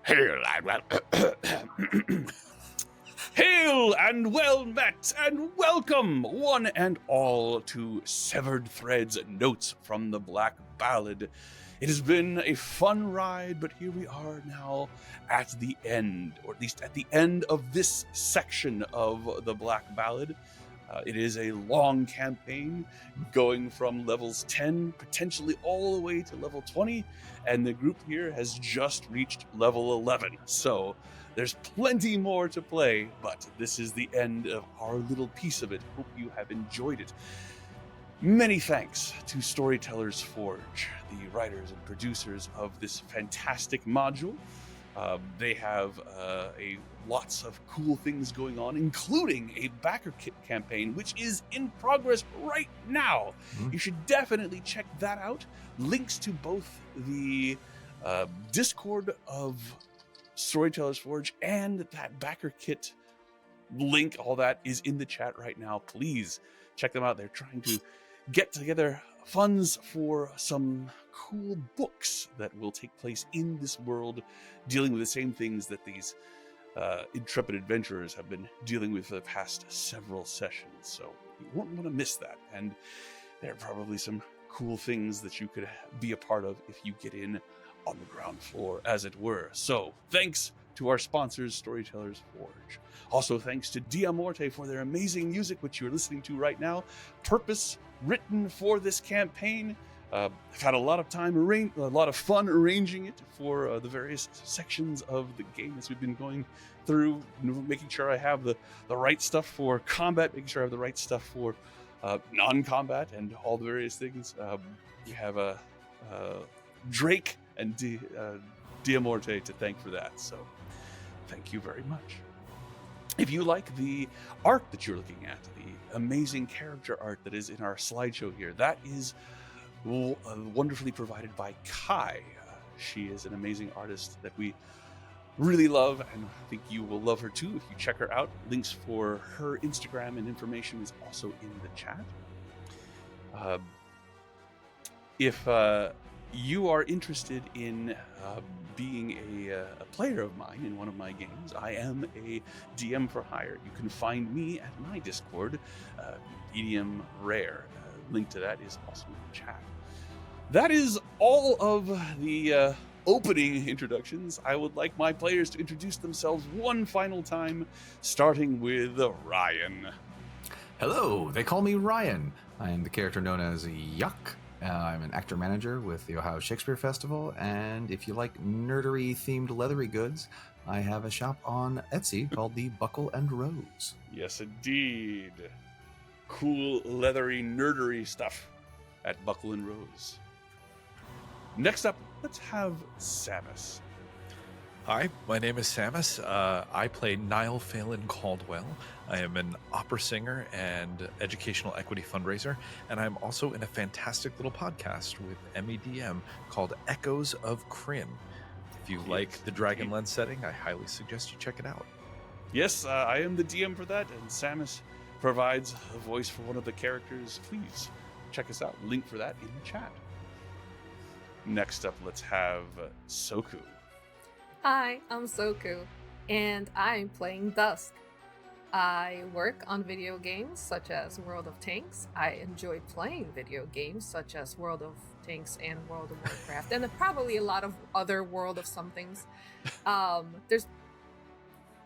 Hail and Hail and well met and welcome, one and all, to Severed Threads Notes from the Black Ballad. It has been a fun ride, but here we are now at the end, or at least at the end of this section of the Black Ballad. It is a long campaign going from levels 10 potentially all the way to level 20, and the group here has just reached level 11. So there's plenty more to play, but this is the end of our little piece of it. Hope you have enjoyed it. Many thanks to Storytellers Forge, the writers and producers of this fantastic module. They have lots of cool things going on, including a backer kit campaign, which is in progress right now. Mm-hmm. You should definitely check that out. Links to both the Discord of Storytellers Forge and that backer kit link, all that is in the chat right now. Please check them out. They're trying to get together funds for some cool books that will take place in this world, dealing with the same things that these intrepid adventurers have been dealing with for the past several sessions. So you won't want to miss that. And there are probably some cool things that you could be a part of if you get in on the ground floor, as it were. So thanks to our sponsors, Storytellers Forge. Also thanks to Diamorte for their amazing music, which you're listening to right now. Purpose written for this campaign. I've had a lot of fun arranging it for the various sections of the game as we've been going through, making sure I have the right stuff for combat, making sure I have the right stuff for non-combat, and all the various things. We have Drake and Diamorte to thank for that, so thank you very much. If you like the art that you're looking at, the amazing character art that is in our slideshow here, that is wonderfully provided by Kai. She is an amazing artist that we really love, and I think you will love her too if you check her out. Links for her Instagram and information is also in the chat. If you are interested in being a player of mine in one of my games, I am a DM for hire. You can find me at my Discord, Medium Rare. Link to that is also in the chat. That is all of the opening introductions. I would like my players to introduce themselves one final time, starting with Ryan. Hello, they call me Ryan. I am the character known as Yuck. I'm an actor-manager with the Ohio Shakespeare Festival, and if you like nerdery-themed leathery goods, I have a shop on Etsy called the Buckle and Rose. Yes, indeed. Cool, leathery, nerdery stuff at Buckle and Rose. Next up, let's have Samus. Hi, my name is Samus. I play Niall Phelan Caldwell. I am an opera singer and educational equity fundraiser, and I'm also in a fantastic little podcast with MEDM called Echoes of Kryn. If you like the Dragonlance setting, I highly suggest you check it out. Yes, I am the DM for that, and Samus provides a voice for one of the characters. Please check us out. Link for that in the chat. Next up, let's have Soku. Hi, I'm Soku, and I'm playing Dusk. I work on video games such as World of Tanks. I enjoy playing video games such as World of Tanks and World of Warcraft, and probably a lot of other World of somethings. There's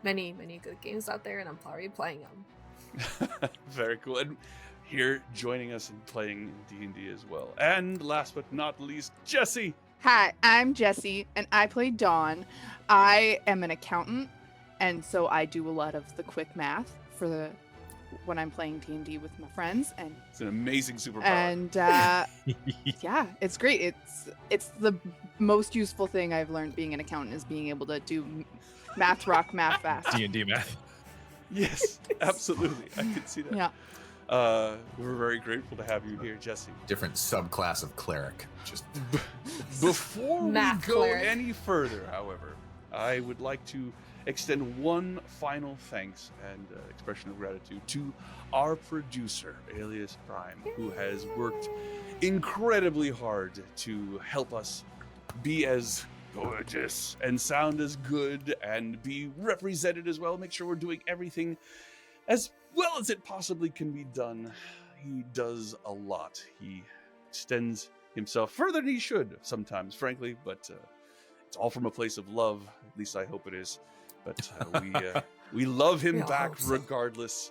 many, many good games out there, and I'm probably playing them. Very cool. And here joining us and playing D&D as well. And last but not least, Jessie. Hi, I'm Jessie, and I play Dawn. I am an accountant, and so I do a lot of the quick math for when I'm playing D&D with my friends. And it's an amazing superpower. And yeah, it's great. It's the most useful thing I've learned being an accountant is being able to do math rock, math fast. D&D math. Yes, absolutely. I can see that. Yeah. We're very grateful to have you here, Jessie. Different subclass of cleric. Just before we Math go cleric. any further, however, I would like to extend one final thanks and expression of gratitude to our producer, Alias Prime, who has worked incredibly hard to help us be as gorgeous and sound as good and be represented as well. Make sure we're doing everything as well as it possibly can be done. He does a lot. He extends himself further than he should sometimes, frankly, but it's all from a place of love. At least I hope it is. But we love him We all back hope so. regardless.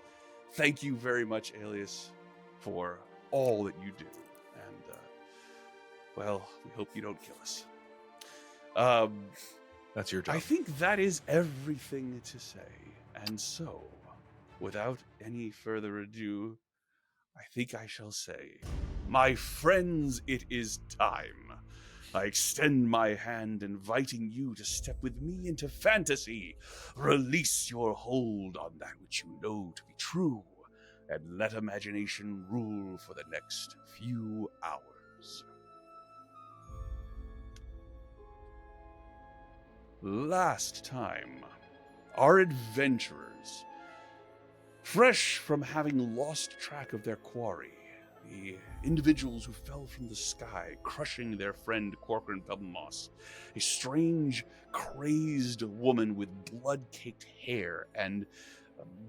Thank you very much, Alias, for all that you do. And, well, we hope you don't kill us. That's your job. I think that is everything to say. And so, without any further ado, I think I shall say, my friends, it is time. I extend my hand, inviting you to step with me into fantasy. Release your hold on that which you know to be true, and let imagination rule for the next few hours. Last time, our adventurers, fresh from having lost track of their quarry, the individuals who fell from the sky, crushing their friend Corcoran Pebblemoss, a strange, crazed woman with blood-caked hair and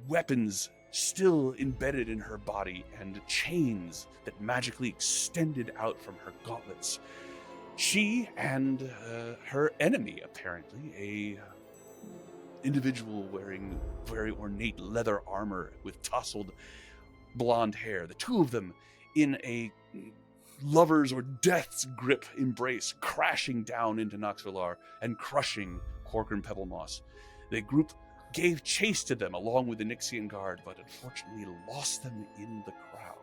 weapons still embedded in her body, and chains that magically extended out from her gauntlets. She and her enemy, apparently, a individual wearing very ornate leather armor with tousled blonde hair, the two of them in a lover's or death's grip embrace, crashing down into Noxvillar and crushing Corcoran Pebblemoss. The group gave chase to them along with the Nixian guard, but unfortunately lost them in the crowd.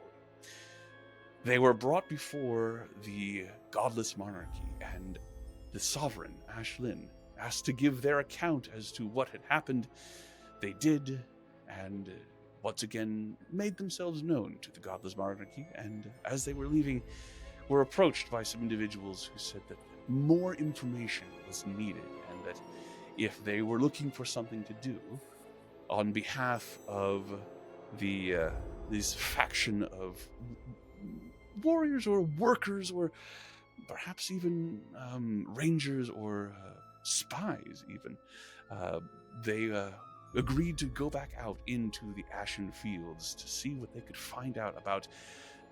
They were brought before the godless monarchy, and the sovereign, Ashlyn, asked to give their account as to what had happened. They did, and once again made themselves known to the godless monarchy, and as they were leaving, were approached by some individuals who said that more information was needed, and that if they were looking for something to do on behalf of this faction of warriors or workers or perhaps even rangers or spies even, they agreed to go back out into the Ashen Fields to see what they could find out about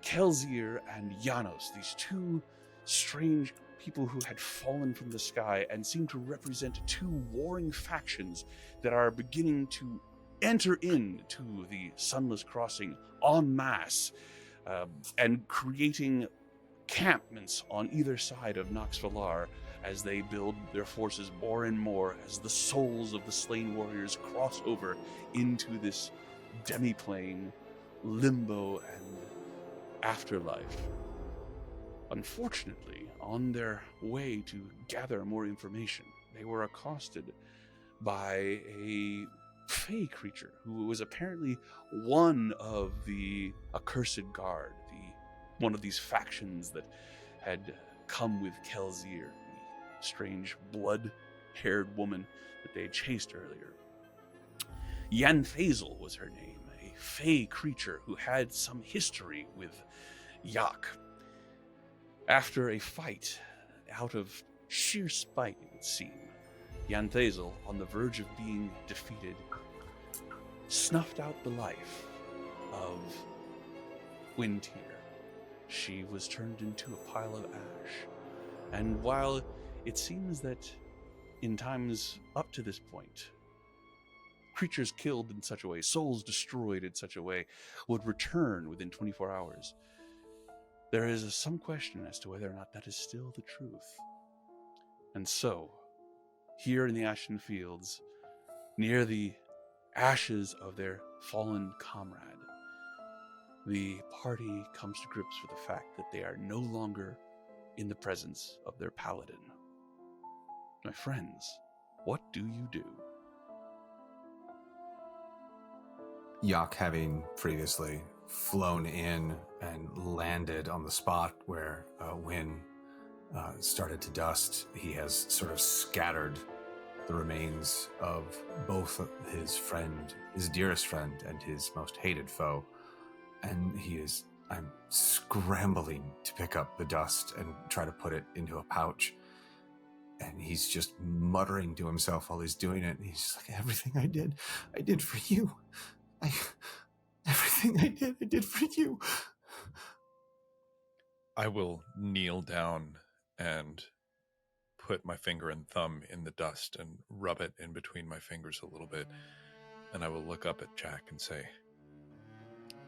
Kelsier and Janos, these two strange people who had fallen from the sky and seemed to represent two warring factions that are beginning to enter into the Sunless Crossing en masse, and creating encampments on either side of Noxvillar as they build their forces more and more as the souls of the slain warriors cross over into this demiplane, limbo, and afterlife. Unfortunately, on their way to gather more information, they were accosted by a fey creature who was apparently one of the accursed guard, one of these factions that had come with Kelsier, the strange blood-haired woman that they had chased earlier. Yanthazel was her name, a fey creature who had some history with Yak. After a fight, out of sheer spite it would seem, Yanthazel, on the verge of being defeated, snuffed out the life of Windtear. She was turned into a pile of ash. And while it seems that in times up to this point, creatures killed in such a way, souls destroyed in such a way, would return within 24 hours, there is some question as to whether or not that is still the truth. And so, here in the Ashen Fields, near the ashes of their fallen comrade, the party comes to grips with the fact that they are no longer in the presence of their paladin. My friends, what do you do? Yak, having previously flown in and landed on the spot where Wynn started to dust, he has sort of scattered the remains of both his friend, his dearest friend, and his most hated foe. And I'm scrambling to pick up the dust and try to put it into a pouch. And he's just muttering to himself while he's doing it. And he's just like, everything I did for you. Everything I did for you. I will kneel down and put my finger and thumb in the dust and rub it in between my fingers a little bit. And I will look up at Jack and say,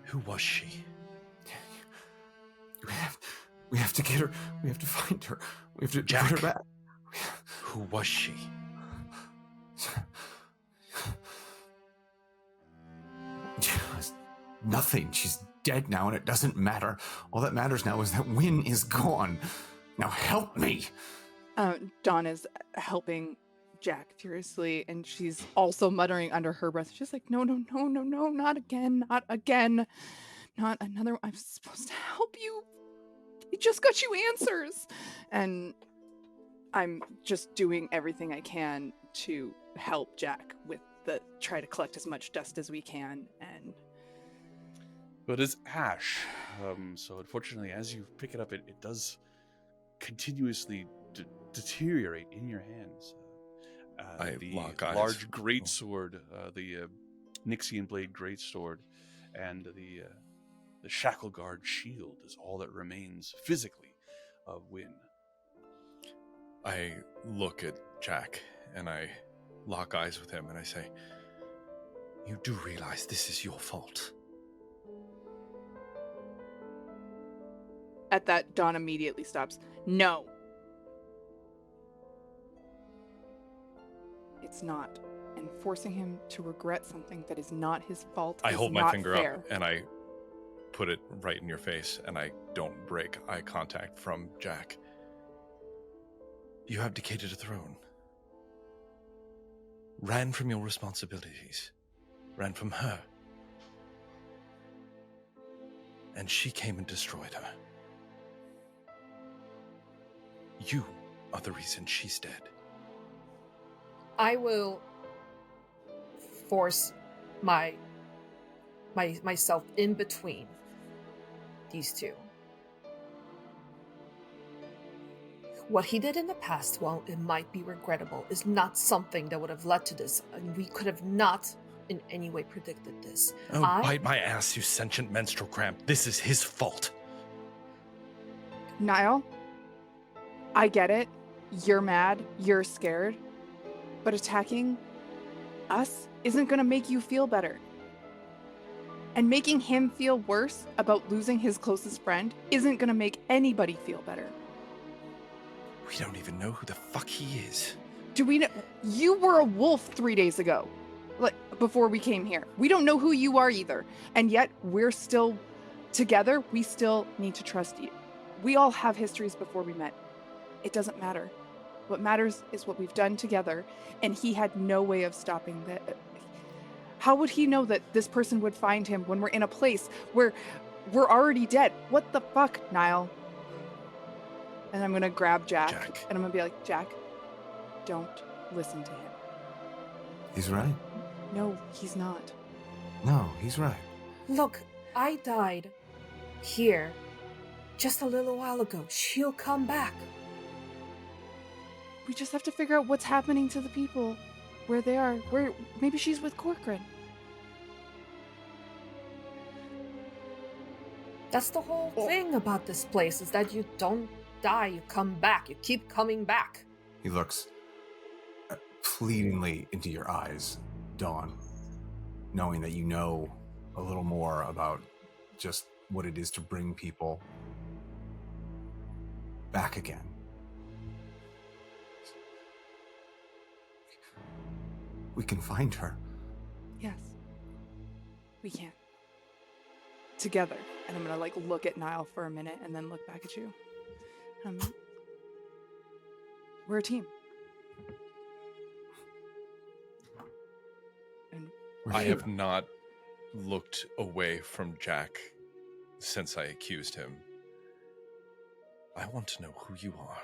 who was she? We have to get her. We have to find her. We have to Jack, put her back. who was she? Nothing. She's dead now, and it doesn't matter. All that matters now is that Wynn is gone. Now help me. Dawn is helping Jack furiously, and she's also muttering under her breath. She's like, no, not again, not again. Not another one. I'm supposed to help you. He just got you answers. And I'm just doing everything I can to help Jack with try to collect as much dust as we can. And But it's ash. So unfortunately, as you pick it up, it does continuously deteriorate in your hands. I The lock eyes. large greatsword, the Nixian blade greatsword, and the shackle guard shield is all that remains physically of Wynn. I look at Jack and I lock eyes with him and I say, you do realize this is your fault. at that, Dawn immediately stops. No. It's not. And forcing him to regret something that is not his fault I is hold my not finger fair. up and I put it right in your face, and I don't break eye contact from Jack. You abdicated a throne. Ran from your responsibilities. Ran from her. And she came and destroyed her. You are the reason she's dead. I will force myself in between these two. What he did in the past, while it might be regrettable, is not something that would have led to this, and we could have not in any way predicted this. Oh, bite my ass, you sentient menstrual cramp. This is his fault. Niall, I get it. You're mad. You're scared. But attacking us isn't going to make you feel better. And making him feel worse about losing his closest friend isn't going to make anybody feel better. We don't even know who the fuck he is. Do we know? You were a wolf 3 days ago, like before we came here. We don't know who you are either. And yet we're still together. We still need to trust you. We all have histories before we met. It doesn't matter. What matters is what we've done together. And he had no way of stopping that. How would he know that this person would find him when we're in a place where we're already dead? What the fuck, Niall? And I'm going to grab Jack. And I'm going to be like, Jack, don't listen to him. He's right. No, he's not. No, he's right. Look, I died here just a little while ago. She'll come back. We just have to figure out what's happening to the people, where they are. Where maybe she's with Corcoran. That's the whole thing about this place, is that you don't die, you come back. You keep coming back. He looks pleadingly into your eyes, Dawn, knowing that you know a little more about just what it is to bring people back again. We can find her. Yes. We can. Together. And I'm gonna look at Niall for a minute and then look back at you. We're a team. And I have not looked away from Jack since I accused him. I want to know who you are.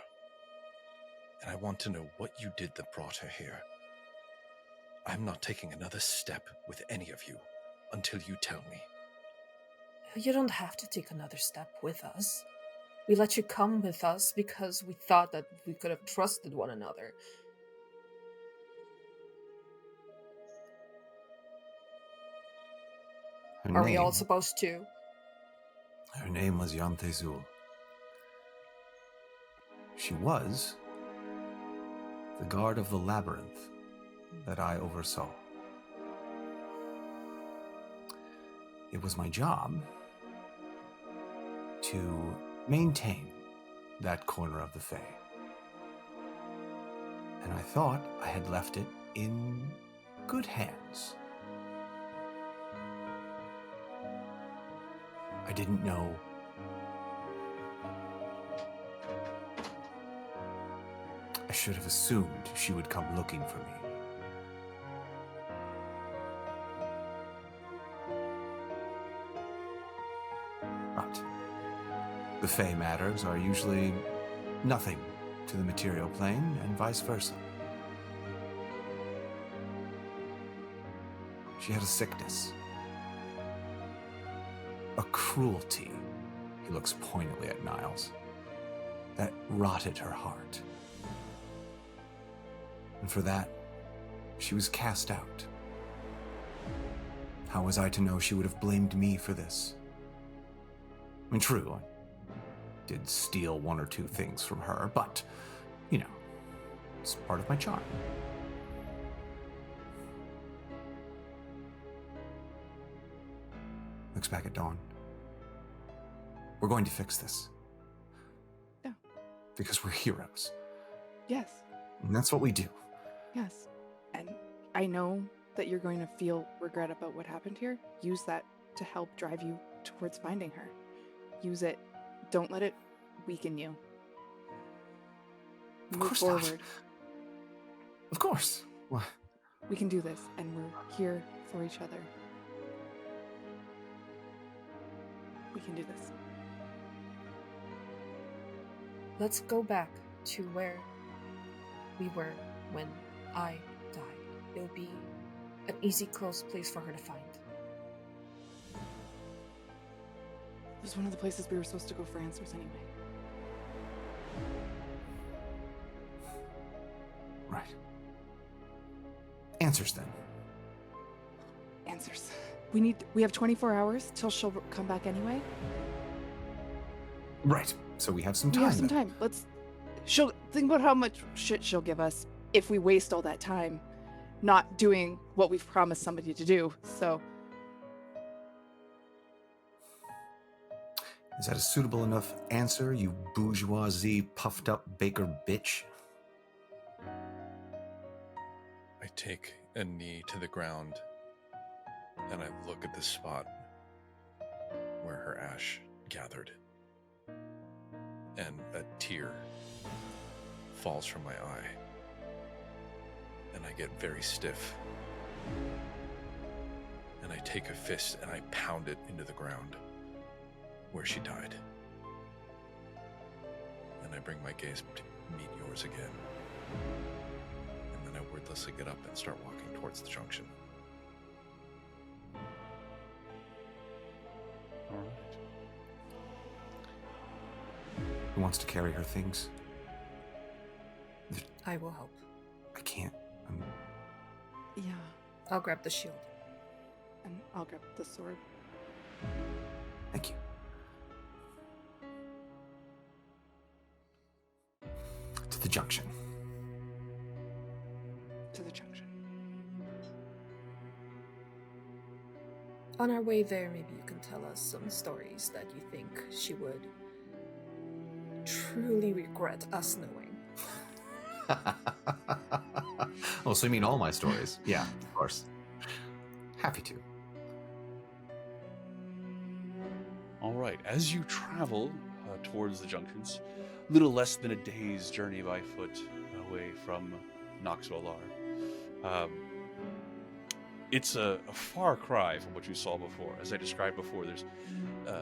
And I want to know what you did that brought her here. I'm not taking another step with any of you until you tell me. You don't have to take another step with us. We let you come with us because we thought that we could have trusted one another. Are we all supposed to? Her name was Yantezul. She was the guard of the labyrinth that I oversaw. It was my job to maintain that corner of the Fae. And I thought I had left it in good hands. I didn't know I should have assumed she would come looking for me. But the Fae matters are usually nothing to the material plane, and vice versa. She had a sickness, a cruelty, he looks poignantly at Niles, that rotted her heart. And for that, she was cast out. How was I to know she would have blamed me for this? I mean, true, I did steal one or two things from her, but, you know, it's part of my charm. Looks back at Dawn. We're going to fix this. Yeah. Because we're heroes. Yes. And that's what we do. Yes. And I know that you're going to feel regret about what happened here. Use that to help drive you towards finding her. Use it. Don't let it weaken you. Of Move course forward. not. Of course. What? We can do this, and we're here for each other. We can do this. Let's go back to where we were when I died. It'll be an easy, close place for her to find. It was one of the places we were supposed to go for answers anyway. Right. Answers then. Answers. We have 24 hours till she'll come back anyway. Right. So we have some time. We have some then. time. She'll think about how much shit she'll give us if we waste all that time not doing what we've promised somebody to do. So Is that a suitable enough answer, you bourgeoisie puffed up baker bitch? I take a knee to the ground and I look at the spot where her ash gathered. And a tear falls from my eye. And I get very stiff. And I take a fist and I pound it into the ground where she died. And I bring my gaze to meet yours again. And then I wordlessly get up and start walking towards the junction. All right. Who wants to carry her things? I will help. I can't. yeah, I'll grab the shield. and I'll grab the sword. Thank you. To the junction. To the junction. On our way there, maybe you can tell us some stories that you think she would truly regret us knowing. Oh, so you mean all my stories? Yeah, of course. Happy to. All right. As you travel towards the junctions, little less than a day's journey by foot away from Noxolar. It's a far cry from what you saw before. As I described before, there's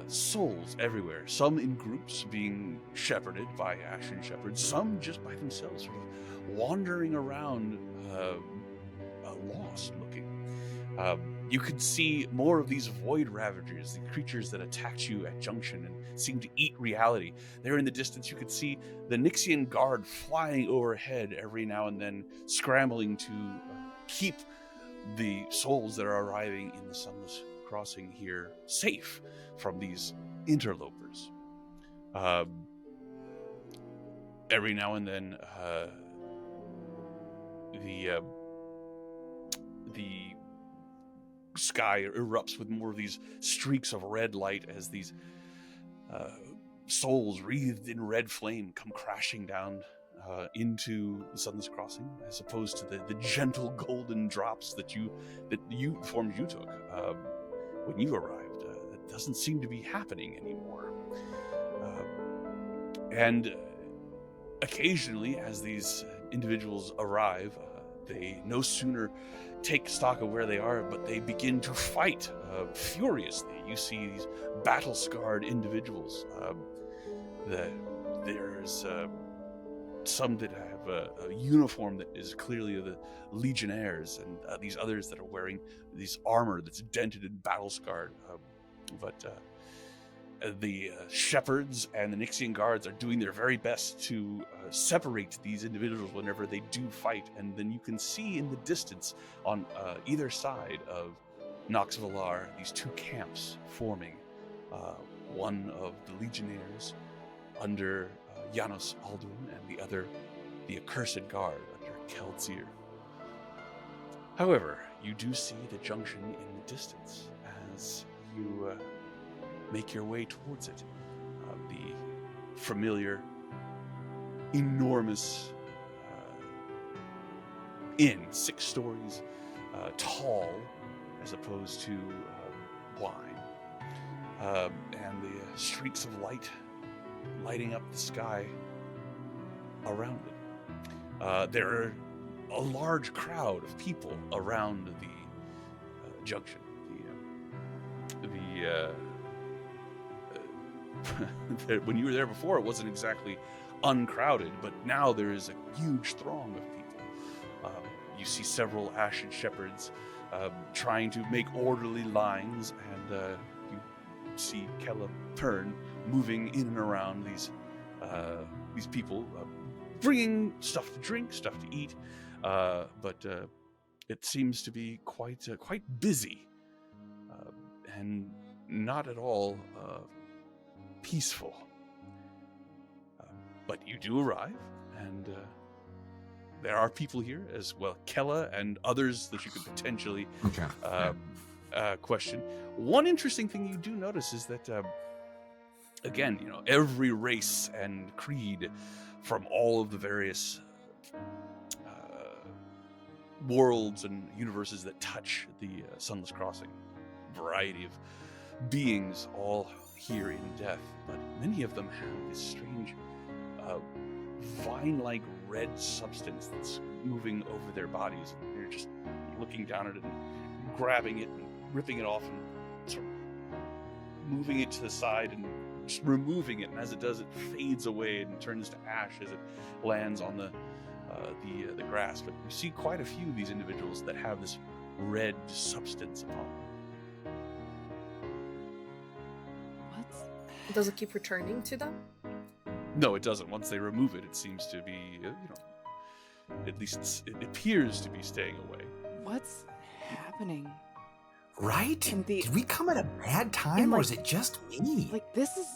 souls everywhere, some in groups being shepherded by Ashen shepherds, some just by themselves, sort of wandering around lost looking. You could see more of these void ravagers, the creatures that attacked you at Junction and seemed to eat reality. There in the distance, you could see the Nixian guard flying overhead every now and then, scrambling to keep the souls that are arriving in the Sunless Crossing here safe from these interlopers. Every now and then, the sky erupts with more of these streaks of red light as these souls wreathed in red flame come crashing down into the Sunless Crossing, as opposed to the gentle golden drops that forms you took when you arrived. That doesn't seem to be happening anymore. And occasionally, as these individuals arrive, they no sooner take stock of where they are, but they begin to fight furiously. You see these battle-scarred individuals. There's some that have a uniform that is clearly the Legionnaires, and these others that are wearing this armor that's dented and battle-scarred. But the shepherds and the Nixian guards are doing their very best to separate these individuals whenever they do fight. And then you can see in the distance on either side of Nox Valar these two camps forming. One of the Legionnaires under Janos Alduin, and the other the Accursed Guard under Keldzir. However, you do see the junction in the distance as you make your way towards it. The familiar, enormous inn, 6 stories tall, as opposed to wide, and the streaks of light lighting up the sky around it. There are a large crowd of people around the junction. When you were there before, it wasn't exactly uncrowded, but now there is a huge throng of people. You see several Ashen Shepherds trying to make orderly lines, and you see Kella Pern moving in and around these people, bringing stuff to drink, stuff to eat, but it seems to be quite busy, and not at all peaceful. But you do arrive, and there are people here as well, Kella and others that you could potentially question. One interesting thing you do notice is that, again, every race and creed from all of the various worlds and universes that touch the Sunless Crossing, variety of beings all here in death, but many of them have this strange vine-like red substance that's moving over their bodies. They're just looking down at it and grabbing it and ripping it off and sort of moving it to the side and just removing it, and as it does, it fades away and turns to ash as it lands on the grass. But you see quite a few of these individuals that have this red substance upon them. What? Does it keep returning to them? No, it doesn't. Once they remove it, it seems to be, at least it appears to be staying away. What's happening? Right? Did we come at a bad time, and, or is it just me? This is,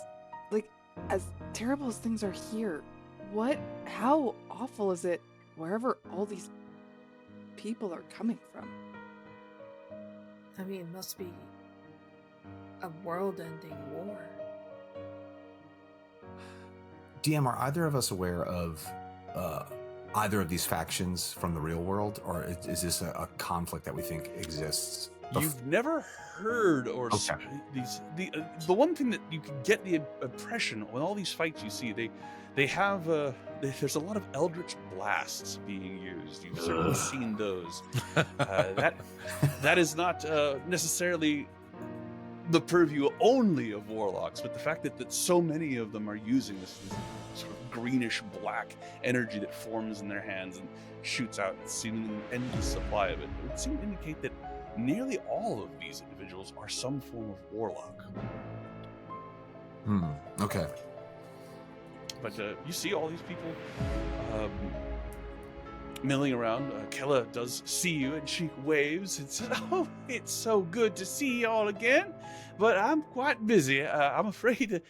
as terrible as things are here, how awful is it wherever all these people are coming from? I mean, it must be a world-ending war. DM, are either of us aware of either of these factions from the real world, or is this a conflict that we think exists? You've never heard or the one thing that you can get the impression on all these fights you see, they have there's a lot of eldritch blasts being used. You've certainly seen those. That is not necessarily the purview only of warlocks, but the fact that so many of them are using this sort of greenish black energy that forms in their hands and shoots out seemingly an endless supply of it would seem to indicate that nearly all of these individuals are some form of warlock. Okay. But you see all these people milling around. Kella does see you, and she waves and says, "Oh, it's so good to see you all again, but I'm quite busy. I'm afraid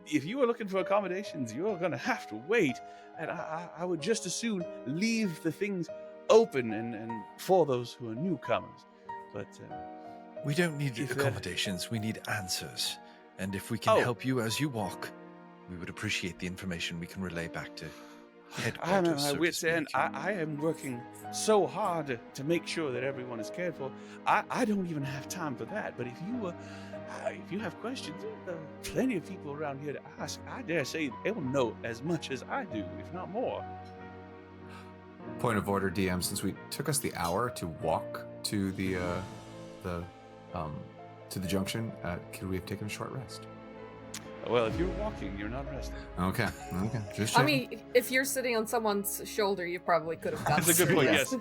if you are looking for accommodations, you're going to have to wait, and I would just as soon leave the things open and for those who are newcomers. But We don't need if, accommodations, we need answers. And if we can help you as you walk, we would appreciate the information we can relay back to headquarters. I'm at my so to wit's end. speak. I am working so hard to make sure that everyone is cared for. I don't even have time for that. But if you have questions, there are plenty of people around here to ask. I dare say they'll know as much as I do, if not more. Point of order, DM. Since we took us the hour to walk to the junction, could we have taken a short rest? Well, if you're walking, you're not resting. Okay. Just I checking. mean, if you're sitting on someone's shoulder, you probably could have done That's a good point, this. yes.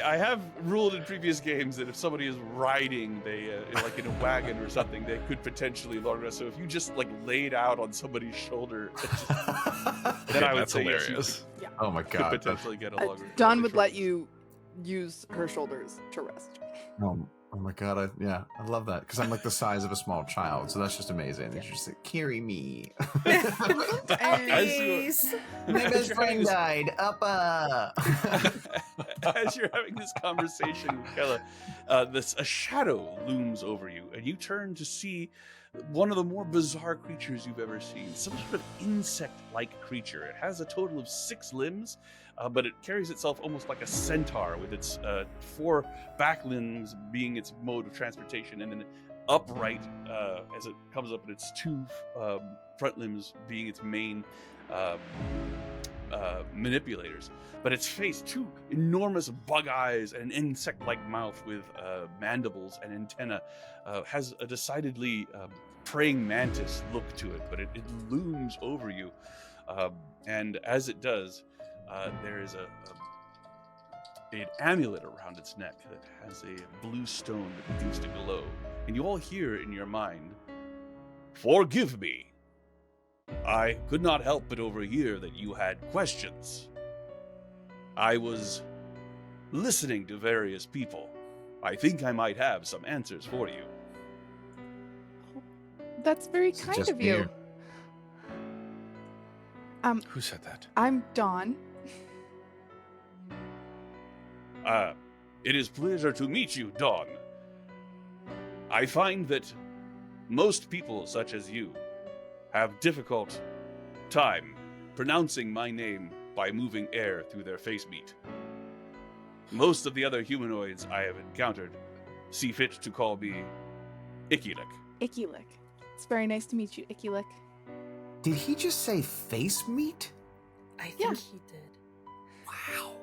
I have ruled in previous games that if somebody is riding, they like in a wagon or something, they could potentially long rest. So if you just like laid out on somebody's shoulder, then I would That's say yes, hilarious. Oh my you god. could potentially get a longer. Dawn would short let rest. you use her shoulders to rest. Oh my god, I love that because I'm like the size of a small child, so that's just amazing. It's just like, carry me. Puppies! My As best you're having friend this- died. As you're having this conversation with Kella, a shadow looms over you, and you turn to see one of the more bizarre creatures you've ever seen. Some sort of insect-like creature. It has a total of 6 limbs, but it carries itself almost like a centaur, with its 4 back limbs being its mode of transportation, and then upright as it comes up, and its 2 front limbs being its main manipulators. But its face, 2 enormous bug eyes and an insect-like mouth with mandibles and antenna, has a decidedly praying mantis look to it, but it looms over you. And as it does, there is an amulet around its neck that has a blue stone that begins to glow. And you all hear in your mind, "Forgive me. I could not help but overhear that you had questions. I was listening to various people. I think I might have some answers for you." That's very It's kind just of you. you. Who said that? I'm Dawn. It is pleasure to meet you, Dawn. I find that most people such as you have difficult time pronouncing my name by moving air through their face meat. Most of the other humanoids I have encountered see fit to call me Ikilik. Ikilik. It's very nice to meet you, Ikilik. Did he just say face meat? I think Yeah. he did. Wow.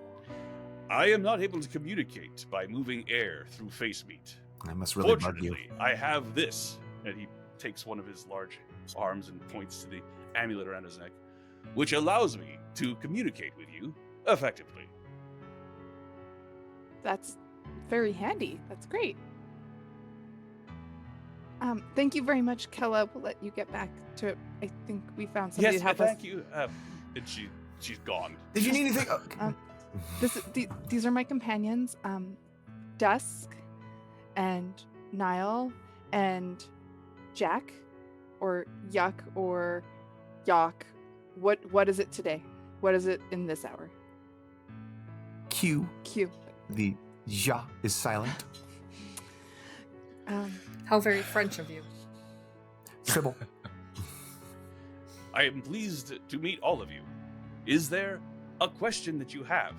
I am not able to communicate by moving air through face meat. I must really bug you. Fortunately, I have this. And he takes one of his large arms and points to the amulet around his neck, which allows me to communicate with you effectively. That's very handy. That's great. Thank you very much, Kella. We'll let you get back to it. I think we found somebody Yes, to help thank us. you. And she's gone. Did you need anything? These are my companions, Dusk and Niall and Jack, or Yuck, or Yak. What is it today? What is it in this hour? Q. Q. The ja is silent. How very French of you. Sybil. I am pleased to meet all of you. Is there a question that you have?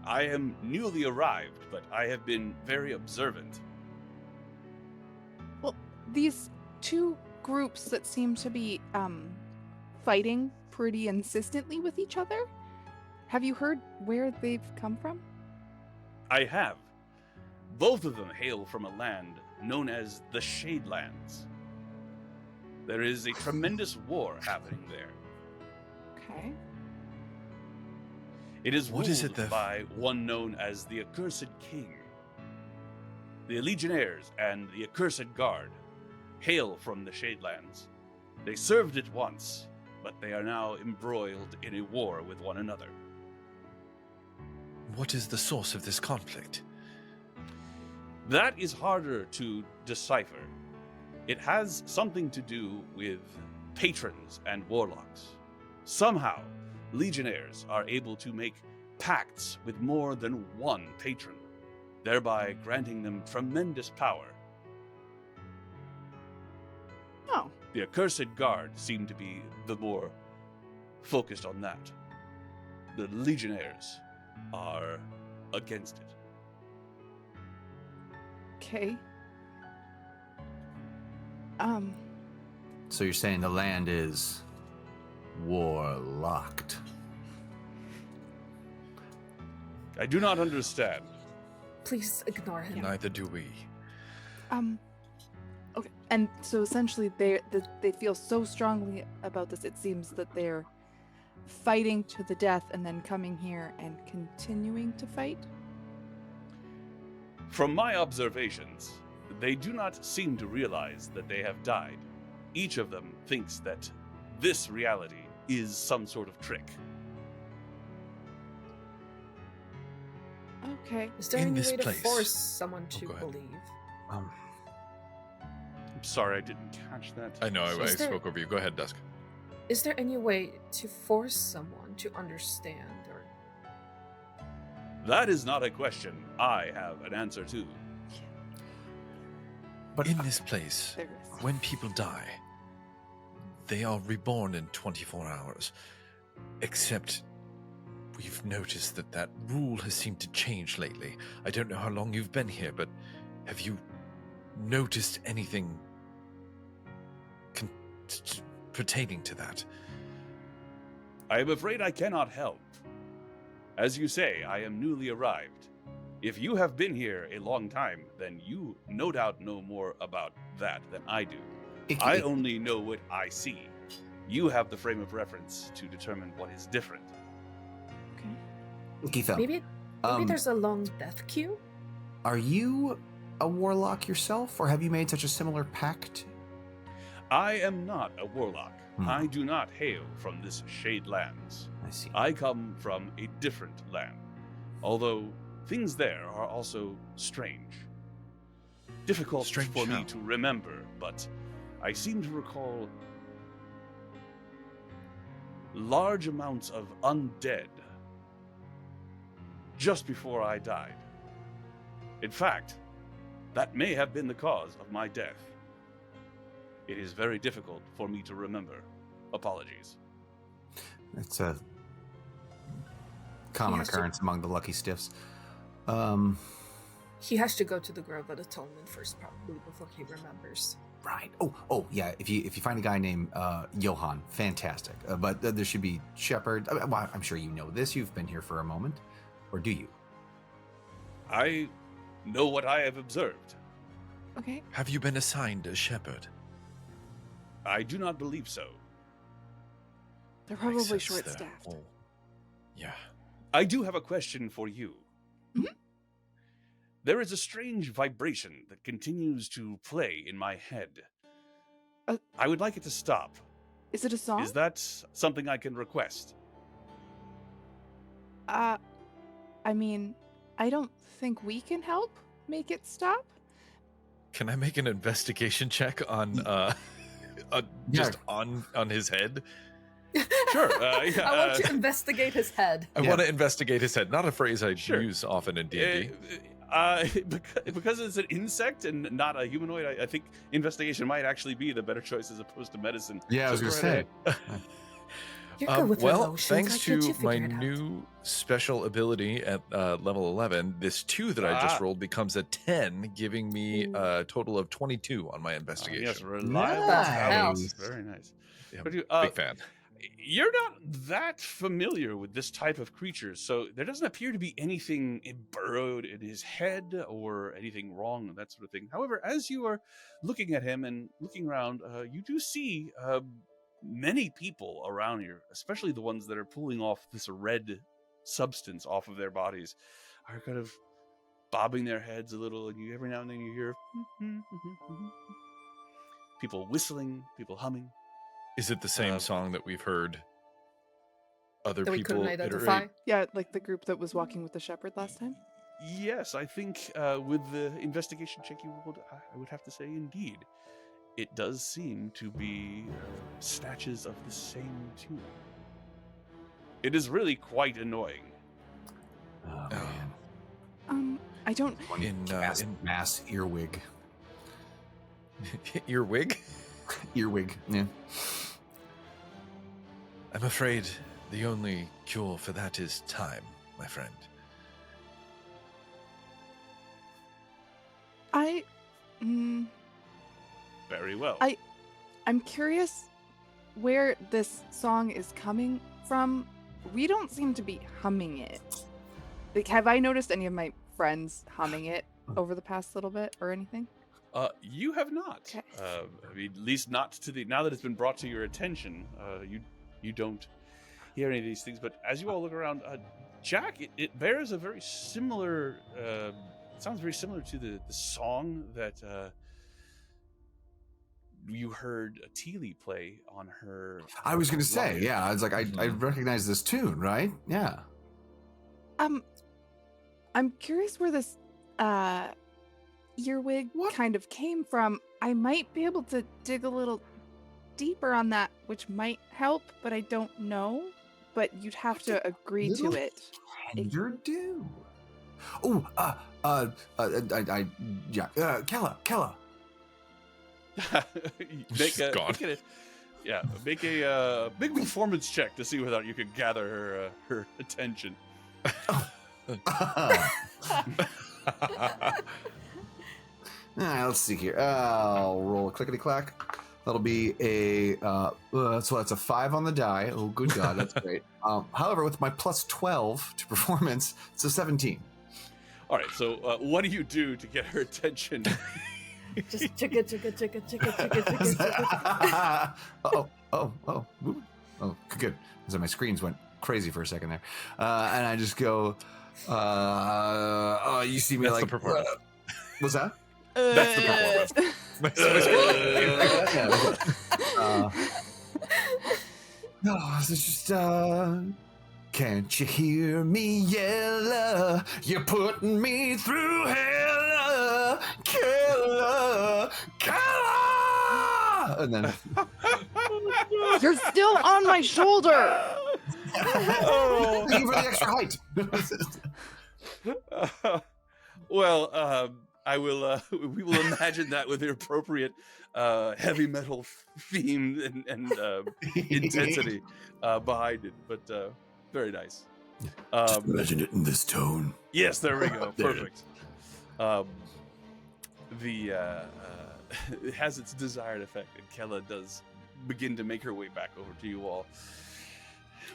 I am newly arrived, but I have been very observant. Well, these 2 groups that seem to be fighting pretty insistently with each other. Have you heard where they've come from? I have. Both of them hail from a land known as the Shadelands. There is a tremendous war happening there. Okay. It is What is it ruled that- by one known as the Accursed King. The Legionnaires and the Accursed Guard hail from the Shadelands. They served it once, but they are now embroiled in a war with one another. What is the source of this conflict? That is harder to decipher. It has something to do with patrons and warlocks. Somehow, Legionnaires are able to make pacts with more than one patron, thereby granting them tremendous power. Oh, The Accursed Guard seem to be the more focused on that. The Legionnaires are against it. okay. So you're saying the land is warlocked? I do not understand. Please ignore him. Neither do we. Okay. And so essentially, they feel so strongly about this. It seems that they're fighting to the death and then coming here and continuing to fight. From my observations, they do not seem to realize that they have died. Each of them thinks that this reality is some sort of trick. Okay. Is there In any this way to place- force someone Oh, to go ahead. believe? I'm sorry, I didn't catch that. I know, I Is there- spoke over you. Go ahead, Dusk. Is there any way to force someone to understand or That is not a question I have an answer to. But In this place, There is. when people die, they are reborn in 24 hours. Except we've noticed that rule has seemed to change lately. I don't know how long you've been here, but have you noticed anything pertaining to that? I am afraid I cannot help. As you say, I am newly arrived. If you have been here a long time, then you no doubt know more about that than I do. I only know what I see. You have the frame of reference to determine what is different. Okay. Keitha, maybe um, there's a long death queue? are you a warlock yourself, or have you made such a similar pact? I am not a warlock. Hmm. I do not hail from this Shade Lands. I see. I come from a different land, although things there are also strange. Difficult Strange for me how? to remember, but I seem to recall large amounts of undead just before I died. In fact, that may have been the cause of my death. It is very difficult for me to remember. Apologies. It's a common has to- occurrence among the lucky stiffs. He has to go to the Grove of Atonement first, probably, before he remembers. Right. Oh, yeah. If you find a guy named Johan, fantastic. But there should be Shepard. Well, I'm sure you know this. You've been here for a moment, or do you? I know what I have observed. Okay. Have you been assigned a shepherd? I do not believe so. They're I probably sense short-staffed. they're all- Yeah. I do have a question for you. Mhm. There is a strange vibration that continues to play in my head. Uh, I would like it to stop. Is it a song? Is that something I can request? I mean, I don't think we can help make it stop. Can I make an investigation check on just on his head? Sure. Yeah, I want to investigate his head. I Yeah. want to investigate his head. Not a phrase I Sure. use often in D&D. Because it's an insect and not a humanoid, I think investigation might actually be the better choice as opposed to medicine. Yeah, I was So gonna go say. right You're good with well, emotions. thanks Why to can't you my figure it out? new special ability at level 11, this 2 that I just Ah. rolled becomes a 10, giving me a total of 22 on my ahead. investigation. Yes, reliable. Nice. Very nice. Yeah, What do you- big fan. You're not that familiar with this type of creature, so there doesn't appear to be anything burrowed in his head or anything wrong and that sort of thing. However, as you are looking at him and looking around, you do see many people around here, especially the ones that are pulling off this red substance off of their bodies, are kind of bobbing their heads a little, and every now and then you hear people whistling, people humming. Is it the same song that we've heard other That we people couldn't identify. iterate? Yeah, like the group that was walking with the shepherd last time. Yes, I think with the investigation check you rolled, I would have to say indeed. It does seem to be snatches of the same tune. It is really quite annoying. Oh, man. I don't. One In, mass earwig. Earwig? Earwig, yeah. I'm afraid the only cure for that is time, my friend. Very well. I'm curious where this song is coming from. We don't seem to be humming it. Like, have I noticed any of my friends humming it over the past little bit or anything? You have not. Okay. I mean, at least not to the. Now that it's been brought to your attention, you don't hear any of these things. But as you all look around, Jack, it bears a very similar. It sounds very similar to the song that you heard Teely play on her. I was going to say, lyre. yeah. It's like I recognize this tune, right? Yeah. I'm curious where this earwig kind of came from. I might be able to dig a little deeper on that, which might help, but I don't know. But you'd have to agree to Little it. Tender do. Oh, Kella. She's gone. Make a big performance check to see whether you can gather her attention. Let's see here. I'll roll a clickety clack. That'll be a so that's a 5 on the die. Oh, good God, that's great. However, with my plus 12 to performance, it's a 17. All right, so what do you do to get her attention? Just chicka. Oh, good. So my screens went crazy for a second there, and I just go. You see me That's like the performance. What's that? That's the performance. No, it's just can't you hear me yell? You're putting me through hell, killer. And then You're still on my shoulder. thank you for the extra height. I will. We will imagine that with the appropriate heavy metal theme and intensity behind it. But very nice. Just imagine it in this tone. Yes, there we go. There. Perfect. It has its desired effect, and Kella does begin to make her way back over to you all,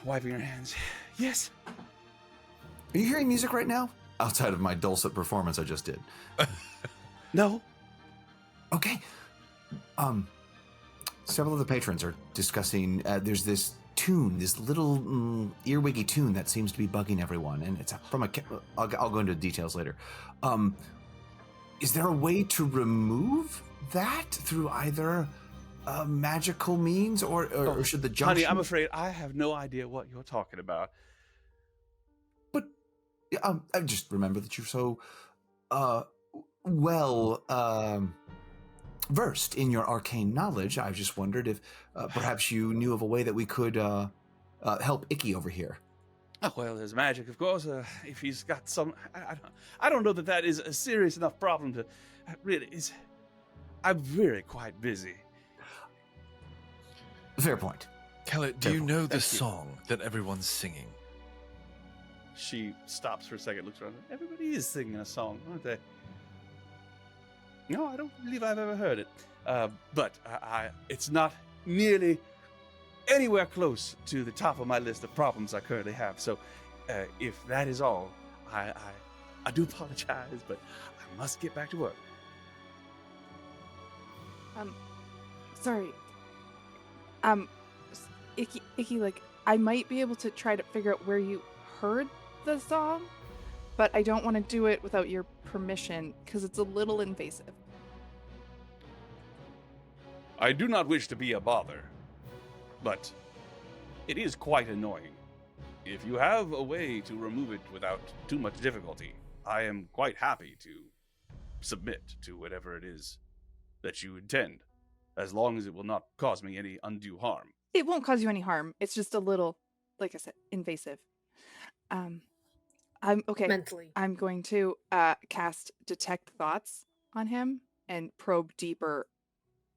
wiping her hands. Yes. Are you hearing music right now? Outside of my dulcet performance I just did. No. Okay. Several of the patrons are discussing. There's this tune, this little earwiggy tune that seems to be bugging everyone, and it's from a. I'll go into details later. Is there a way to remove that through either magical means, or should the junction? Honey, I'm afraid I have no idea what you're talking about. But I just remember that you're so versed in your arcane knowledge. I just wondered if perhaps you knew of a way that we could help Icky over here. Oh, well, there's magic, of course. If he's got some, I don't know that is a serious enough problem to really. I'm very quite busy. Fair point. Kella, do you know the Thank you. song that everyone's singing? She stops for a second, looks around. Everybody is singing a song, aren't they? No, I don't believe I've ever heard it. But it's not nearly anywhere close to the top of my list of problems I currently have. So, if that is all, I do apologize, but I must get back to work. Sorry. Icky, like, I might be able to try to figure out where you heard the song. but I don't want to do it without your permission because it's a little invasive. I do not wish to be a bother, but it is quite annoying. If you have a way to remove it without too much difficulty, I am quite happy to submit to whatever it is that you intend, as long as it will not cause me any undue harm. It won't cause you any harm. It's just a little, like I said, invasive. I'm okay. Mentally. I'm going to cast Detect Thoughts on him and probe deeper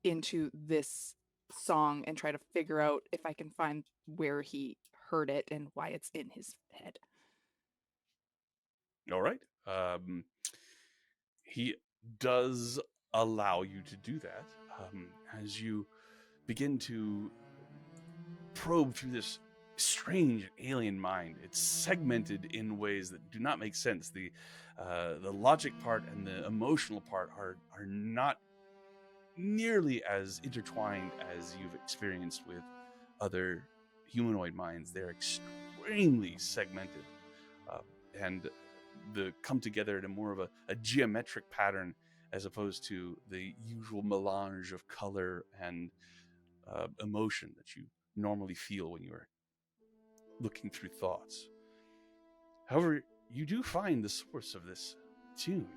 into this song and try to figure out if I can find where he heard it and why it's in his head. All right. He does allow you to do that as you begin to probe through this strange alien mind. It's segmented in ways that do not make sense. The logic part and the emotional part are not nearly as intertwined as you've experienced with other humanoid minds. They're extremely segmented and come together in a more of a geometric pattern as opposed to the usual melange of color and emotion that you normally feel when you are looking through thoughts. However, you do find the source of this tune,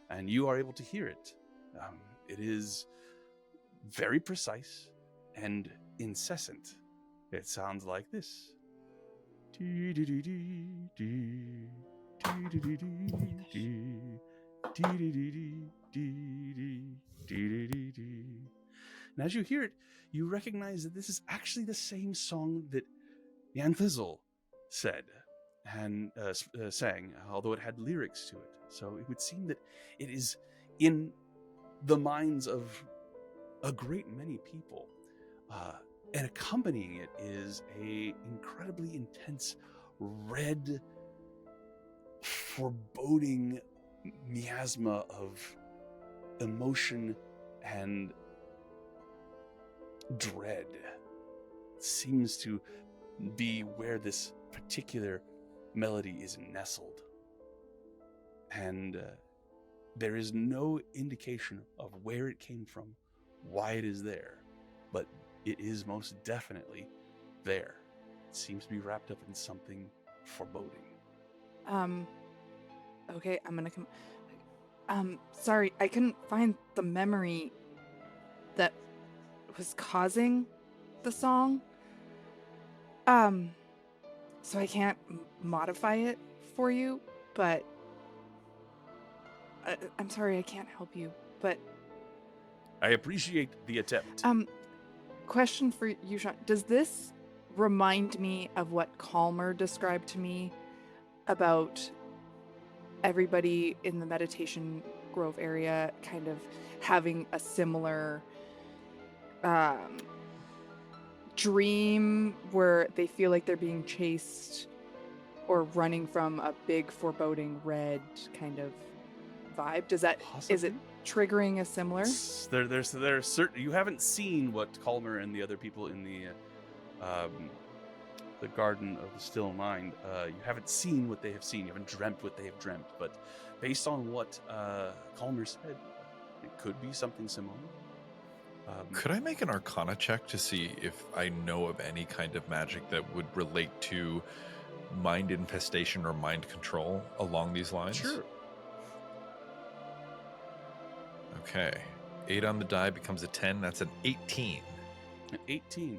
and you are able to hear it. It is very precise and incessant. It sounds like this. And as you hear it, you recognize that this is actually the same song that Yanthizzle said and sang, although it had lyrics to it. So it would seem that it is in the minds of a great many people. And accompanying it is a incredibly intense red, foreboding miasma of emotion and dread. It seems to be where this particular melody is nestled. And there is no indication of where it came from, why it is there, but it is most definitely there. It seems to be wrapped up in something foreboding. Okay, I'm gonna come. Sorry, I couldn't find the memory that was causing the song. So I can't modify it for you, but I'm sorry I can't help you, but I appreciate the attempt. question for you, Sean. Does this remind me of what Calmer described to me about everybody in the meditation grove area kind of having a similar dream where they feel like they're being chased or running from a big foreboding red kind of vibe? Does that Possibly. Is it triggering a similar? There's certain, you haven't seen what Calmer and the other people in the Garden of the Still Mind, you haven't seen what they have seen, you haven't dreamt what they have dreamt, but based on what Calmer said, it could be something similar. Could I make an Arcana check to see if I know of any kind of magic that would relate to mind infestation or mind control along these lines? Sure. Okay. 8 on the die becomes a 10. That's an 18. An 18.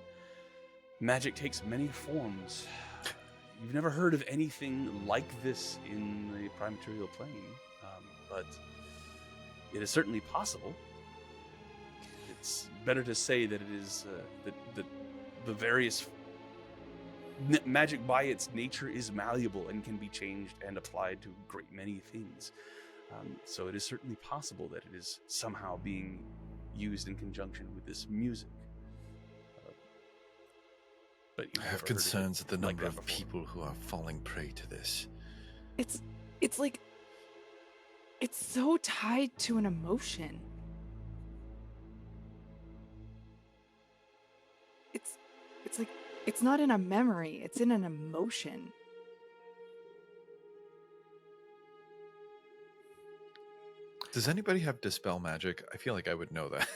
Magic takes many forms. You've never heard of anything like this in the prime material plane, but it is certainly possible. It's better to say that it is that the various magic by its nature is malleable and can be changed and applied to a great many things. So it is certainly possible that it is somehow being used in conjunction with this music. But I have concerns at the number of people who are falling prey to this. It's like it's so tied to an emotion. It's like it's not in a memory, it's in an emotion. Does anybody have dispel magic? I feel like I would know that.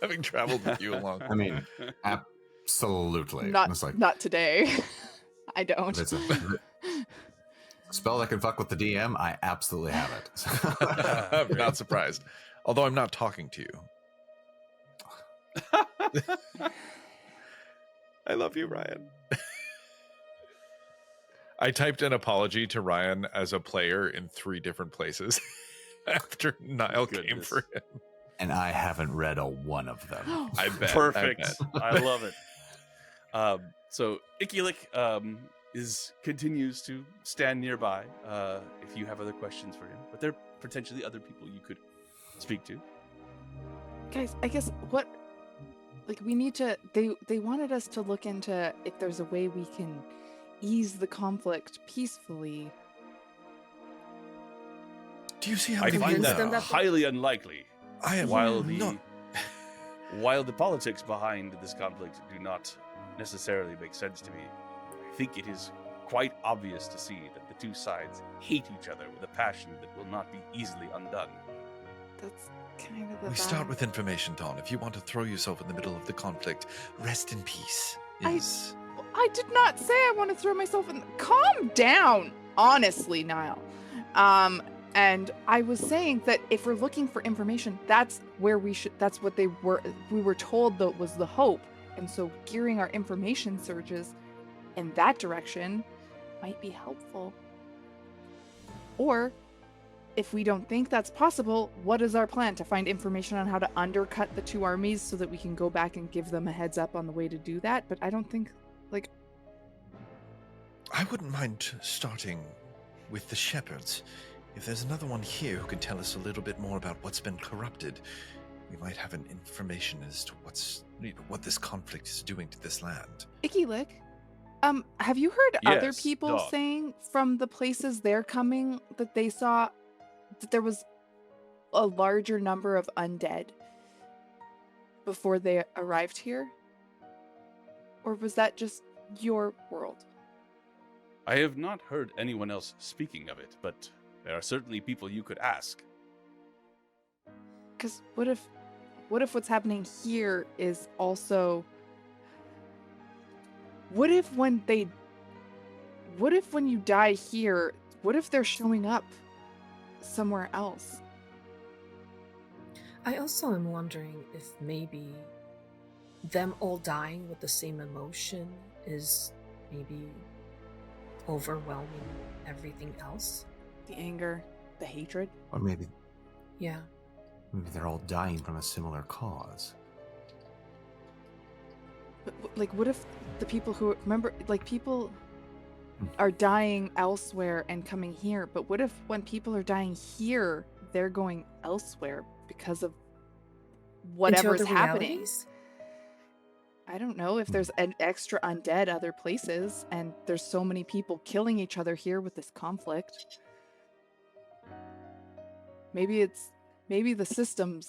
Having traveled with you along. I mean, absolutely. Not It's like, not today. I don't. if it's a spell that can fuck with the DM, I absolutely have it. I'm not surprised. Although I'm not talking to you. I love you, Ryan. I typed an apology to Ryan as a player in 3 different places after Niall came for him. And I haven't read a one of them. I bet. Perfect. I bet. I love it. So Ikilik continues to stand nearby. If you have other questions for him, but there are potentially other people you could speak to. Guys, I guess we need to they wanted us to look into if there's a way we can ease the conflict peacefully. Do you see how I find Convince that them that- highly unlikely. I am While not. while the politics behind this conflict do not necessarily make sense to me, I think it is quite obvious to see that the two sides hate each other with a passion that will not be easily undone. That's kind of the We start with information, Dawn. If you want to throw yourself in the middle of the conflict, rest in peace. Yes. I did not say I want to throw myself in. Calm down, honestly, Niall. And I was saying that if we're looking for information, that's where we should. That's what we were told that was the hope. And so gearing our information searches in that direction might be helpful. Or if we don't think that's possible, what is our plan to find information on how to undercut the two armies so that we can go back and give them a heads up on the way to do that? But I don't think, I wouldn't mind starting with the shepherds. If there's another one here who can tell us a little bit more about what's been corrupted, we might have an information as to what this conflict is doing to this land. Ikilik, have you heard other Yes, people dog. saying from the places they're coming that they saw that there was a larger number of undead before they arrived here? Or was that just your world? I have not heard anyone else speaking of it, but there are certainly people you could ask. Because what if what's happening here is also... What if when you die here, what if they're showing up somewhere else? I also am wondering if maybe them all dying with the same emotion is maybe overwhelming everything else. The anger, the hatred. Or maybe Yeah. they're all dying from a similar cause. But, what if the people who remember, people are dying elsewhere and coming here, but what if when people are dying here, they're going elsewhere because of whatever's Into other happening? realities? I don't know if there's an extra undead other places, and there's so many people killing each other here with this conflict. Maybe the system's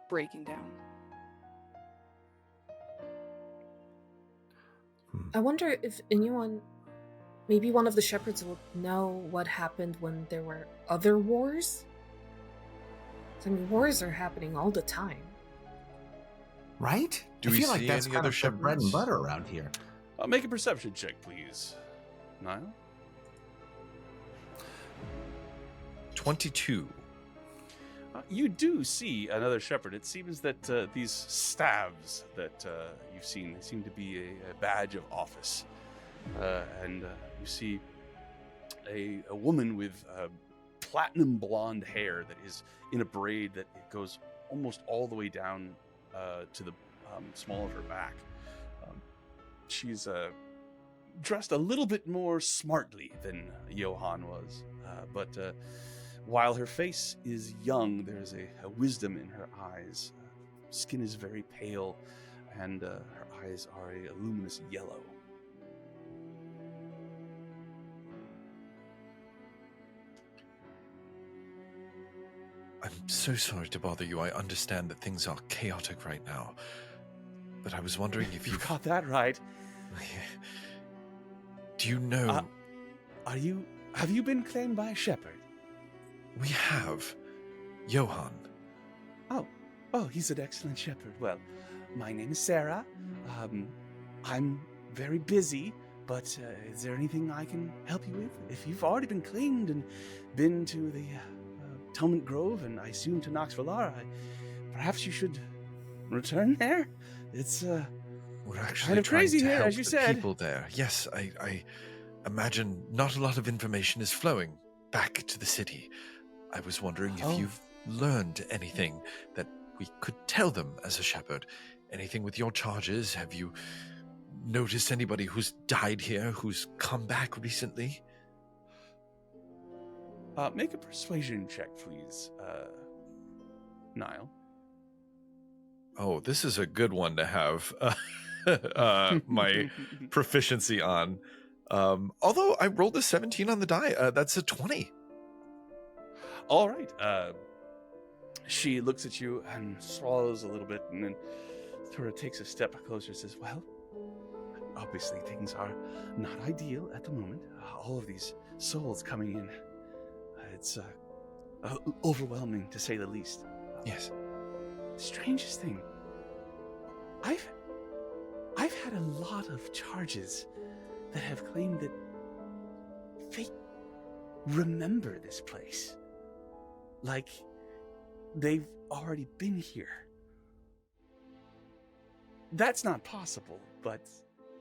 breaking down. I wonder if anyone, maybe one of the shepherds will know what happened when there were other wars. I mean, wars are happening all the time. Right? Do I we feel like see that's any kind other of the bread and shepherds? butter around here. Make a perception check, please. Niall? 22. You do see another shepherd. It seems that these staves that you've seen, they seem to be a badge of office. And you see a woman with platinum blonde hair that is in a braid that it goes almost all the way down to the small of her back. She's dressed a little bit more smartly than Johann was, but while her face is young, there's a wisdom in her eyes. Skin is very pale, and her eyes are a luminous yellow. I'm so sorry to bother you. I understand that things are chaotic right now. But I was wondering if You you've... got that right. Do you know... Have you been claimed by a shepherd? We have Johann. Oh, he's an excellent shepherd. Well, my name is Sarah. I'm very busy, but is there anything I can help you with? If you've already been claimed and been to the Atonement Grove, and I assume to Nox Valar, perhaps you should return there? It's We're actually kind of trying crazy to here, help as you the said. people there. Yes, I imagine not a lot of information is flowing back to the city. I was wondering if Oh. you've learned anything that we could tell them as a shepherd. Anything with your charges? Have you noticed anybody who's died here, who's come back recently? Make a persuasion check, please, Niall. Oh, this is a good one to have my proficiency on. Although I rolled a 17 on the die, that's a 20. All right. She looks at you and swallows a little bit, and then sort of takes a step closer and says, well, obviously things are not ideal at the moment. All of these souls coming in. It's overwhelming, to say the least. Yes. Strangest thing. I've had a lot of charges that have claimed that they remember this place. Like they've already been here. That's not possible, but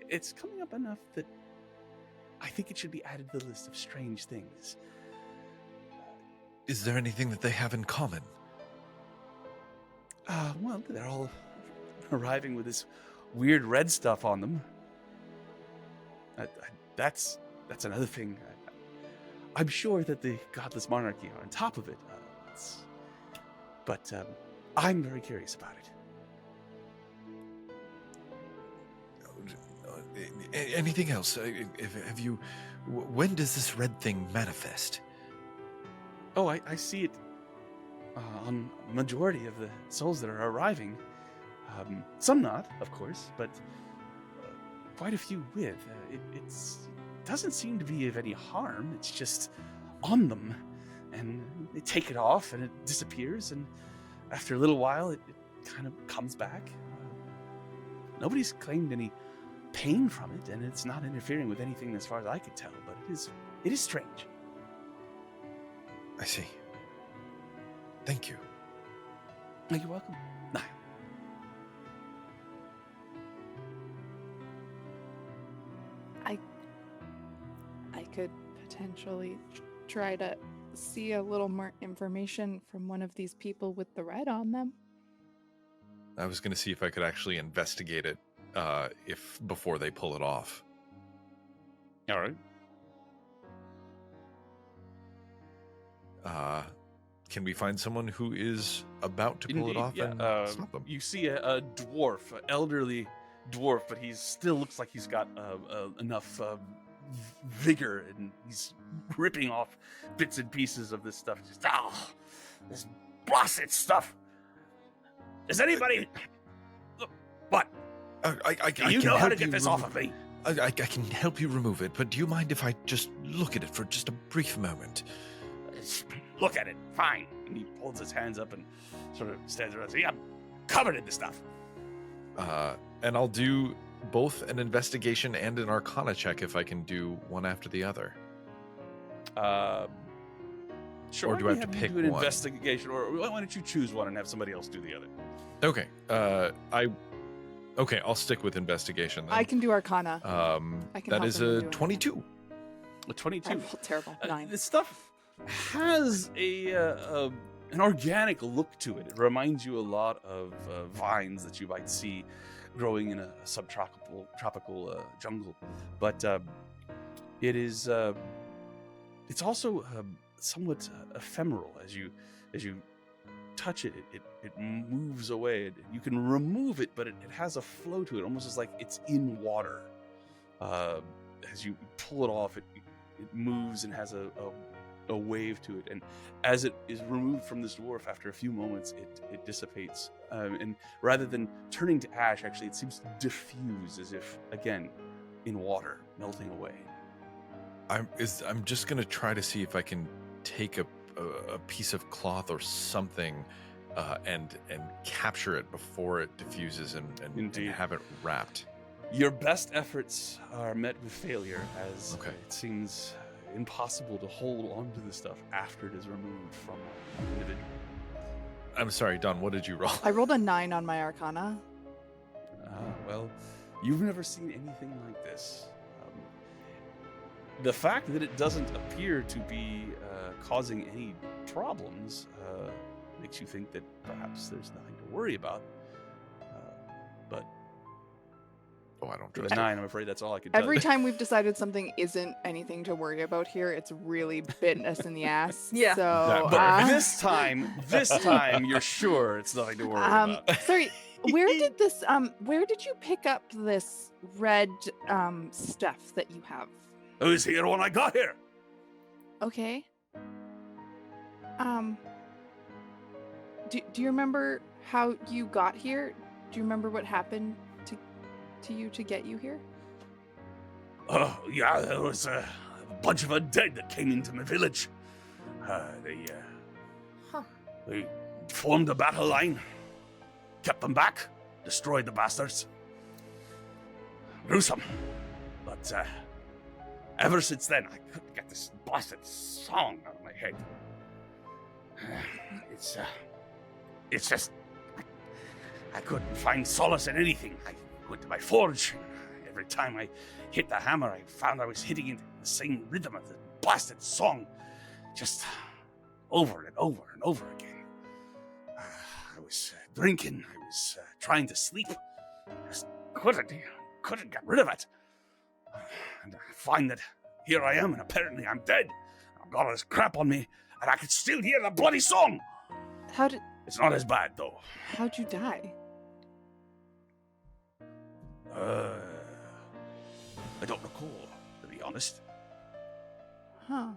it's coming up enough that I think it should be added to the list of strange things. Is there anything that they have in common? Well, they're all arriving with this weird red stuff on them. That's another thing. I'm sure that the Godless Monarchy are on top of it. But I'm very curious about it. Anything else? Have you? When does this red thing manifest? Oh, I see it on majority of the souls that are arriving. Some not, of course, but quite a few with. It doesn't seem to be of any harm. It's just on them, and they take it off, and it disappears, and after a little while, it kind of comes back. Nobody's claimed any pain from it, and it's not interfering with anything as far as I can tell, but it is strange. I see. Thank you. You're welcome. Nah. I could potentially try to see a little more information from one of these people with the red on them. I was going to see if I could actually investigate it if before they pull it off. All right. Can we find someone who is about to pull it off and stop them? You see a dwarf, an elderly dwarf, but he still looks like he's got enough vigor, and he's ripping off bits and pieces of this stuff. Just this blasted stuff. Does anybody? What? Do you know how to get this off of me? I can help you remove it, but do you mind if I just look at it for just a brief moment? Look at it. Fine. And he holds his hands up and sort of stands around and says, I'm covered in this stuff. And I'll do both an investigation and an arcana check if I can do one after the other. Sure. Or do I have to pick do an one? Investigation, or why don't you choose one and have somebody else do the other? Okay. I'll stick with investigation then. I can do Arcana. I can That help is him a do it. 22. A 22. I rolled terrible. 9. This stuff has an organic look to it. It reminds you a lot of vines that you might see growing in a tropical jungle. But it is it's also somewhat ephemeral. As you touch it, it moves away. You can remove it, but it has a flow to it, almost as like it's in water. As you pull it off, it moves and has a wave to it, and as it is removed from this dwarf, after a few moments, it dissipates, and rather than turning to ash, actually it seems to diffuse, as if again in water, melting away. I'm just gonna try to see if I can take a a piece of cloth or something and capture it before it diffuses and Indeed. have it wrapped. Your best efforts are met with failure, as Okay. it seems impossible to hold onto the stuff after it is removed from an individual. I'm sorry, Don, what did you roll? I rolled a 9 on my Arcana. Well, you've never seen anything like this. The fact that it doesn't appear to be causing any problems makes you think that perhaps there's nothing to worry about. But Oh, I don't for the trust it. 9, I'm afraid that's all I could tell Every you. time we've decided something isn't anything to worry about here, it's really bitten us in the ass. Yeah. So, But this time, you're sure it's nothing to worry about. sorry, where did you pick up this red stuff that you have? It was here when I got here. Okay. Do you remember how you got here? Do you remember what happened to you to get you here? Oh, yeah, there was a bunch of undead that came into my village. They formed a battle line, kept them back, destroyed the bastards. Gruesome. But ever since then, I couldn't get this blasted song out of my head. It's just... I couldn't find solace in anything. I went to my forge. Every time I hit the hammer, I found I was hitting into the same rhythm of the blasted song. Just over and over and over again. I was drinking. I was trying to sleep. Just couldn't get rid of it. And I find that here I am, and apparently I'm dead. I've got all this crap on me, and I can still hear the bloody song. It's not as bad, though. How'd you die? I don't recall, to be honest. Huh.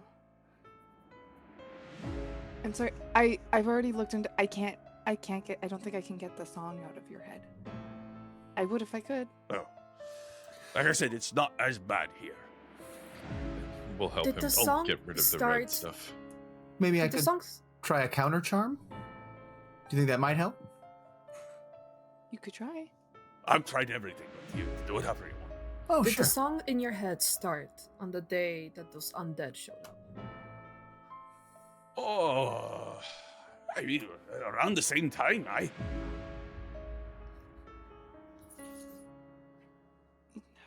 I'm sorry. I've already looked into. I don't think I can get the song out of your head. I would if I could. Oh. Like I said, it's not as bad here. We'll help Did him the song get rid of the start- red stuff. Maybe I The could songs. try a counter charm. Do you think that might help? You could try. I've tried everything, but you do whatever you want. Oh, Did sure. the song in your head start on the day that those undead showed up? Oh, I mean, around the same time,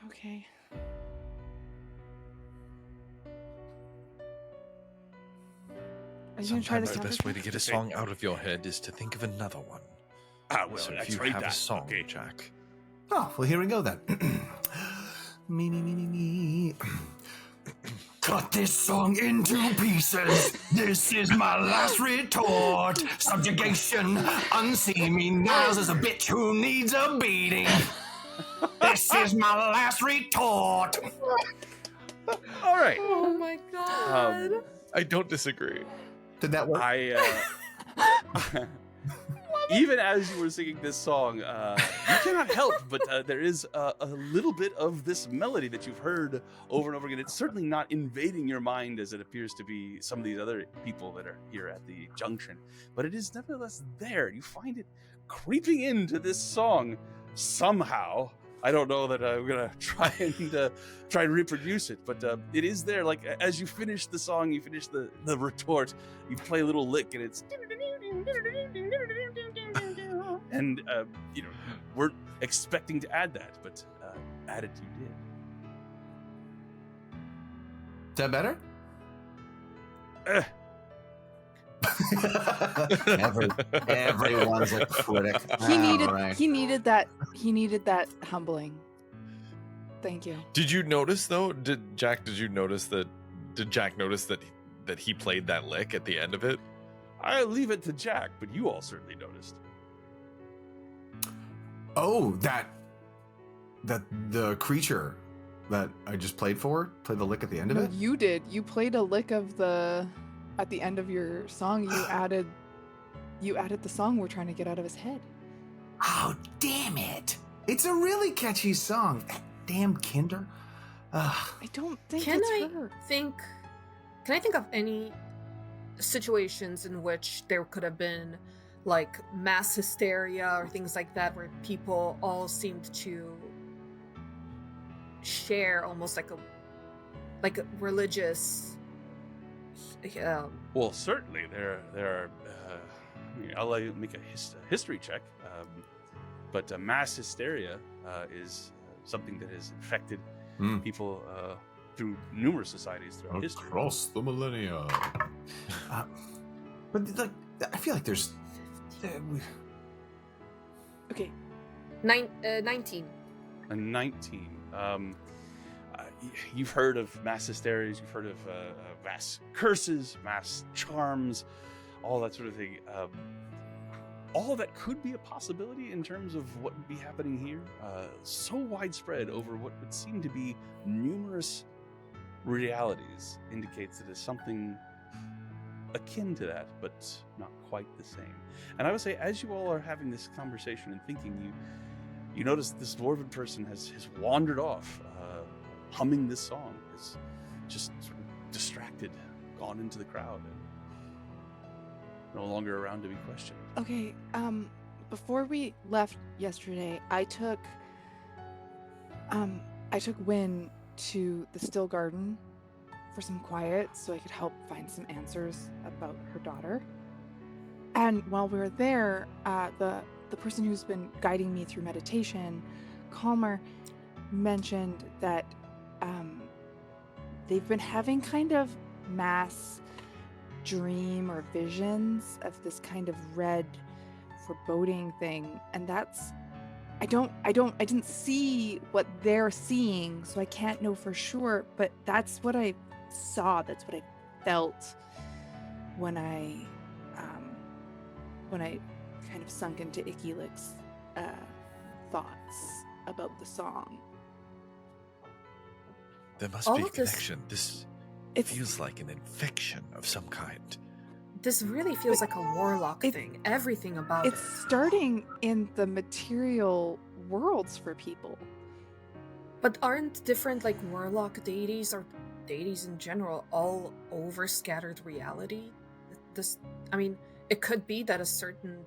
Okay. Are you gonna try the Sometimes the best way to counter? get a song out of your head is to think of another one. well, So I if you tried have that. a song, Okay. Jack. Oh, well, here we go then. Me. Cut this song into pieces. This is my last retort. Subjugation. Unsee me now as a bitch who needs a beating. This is my last retort. All right. Oh my god. I don't disagree. Did that work? Even as you were singing this song, you cannot help but there is a little bit of this melody that you've heard over and over again. It's certainly not invading your mind as it appears to be some of these other people that are here at the junction, but it is nevertheless there. You find it creeping into this song somehow. I don't know that I'm gonna try and reproduce it, but it is there. Like as you finish the song, you finish the retort, you play a little lick, and it's and we're expecting to add that, but add it you did. Is that better? Everyone's a critic. He needed that humbling. Thank you. Did you notice though? Did Jack notice that he played that lick at the end of it? I leave it to Jack, but you all certainly noticed. Oh, that the creature that I just played the lick at the end of No, it. you did. You played a lick of at the end of your song. You added the song we're trying to get out of his head. Oh, damn it! It's a really catchy song. That damn Kinder. Ugh. I don't think Can it's I her. think of any situations in which there could have been like mass hysteria or things like that, where people all seemed to share almost like a religious. Well, certainly there are. I'll let you make a history check, but mass hysteria is something that has infected people through numerous societies throughout history. Across the millennia. But like, I feel like there's. Okay. 19. A 19. You've heard of mass hysterias, you've heard of mass curses, mass charms, all that sort of thing. All that could be a possibility in terms of what would be happening here. So widespread over what would seem to be numerous realities indicates that it's something akin to that, but not quite the same. And I would say, as you all are having this conversation and thinking, you notice this dwarven person has wandered off, humming this song, is just sort of distracted, gone into the crowd, and no longer around to be questioned. Okay, before we left yesterday, I took Wynn to the Still Garden for some quiet so I could help find some answers about her daughter. And while we were there, the person who's been guiding me through meditation, Calmer, mentioned that they've been having kind of mass dream or visions of this kind of red foreboding thing, and that's I didn't see what they're seeing, so I can't know for sure, but that's what I saw, that's what I felt when I kind of sunk into Ikilik's thoughts about the song. There must All be a of this- connection. This It's feels like an infection of some kind. This really feels like a warlock it- thing. Everything about it's it. starting in the material worlds for people. But aren't different like warlock deities or deities in general all over scattered reality? It could be that a certain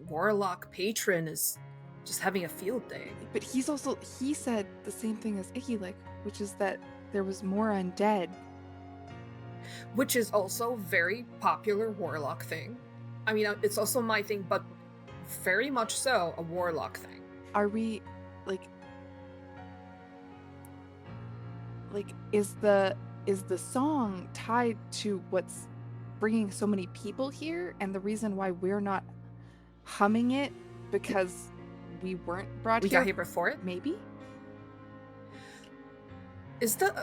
warlock patron is just having a field day. But he said the same thing as Ikilik, which is that there was more undead. Which is also very popular warlock thing. I mean, it's also my thing, but very much so a warlock thing. Are we like is the song tied to what's bringing so many people here, and the reason why we're not humming it because we weren't brought We here? got here before it. Maybe. Is the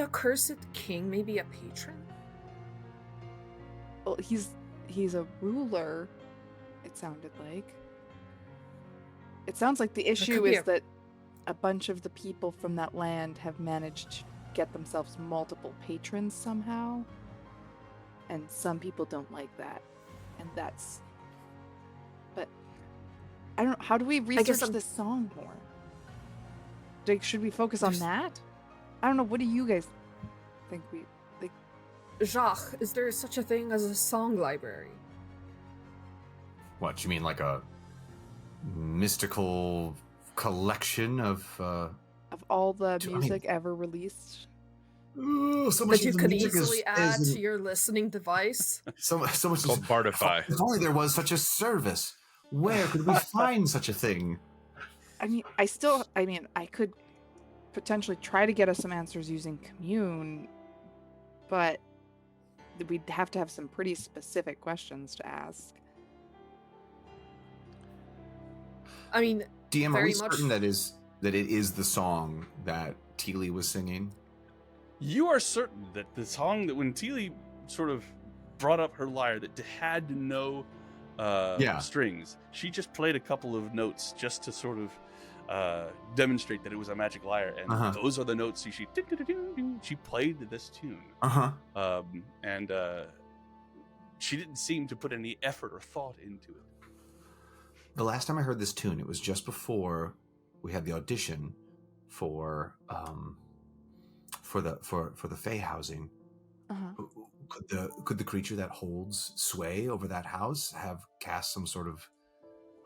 accursed king maybe a patron? Well, he's a ruler. It sounded like. It sounds like the issue be is that a bunch of the people from that land have managed to get themselves multiple patrons somehow, and some people don't like that, and that's. But I don't know. How do we research this song more? Should we focus on that? I don't know. What do you guys think we like? Jacques, is there such a thing as a song library? What, you mean like a mystical collection of all the I mean- music ever released? so much That you of the could music easily add is to your listening device? so much It's called Bardify. If only there was such a service. Where could we find such a thing? I mean, I could potentially try to get us some answers using Commune, but we'd have to have some pretty specific questions to ask. I mean, DM, are very we much- certain that it is the song that Teely was singing? You are certain that the song that when Teely sort of brought up her lyre that had no strings, she just played a couple of notes just to sort of demonstrate that it was a magic lyre, and those are the notes she played this tune. And she didn't seem to put any effort or thought into it. The last time I heard this tune, it was just before we had the audition for the Fae housing, Uh-huh. Could the creature that holds sway over that house have cast some sort of?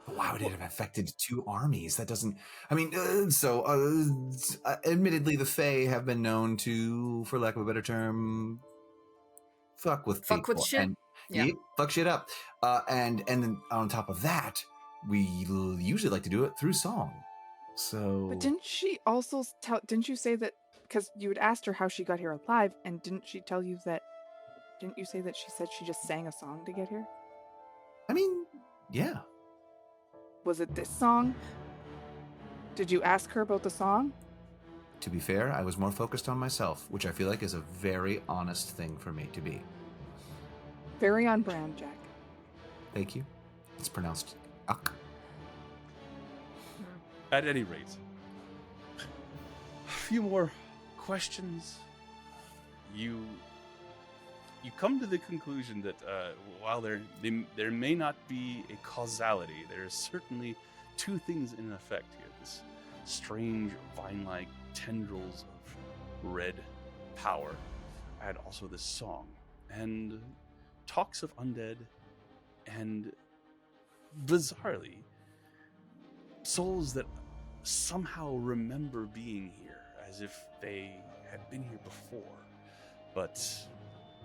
Why would it have affected two armies? That doesn't. I mean, admittedly, the Fae have been known to, for lack of a better term, fuck with Fuck with people shit? and Yeah. fuck shit up. And then on top of that, we usually like to do it through song. So, But didn't she also tell? Didn't you say that because you had asked her how she got here alive, and didn't she tell you that? Didn't you say that she said she just sang a song to get here? I mean, yeah. Was it this song? Did you ask her about the song? To be fair, I was more focused on myself, which I feel like is a very honest thing for me to be. Very on brand, Jack. Thank you. It's pronounced uck. At any rate, a few more questions. You come to the conclusion that while there may not be a causality, there is certainly two things in effect here. This strange vine-like tendrils of red power, and also this song, and talks of undead, and bizarrely, souls that somehow remember being here, as if they had been here before, but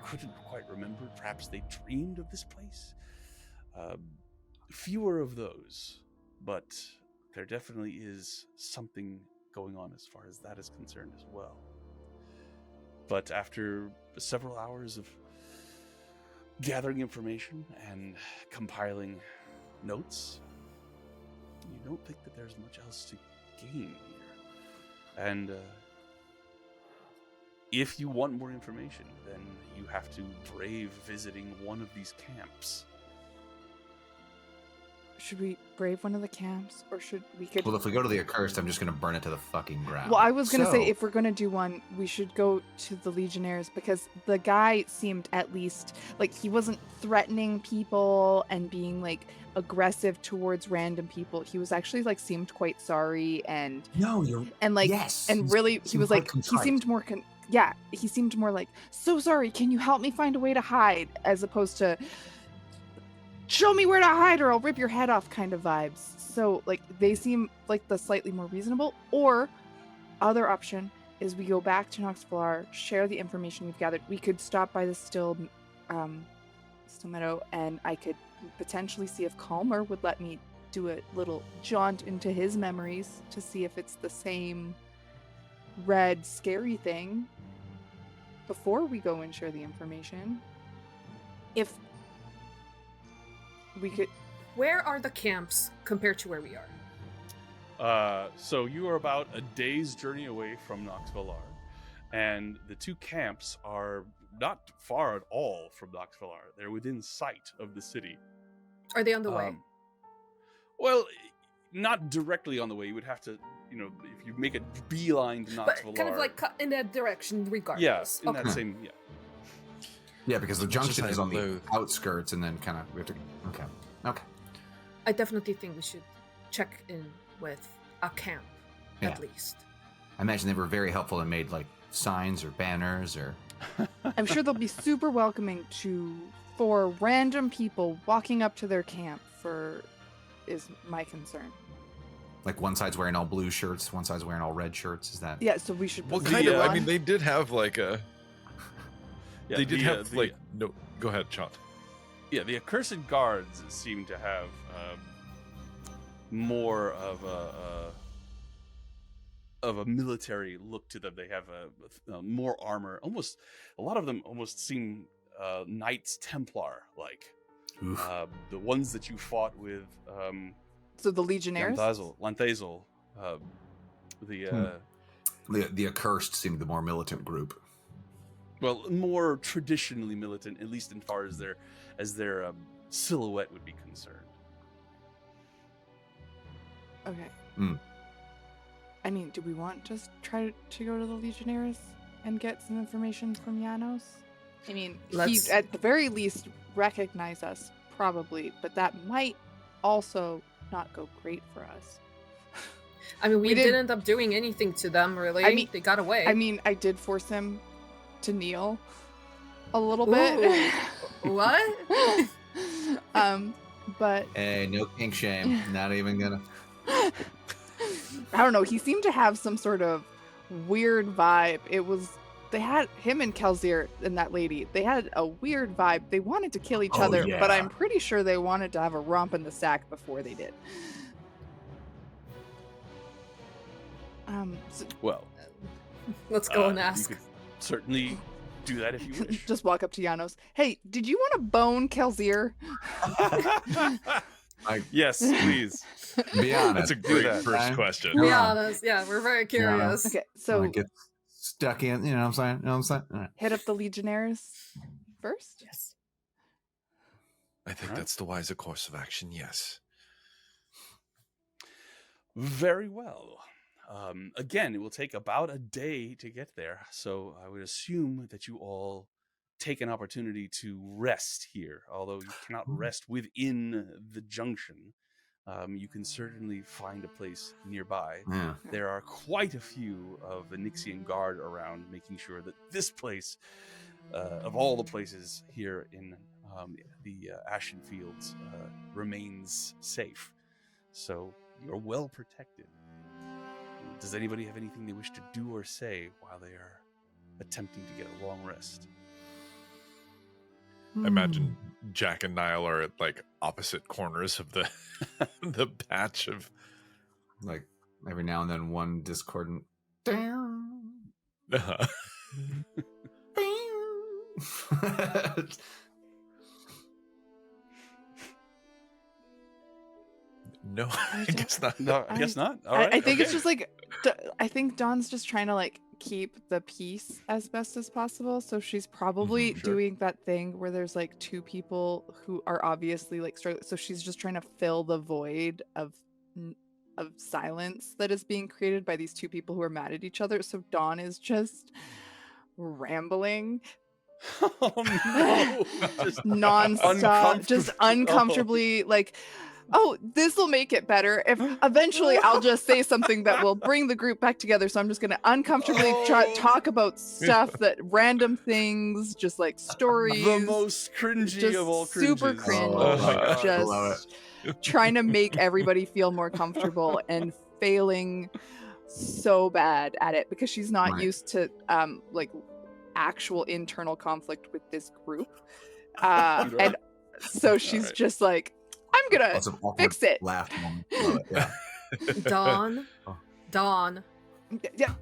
couldn't quite remember. Perhaps they dreamed of this place. Fewer of those, but there definitely is something going on as far as that is concerned as well. But after several hours of gathering information and compiling notes, you don't think that there's much else to gain here. And if you want more information, then you have to brave visiting one of these camps. Should we brave one of the camps, or should we could? Well, if we go to the accursed, I'm just going to burn it to the fucking ground. Well, I was gonna say So- if we're gonna do one, we should go to the Legionnaires because the guy seemed at least like he wasn't threatening people and being like aggressive towards random people. He was actually like seemed quite sorry and No, you're like yes, and he's- really he seemed was quite like contrite. he seemed more he seemed more like, so sorry, can you help me find a way to hide, as opposed to show me where to hide or I'll rip your head off kind of vibes. So like they seem like the slightly more reasonable. Or other option is we go back to Nox Valar, share the information we've gathered. We could stop by the still meadow, and I could potentially see if Calmer would let me do a little jaunt into his memories to see if it's the same red scary thing before we go and share the information. If we could. Where are the camps compared to where we are? So you are about a day's journey away from Nox Valar, and the two camps are not far at all from Nox Valar. They're within sight of the city. Are they on the way? Well, not directly on the way. You would have to, if you make a beeline to Nox But Valar. kind of like cut in that direction regardless. Yes, in Okay. that same, Yeah, because the As much as junction I is on the loathe- outskirts, and then kind of we have to. Okay. I definitely think we should check in with a camp, at least. I imagine they were very helpful and made like signs or banners or. I'm sure they'll be super welcoming for random people walking up to their camp is my concern. Like one side's wearing all blue shirts, one side's wearing all red shirts. Is that? Yeah, so we should. Well, The, kind of. uh, I mean, they did have like a. yeah. They did the, have the- like no. Go ahead, Sean. Yeah, the accursed guards seem to have more of a military look to them. They have more armor. Almost, a lot of them almost seem Knights Templar like. Oof. The ones that you fought with So the Legionnaires. Lanthazel, The accursed seemed the more militant group. well, more traditionally militant, at least as far as their silhouette would be concerned. Okay. Mm. I mean, do we want to try to go to the Legionnaires and get some information from Janos? I mean, Let's- he at the very least recognize us, probably, but that might also not go great for us. I mean, we We did- didn't end up doing anything to them, really. I mean- they got away. I mean, I did force him to kneel a little bit. What? But Hey, no kink shame. Not even gonna. I don't know. He seemed to have some sort of weird vibe. They had him and Kelsier and that lady. They had a weird vibe. They wanted to kill each Oh, other, but yeah. I'm pretty sure they wanted to have a romp in the sack before they did. Well, Let's go and you ask. could certainly do that if you wish. Just walk up to Janos. Hey, did you want to bone Kelsier? Yes, please. Be honest. That's a great that. first question. To be honest, yeah, we're very curious. Okay, So so get stuck in. You know what I'm saying? You know what I'm saying? All right. hit up the Legionnaires first. Yes. I think Alright. that's the wiser course of action, yes. Very well. Again, it will take about a day to get there, so I would assume that you all take an opportunity to rest here. Although you cannot rest within the junction, you can certainly find a place nearby. Yeah. There are quite a few of the Nixian guard around, making sure that this place, of all the places here in the Ashen Fields, remains safe. So you're well protected. Does anybody have anything they wish to do or say while they are attempting to get a long rest? I imagine Jack and Niall are at like opposite corners of the the patch of Like every now and then one discordant. no, I guess not. No, I guess not. All right. I think it's okay. just like I think Dawn's just trying to like keep the peace as best as possible. So she's probably sure. doing that thing where there's like two people who are obviously like struggling. So she's just trying to fill the void of silence that is being created by these two people who are mad at each other. So Dawn is just rambling Oh no! Just nonstop, just uncomfortably like, oh, this will make it better. If eventually I'll just say something that will bring the group back together. So I'm just gonna uncomfortably talk about stuff that random things, just like stories. The most cringy just of all super cringes. cringe. Oh my God. Just Love trying to make everybody feel more comfortable and failing so bad at it because she's not Right. used to like actual internal conflict with this group. Right. And so she's right. just like, I'm gonna Lots of awkward fix it. laugh moment. Love it. Yeah. Dawn, Oh. Dawn, Yeah,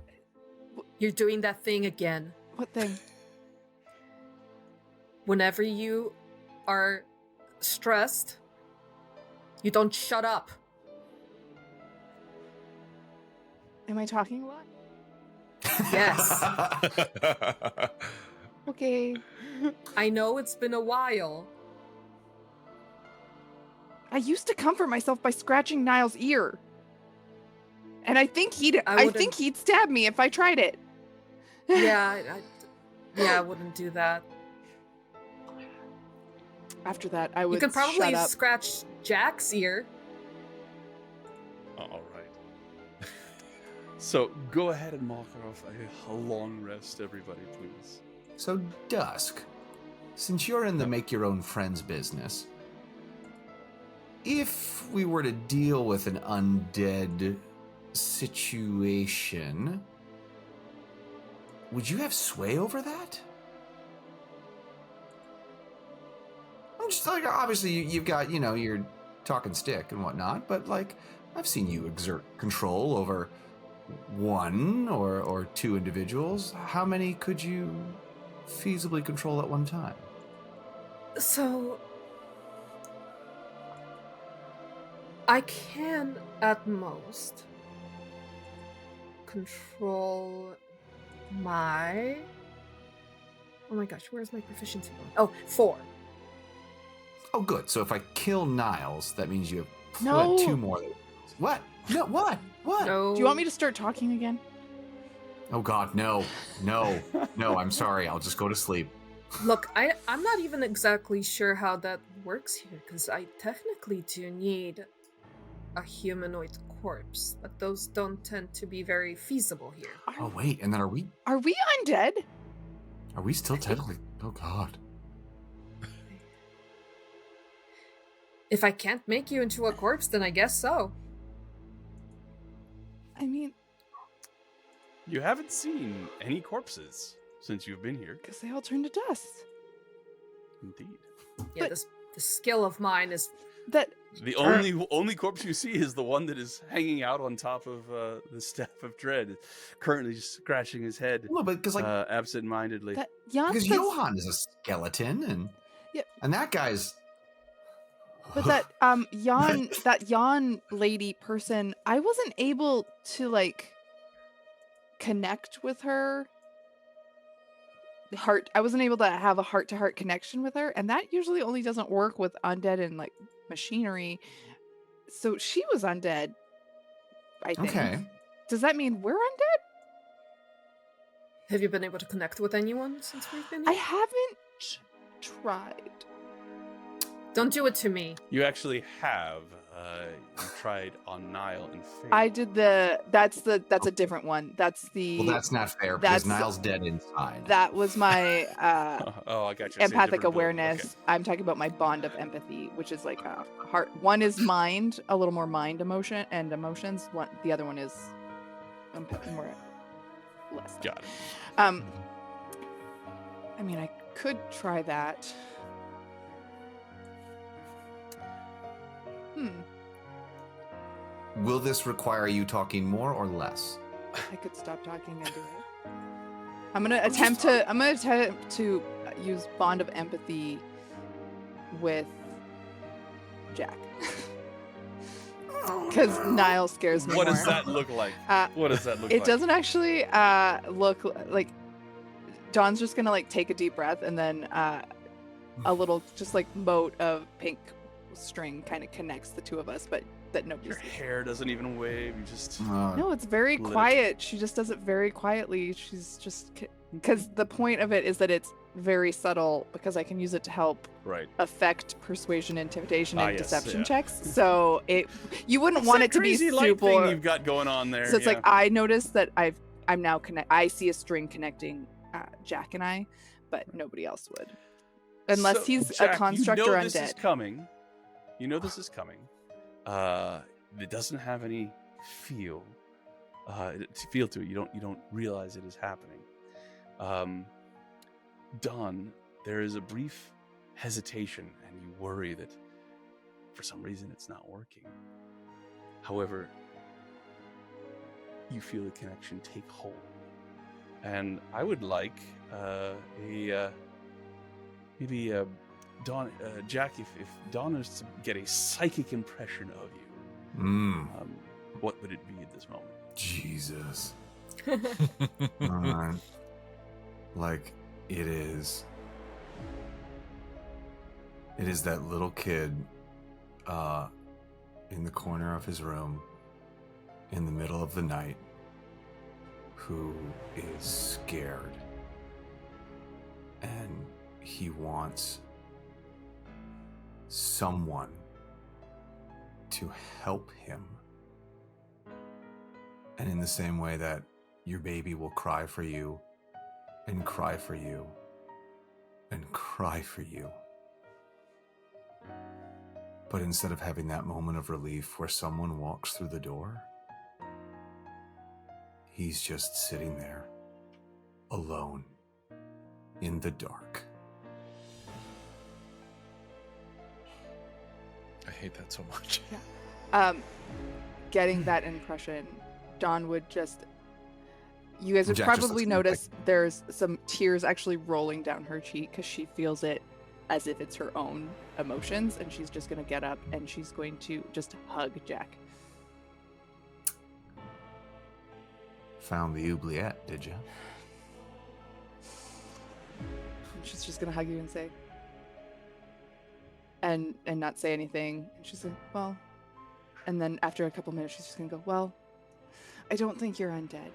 you're doing that thing again. what thing? Whenever you are stressed, you don't shut up. Am I talking a lot? Yes. Okay. I know it's been a while. I used to comfort myself by scratching Niall's ear. And I think I wouldn't- think he'd stab me if I tried it. Yeah, I wouldn't do that. After that, I would You could probably shut up. scratch Jack's ear. All right. So go ahead and mark off a long rest, everybody, please. So, Dusk, since you're in the make your own friends business, if we were to deal with an undead situation, would you have sway over that? I'm just like, obviously, you've got, your talking stick and whatnot, but like, I've seen you exert control over one or two individuals. How many could you feasibly control at one time? So I can at most control my... Oh my gosh, where's my proficiency going? Oh, 4. Oh, good. So if I kill Niles, that means you have No. 2 more. What? No, what? What? No. Do you want me to start talking again? Oh, God, no. No. No, I'm sorry. I'll just go to sleep. Look, I'm not even exactly sure how that works here, because I technically do need a humanoid corpse, but those don't tend to be very feasible here. Oh, wait. And then are we Are we undead? still technically Oh, God. If I can't make you into a corpse, then I guess so. I mean, You haven't seen any corpses since you've been here. because they all turned to dust. Indeed. Yeah, But- this skill of mine is That The only corpse you see is the one that is hanging out on top of the Staff of Dread, currently just scratching his head No, but because absent-mindedly. that Jan. because Johan is a skeleton, and Yep. and that guy's. But that Jan lady person, I wasn't able to like connect with her. I wasn't able to have a heart-to-heart connection with her, and that usually only doesn't work with undead and like machinery. So she was undead, I think. Okay. Does that mean we're undead? Have you been able to connect with anyone since we've been I here? haven't tried. Don't do it to me. You actually have. You tried on Nile and failed. I did that's a different one. That's the Well, that's not fair That's- because Niall's dead inside. that was my Oh, I got you. I see a empathic different ability. awareness. Okay. I'm talking about my bond of empathy, which is like a heart. One is mind, a little more mind emotion and emotions. One, the other one is more less. Got it. I mean, I could try that. Will this require you talking more or less? I could stop talking and do it. I'm gonna attempt to use bond of empathy with Jack. Because Niall scares me What more. does that look like? What does that look It like? doesn't actually look like Dawn's just gonna like take a deep breath and then a little just like mote of pink string kind of connects the two of us, but that nobody Your sees. hair doesn't even wave. You just. No, it's very Lit it. quiet. She just does it very quietly. She's just because the point of it is that it's very subtle because I can use it to help Right. affect persuasion, intimidation, and Yes, deception yeah. checks. So you wouldn't want it to be crazy light super. thing you've got going on there. So it's yeah. like I noticed that I'm now I see a string connecting Jack and I, but nobody else would, unless So, he's Jack, a construct you know or this is undead. coming. You know this is coming. It doesn't have any feel. Feel to it. You don't realize it is happening. Dawn, there is a brief hesitation, and you worry that for some reason it's not working. However, you feel the connection take hold, and I would like maybe Dawn, Jack, if Dawn is to get a psychic impression of you, what would it be at this moment? Jesus. Alright. Like, it is that little kid in the corner of his room in the middle of the night who is scared, and he wants someone to help him. And in the same way that your baby will cry for you and cry for you and cry for you. But instead of having that moment of relief where someone walks through the door, he's just sitting there, alone, in the dark. I hate that so much. Getting that impression, Dawn would just. You guys would Jack just probably looks at me notice there's some tears actually rolling down her cheek because she feels it as if it's her own emotions, and she's just going to get up and she's going to just hug Jack. Found the oubliette, did you? And she's just going to hug you and say, and not say anything. And she's like, well, and then after a couple minutes, she's just going to go, well, I don't think you're undead.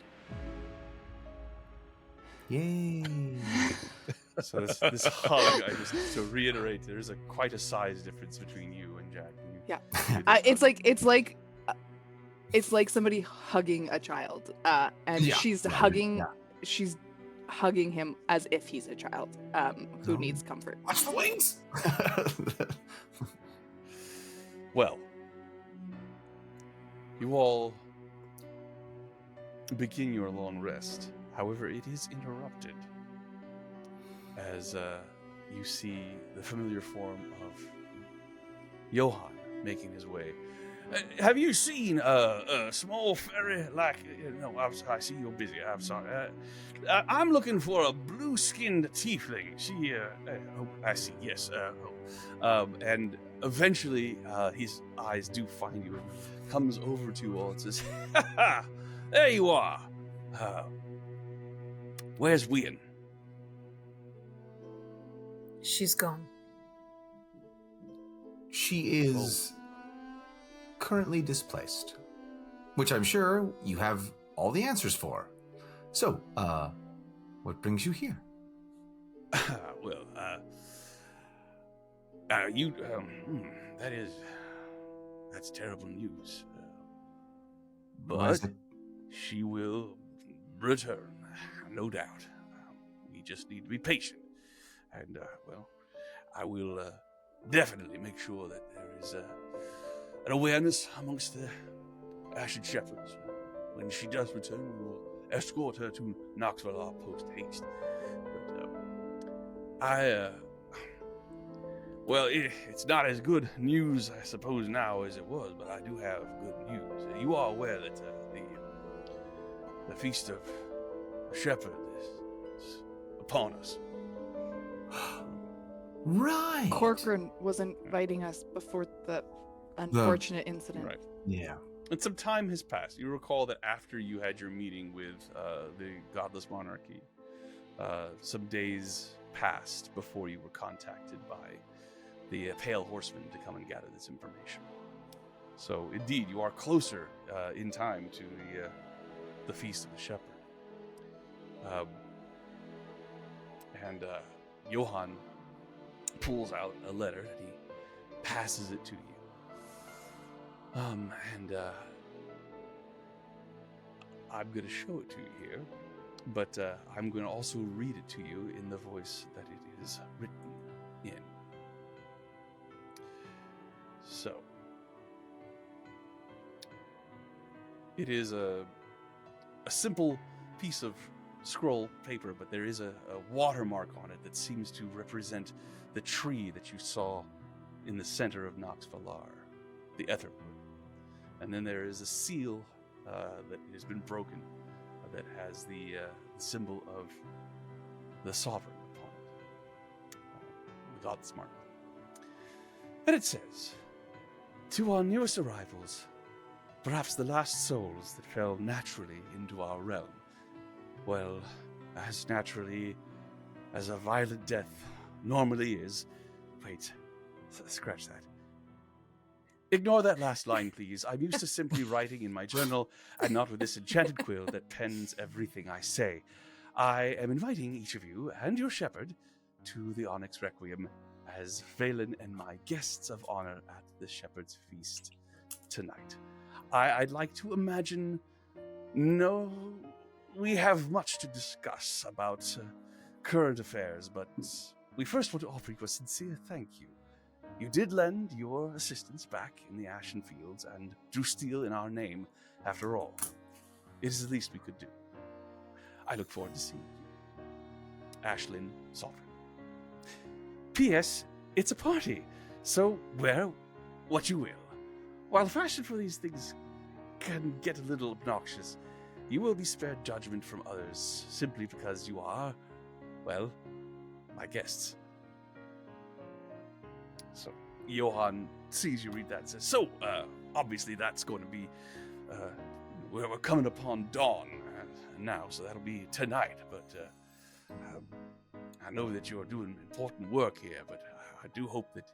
Yay! So this hug, to reiterate, there's quite a size difference between you and Jack. Yeah. You did It's like somebody hugging a child, and Yeah, she's yeah, hugging. yeah. She's hugging him as if he's a child who Oh. needs comfort. Watch the wings! Well, you all begin your long rest. However, it is interrupted as you see the familiar form of Johann making his way. Have you seen a small fairy like... No, I see you're busy. I'm sorry. I'm looking for a blue-skinned tiefling. She... oh, I see. Yes. And eventually, his eyes do find you and comes over to you all and says, "Ha ha! There you are. Where's Wien?" She's gone. She is currently displaced, which I'm sure you have all the answers for. So, what brings you here? Well, that's terrible news. Why is But it- she will return, no doubt. We just need to be patient. And, I will definitely make sure that there is an awareness amongst the Ashen Shepherds. When she does return, we will escort her to Knoxville post haste. But it's not as good news, I suppose, now as it was, but I do have good news. You are aware that the Feast of the Shepherd is upon us. Right. Corcoran was inviting us before the unfortunate incident. Right. Yeah. And some time has passed. You recall that after you had your meeting with the Godless Monarchy, some days passed before you were contacted by the Pale Horseman to come and gather this information. So, indeed, you are closer in time to the Feast of the Shepherd. And Johann pulls out a letter and he passes it to you. I'm going to show it to you here, but I'm going to also read it to you in the voice that it is written in. So, it is a simple piece of scroll paper, but there is a watermark on it that seems to represent the tree that you saw in the center of Nox Valar, the Etherwood. And then there is a seal that has been broken that has the symbol of the Sovereign upon it, the God's Mark. And it says, "To our newest arrivals, perhaps the last souls that fell naturally into our realm, well, as naturally as a violent death normally is." Wait, scratch that. Ignore that last line, please. I'm used to simply writing in my journal, and not with this enchanted quill that pens everything I say. I am inviting each of you and your shepherd to the Onyx Requiem as Valen and my guests of honor at the Shepherd's Feast tonight. I'd like to imagine... No, we have much to discuss about current affairs, but we first want to offer you a sincere thank you. You did lend your assistance back in the Ashen Fields and drew steel in our name, after all. It is the least we could do. I look forward to seeing you. Ashlyn Sovereign. P.S. It's a party, so wear what you will. While the fashion for these things can get a little obnoxious, you will be spared judgment from others simply because you are, well, my guests. So, Johann sees you read that and says, "So, obviously that's going to be, we're coming upon dawn now, so that'll be tonight, but I know that you're doing important work here, but I do hope that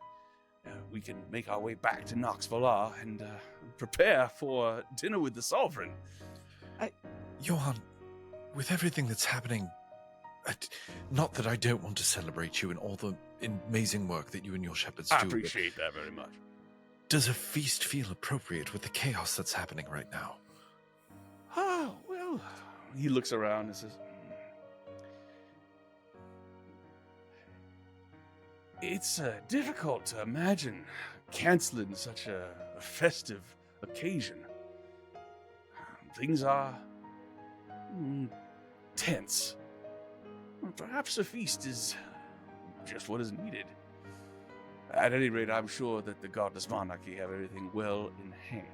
we can make our way back to Nox Valar and prepare for dinner with the Sovereign." Johann, with everything that's happening, not that I don't want to celebrate you and all the amazing work that you and your shepherds do. I appreciate that very much. Does a feast feel appropriate with the chaos that's happening right now? Oh, well, he looks around and says, It's difficult to imagine canceling such a festive occasion. Things are tense. Perhaps a feast is just what is needed. At any rate, I'm sure that the godless monarchy have everything well in hand.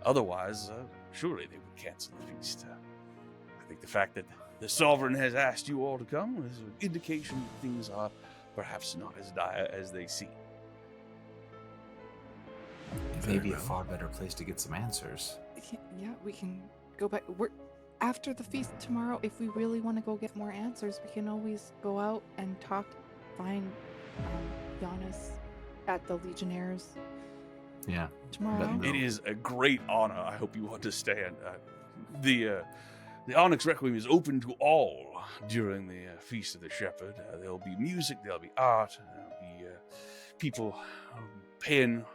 Otherwise, surely they would cancel the feast. I think the fact that the sovereign has asked you all to come is an indication that things are perhaps not as dire as they seem. It may be a far better place to get some answers. Yeah, we can go back. We're after the feast tomorrow. If we really want to go get more answers, we can always go out and find Giannis at the Legionnaires Yeah. tomorrow. It is a great honor. I hope you understand. The Onyx Requiem is open to all during the Feast of the Shepherd. There'll be music, there'll be art, there'll be people paying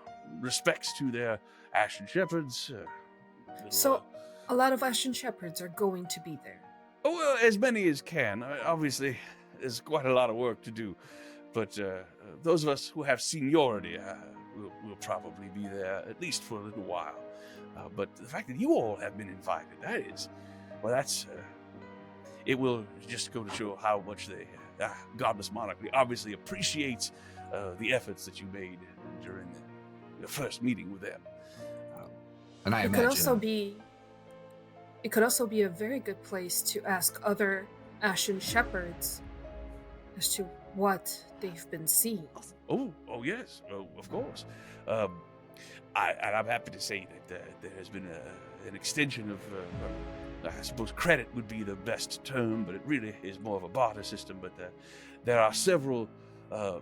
respects to their Ashen Shepherds. So, a lot of Ashen Shepherds are going to be there. Oh, well, as many as can. Obviously, there's quite a lot of work to do. But those of us who have seniority will probably be there, at least for a little while. But the fact that you all have been invited, it will just go to show how much the godless monarchy obviously appreciates the efforts that you made during the first meeting with them. And I It imagine could also be a very good place to ask other Ashen Shepherds as to what they've been seeing. Oh yes, of course. I'm happy to say that there has been an extension of, I suppose credit would be the best term, but it really is more of a barter system. But there are several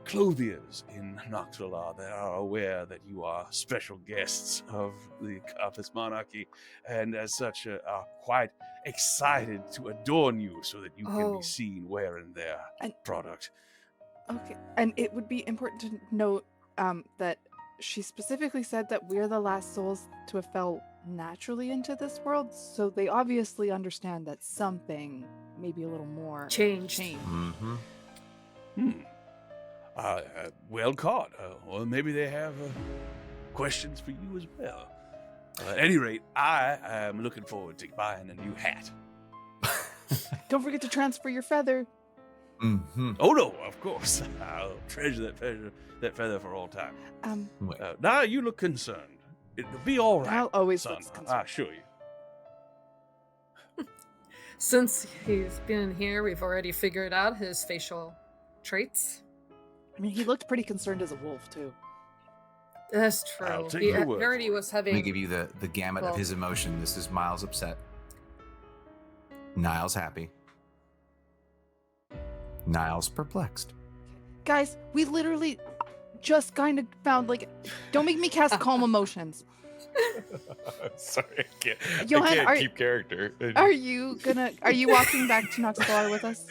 clothiers in Noxalar that are aware that you are special guests of the godless monarchy, and as such are quite excited to adorn you so that you can be seen wearing their product. Okay, and it would be important to note that she specifically said that we're the last souls to have fell naturally into this world, so they obviously understand that something, maybe a little more, Changed. Mm-hmm. Well caught. Or maybe they have questions for you as well. At any rate, I am looking forward to buying a new hat. Don't forget to transfer your feather. Mm-hmm. Oh no, of course. I'll treasure that feather for all time. Now you look concerned. It'll be all right. I'll always son. look concerned. I assure you. Since he's been here, we've already figured out his facial traits. I mean, he looked pretty concerned as a wolf, too. That's true. I'll take He your word already for it. was Let me having. give you the gamut Well- of his emotion. This is Miles upset. Niles happy. Niles perplexed. Guys, we literally just kind of found, don't make me cast calm emotions. Sorry, I Johan, can't keep character. Are you walking back to Noxalar with us?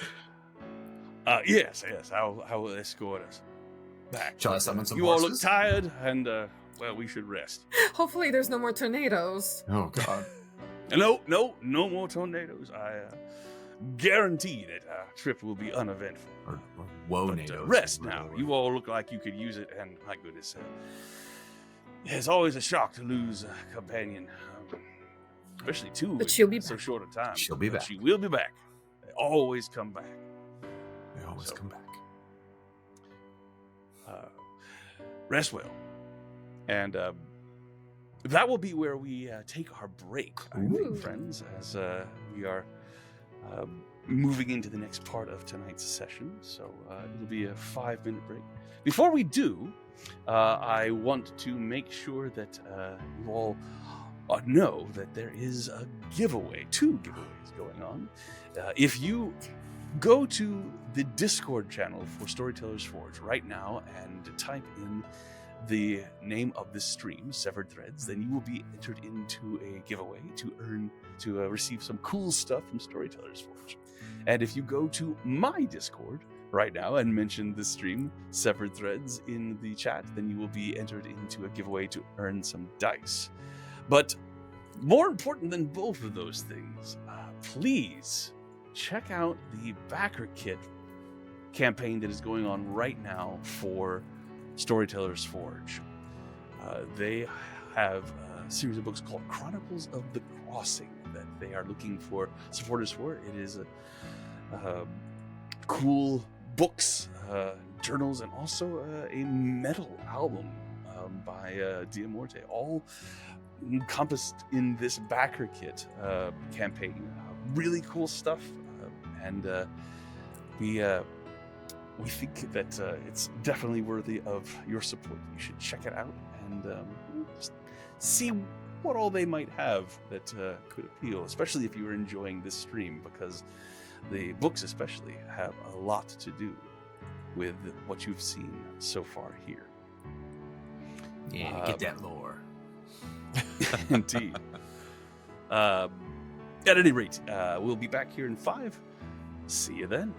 Yes. I will escort us back. Shall I summon some You all horses? look tired, and well, we should rest. Hopefully, there's no more tornadoes. Oh, God. No more tornadoes. I guarantee that our trip will be uneventful. Or woe But nados. rest now. You all look like you could use it, and my goodness, it's always a shock to lose a companion, especially two But she'll be in so back. short a time. She'll be But back. She will be back. They always come back. They always So- come back. Rest well, and that will be where we take our break, I Ooh. think, friends, as we are moving into the next part of tonight's session. So it'll be a 5-minute break. Before we do, I want to make sure that you all know that there is a giveaway, 2 giveaways going on. If you go to the Discord channel for Storytellers Forge right now and type in the name of this stream, Severed Threads, then you will be entered into a giveaway to receive some cool stuff from Storytellers Forge. And if you go to my Discord right now and mention the stream, Severed Threads, in the chat, then you will be entered into a giveaway to earn some dice. But more important than both of those things, please check out the backer kit campaign that is going on right now for Storyteller's Forge. They have a series of books called Chronicles of the Crossing that they are looking for supporters for. It is cool books, journals, and also a metal album by Diamorte, all encompassed in this backer kit campaign. Really cool stuff, and we think that it's definitely worthy of your support. You should check it out and just see what all they might have that could appeal, especially if you are enjoying this stream, because the books especially have a lot to do with what you've seen so far here. Yeah, get that lore. Indeed. At any rate, we'll be back here in 5. See you then.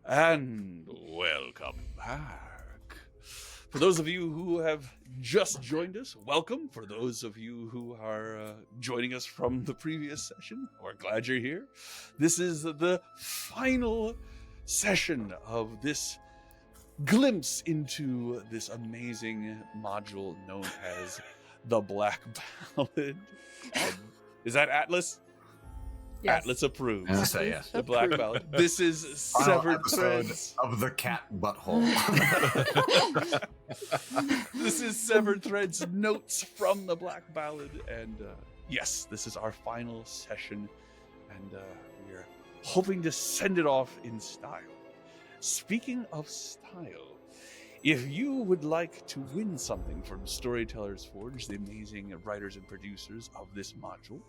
And welcome back. For those of you who have just joined us, welcome. For those of you who are joining us from the previous session, we're glad you're here. This is the final session of this glimpse into this amazing module known as the Black Ballad. Is that Atlas? Yes. Atlas approves. I'll say yes. The Black Approved. Ballad. This is Final Severed episode Threads. of the cat butthole. This is Severed Threads notes from the Black Ballad. And yes, this is our final session. And we're hoping to send it off in style. Speaking of style, if you would like to win something from Storytellers Forge, the amazing writers and producers of this module,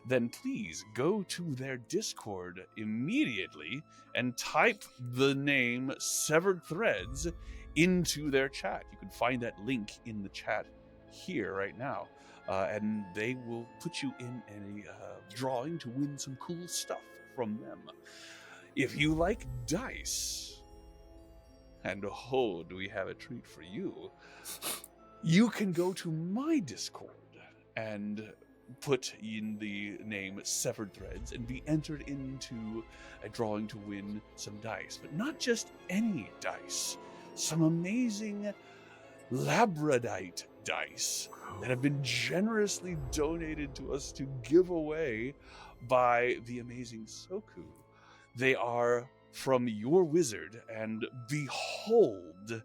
then please go to their Discord immediately and type the name Severed Threads into their chat. You can find that link in the chat here right now, and they will put you in a drawing to win some cool stuff from them. If you like dice, and oh, do we have a treat for you, you can go to my Discord and put in the name Severed Threads and be entered into a drawing to win some dice. But not just any dice, some amazing labradite dice that have been generously donated to us to give away by the amazing Soku. They are from your wizard, and behold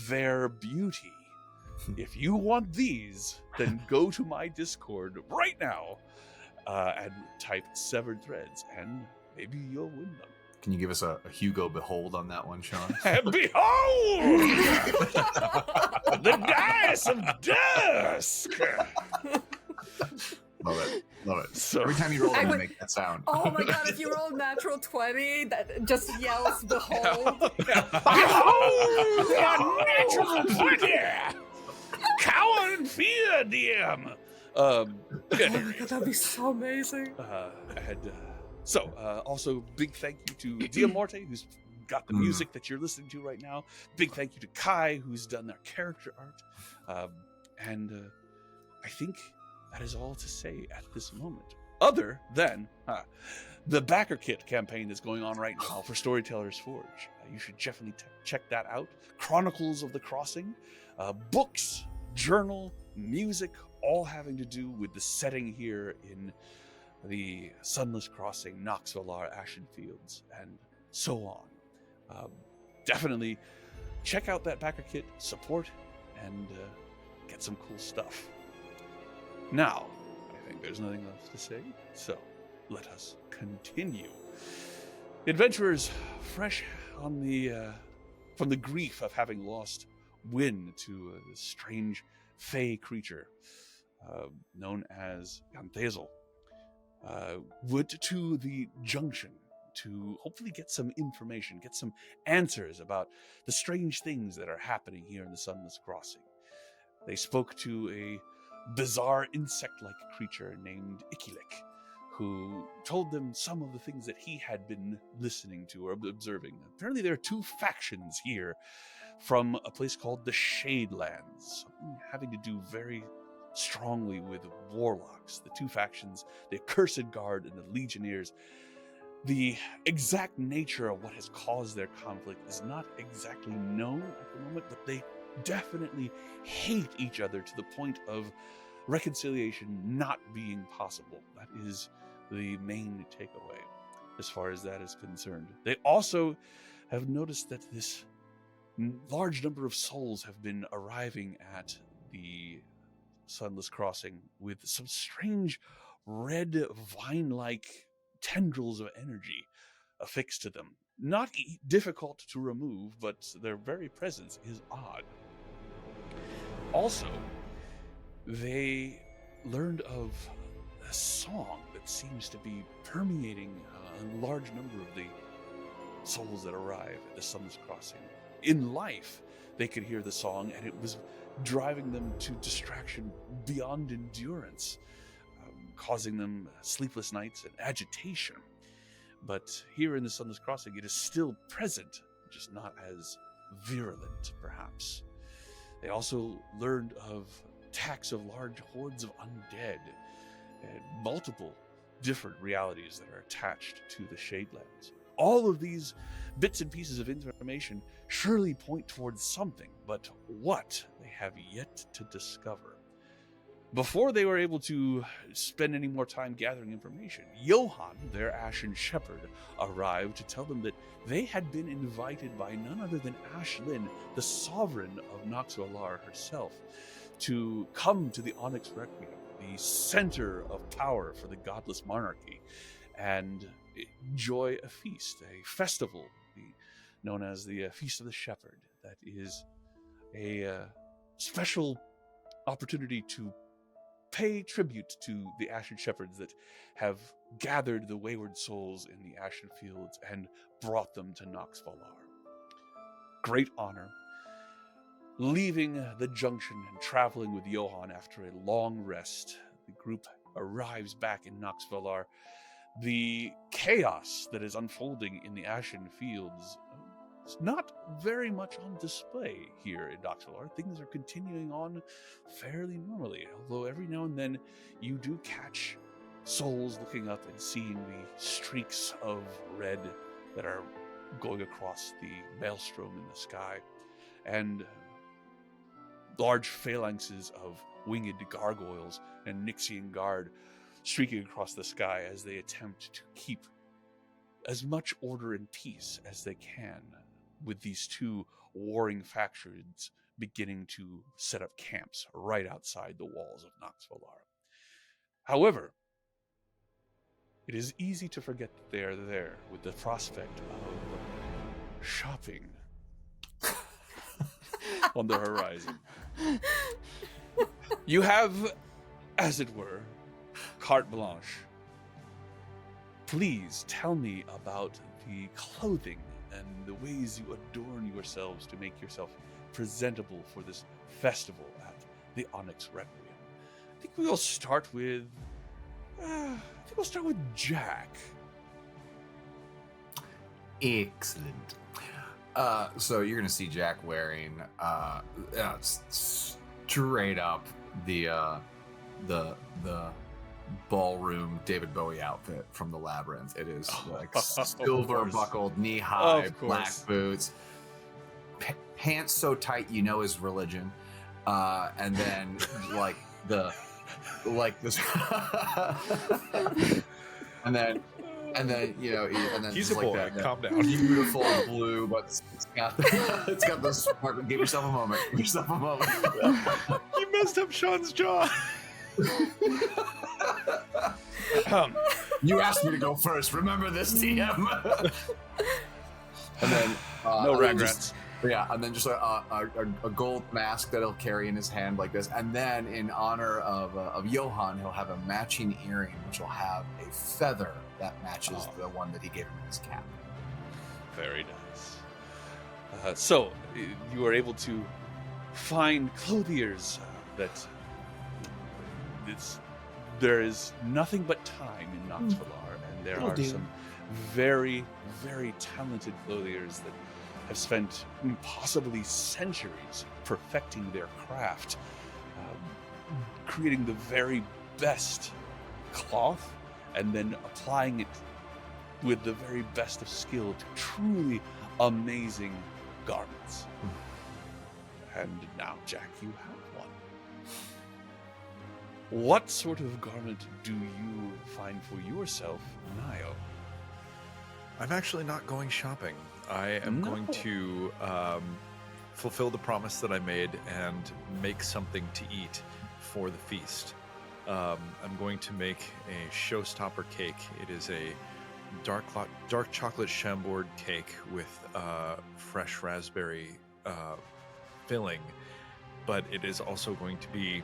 their beauty. If you want these, then go to my Discord right now and type Severed Threads, and maybe you'll win them. Can you give us a Hugo Behold on that one, Sean? And behold! The dice of dusk! Love it. Love it. So, Every time you roll, I you would- make that sound. Oh my god, if you roll natural 20, that just yells, behold. behold! The natural 20! Cower in fear, DM! Oh my god, that'd be so amazing. Also, big thank you to Diamorte, who's got the music that you're listening to right now. Big thank you to Kai, who's done their character art. I think that is all to say at this moment. Other than the backer kit campaign that's going on right now for Storytellers Forge. You should definitely check that out. Chronicles of the Crossing, books, journal, music, all having to do with the setting here in the Sunless Crossing, Knoxville, Ashen Fields, and so on. Definitely check out that backer kit, support, and get some cool stuff. Now, I think there's nothing else to say, so let us continue. Adventurers, fresh on from the grief of having lost Wynn to a strange fey creature known as Yanthezel, would to the junction to hopefully get some information, get some answers about the strange things that are happening here in the Sunless Crossing. They spoke to a bizarre insect-like creature named Ikilik, who told them some of the things that he had been listening to or observing. Apparently there are two factions here from a place called the Shadelands, something having to do very strongly with warlocks. The two factions, the Accursed Guard and the Legionnaires. The exact nature of what has caused their conflict is not exactly known at the moment, but they definitely hate each other to the point of reconciliation not being possible. That is the main takeaway as far as that is concerned. They also have noticed that this large number of souls have been arriving at the Sunless Crossing with some strange red vine-like tendrils of energy affixed to them. Not difficult to remove, but their very presence is odd. Also, they learned of a song that seems to be permeating a large number of the souls that arrive at the Sunless Crossing. In life, they could hear the song, and it was driving them to distraction beyond endurance, causing them sleepless nights and agitation. But here in the Sunless Crossing, it is still present, just not as virulent, perhaps. They also learned of attacks of large hordes of undead and multiple different realities that are attached to the Shadelands. All of these bits and pieces of information surely point towards something, but what they have yet to discover. Before they were able to spend any more time gathering information, Johann, their Ashen Shepherd, arrived to tell them that they had been invited by none other than Ashlyn, the sovereign of Nox Valar herself, to come to the Onyx Requiem, the center of power for the godless monarchy, and enjoy a feast, a festival known as the Feast of the Shepherd. That is a special opportunity to pay tribute to the Ashen Shepherds that have gathered the wayward souls in the Ashen Fields and brought them to Nox Valar. Great honor. Leaving the junction and traveling with Johann after a long rest, the group arrives back in Nox Valar. The chaos that is unfolding in the Ashen Fields is not very much on display here in Nox Valar. Things are continuing on fairly normally, although every now and then you do catch souls looking up and seeing the streaks of red that are going across the maelstrom in the sky, and large phalanxes of winged gargoyles and Nixian guard streaking across the sky as they attempt to keep as much order and peace as they can, with these two warring factions beginning to set up camps right outside the walls of Nox Valar. However, it is easy to forget that they are there with the prospect of shopping on the horizon. You have, as it were, carte blanche. Please tell me about the clothing and the ways you adorn yourselves to make yourself presentable for this festival at the Onyx Requiem. I think we'll start with Jack. Excellent. So you're gonna see Jack wearing straight up the ballroom David Bowie outfit from the Labyrinth. It is like silver buckled, knee high, black boots, pants so tight you know his religion, and then like this, and then you know, and then he's a like boy. that Calm down. beautiful blue, but it's got the sparkle. Give yourself a moment. Give yourself a moment. You messed up Sean's jaw. You asked me to go first. Remember this, TM. And then No regrets. and then just a gold mask that he'll carry in his hand like this, and then in honor of Johann, he'll have a matching earring, which will have a feather that matches the one that he gave him in his cap. Very nice. So you are able to find clothiers that there is nothing but time in Nox Valar, and there are some very, very talented clothiers that have spent possibly centuries perfecting their craft, creating the very best cloth, and then applying it with the very best of skill to truly amazing garments. And now, Jack, you have one. What sort of garment do you find for yourself, Nio? I'm actually not going shopping. I am going to fulfill the promise that I made and make something to eat for the feast. I'm going to make a showstopper cake. It is a dark chocolate Chambord cake with fresh raspberry filling, but it is also going to be,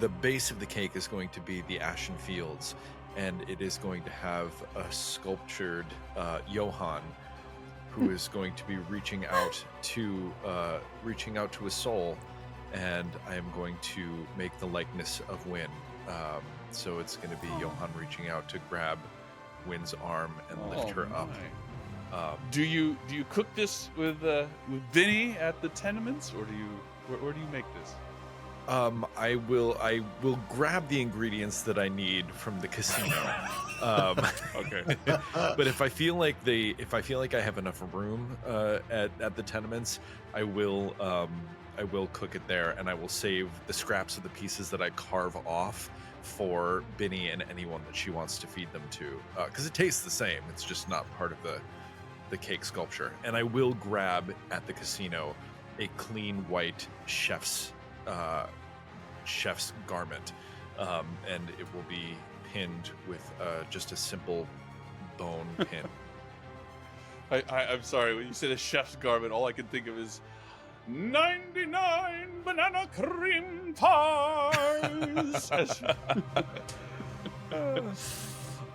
the base of the cake is going to be the Ashen Fields, and it is going to have a sculptured Johann, who is going to be reaching out to a soul, and I am going to make the likeness of Wynn. So it's going to be Johann reaching out to grab Wynn's arm and lift her up. my. Do you cook this with Vinny at the tenements, or where do you make this? I will grab the ingredients that I need from the casino. Okay. But if I feel like I have enough room at the tenements, I will cook it there, and I will save the scraps of the pieces that I carve off for Binny and anyone that she wants to feed them to, because it tastes the same. It's just not part of the cake sculpture. And I will grab at the casino a clean white chef's garment, and it will be pinned with just a simple bone pin. I'm sorry, when you said a chef's garment, all I can think of is 99 banana cream pies.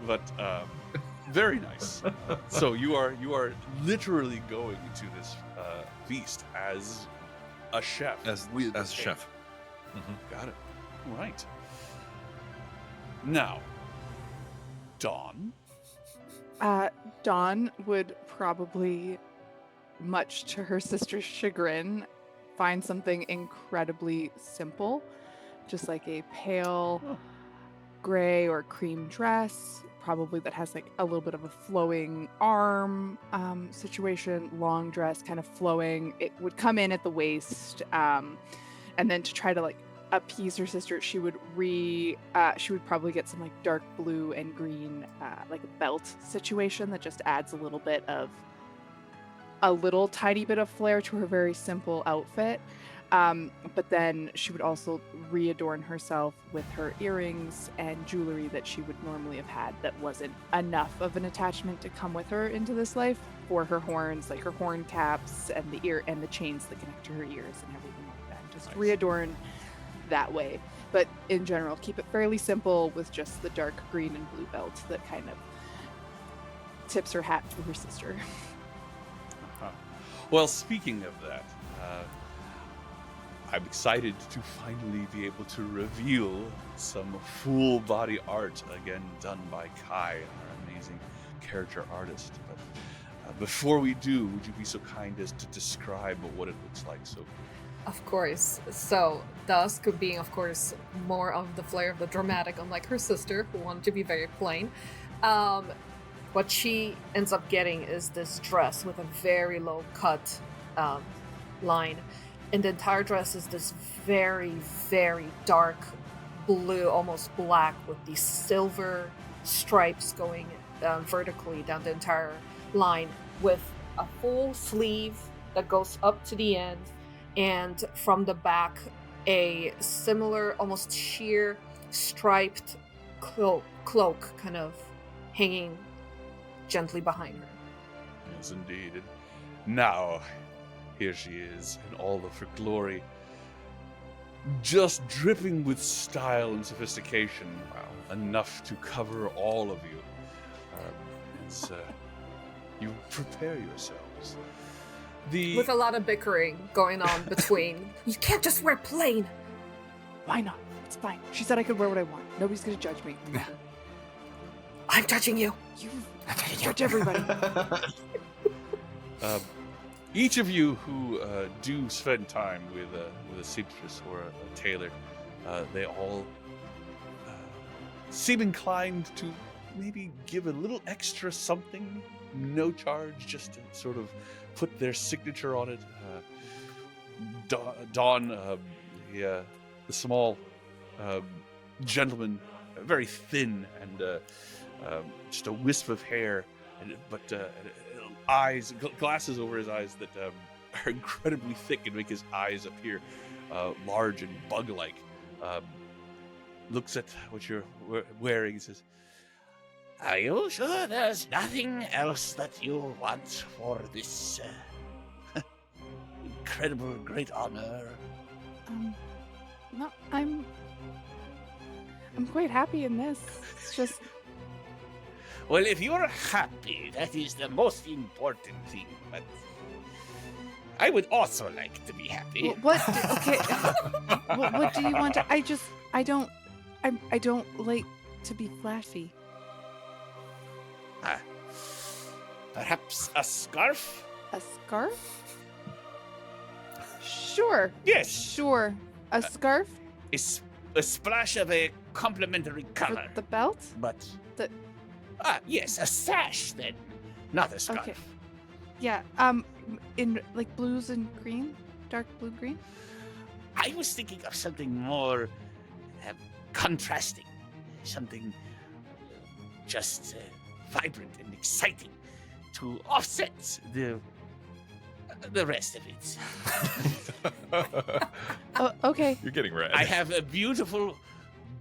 But very nice. So you are literally going to this feast as a chef. As a chef. Mm-hmm. Got it. Right. Now, Dawn. Dawn would probably, much to her sister's chagrin, find something incredibly simple, just like a pale gray or cream dress, probably that has like a little bit of a flowing arm situation, long dress, kind of flowing. It would come in at the waist, and then to try to like appease her sister, she would probably get some like dark blue and green, like a belt situation that just adds a little tiny bit of flair to her very simple outfit. But then she would also readorn herself with her earrings and jewelry that she would normally have had that wasn't enough of an attachment to come with her into this life, for her horns, like her horn caps and the chains that connect to her ears and everything like that. Just Nice. readorn that way. But in general, keep it fairly simple with just the dark green and blue belt that kind of tips her hat to her sister. Uh-huh. Well, speaking of that, I'm excited to finally be able to reveal some full body art again done by Kai, our amazing character artist. But before we do, would you be so kind as to describe what it looks like? So, Of course. So, Dusk being, of course, more of the flair of the dramatic, unlike her sister, who wanted to be very plain. What she ends up getting is this dress with a very low cut line. And the entire dress is this very, very dark blue, almost black, with these silver stripes going vertically down the entire line, with a full sleeve that goes up to the end, and from the back, a similar, almost sheer, striped cloak kind of hanging gently behind her. yes, indeed. And now, here she is in all of her glory, just dripping with style and sophistication. Wow, enough to cover all of you. As you prepare yourselves. With a lot of bickering going on between, you can't just wear plain! Why not? It's fine. She said I could wear what I want. Nobody's gonna judge me. I'm judging you! You judge everybody. Each of you who do spend time with a seamstress or a tailor, they all seem inclined to maybe give a little extra something, no charge, just to sort of put their signature on it. Dawn, the small gentleman, very thin and just a wisp of hair, but eyes, glasses over his eyes that are incredibly thick and make his eyes appear large and bug-like. Looks at what you're wearing and says, "Are you sure there's nothing else that you want for this incredible great honor?" No, I'm quite happy in this. It's just, Well, if you're happy, that is the most important thing, but I would also like to be happy. okay. What do you want to? I don't like to be flashy. Ah, perhaps a scarf? A scarf? Sure. Yes. Sure. A scarf A splash of a complementary for color. the belt? But The- yes, a sash then, not a scarf. Okay. Yeah. In like blues and green, dark blue green. I was thinking of something more contrasting, something just vibrant and exciting to offset the rest of it. Okay. You're getting red. I have a beautiful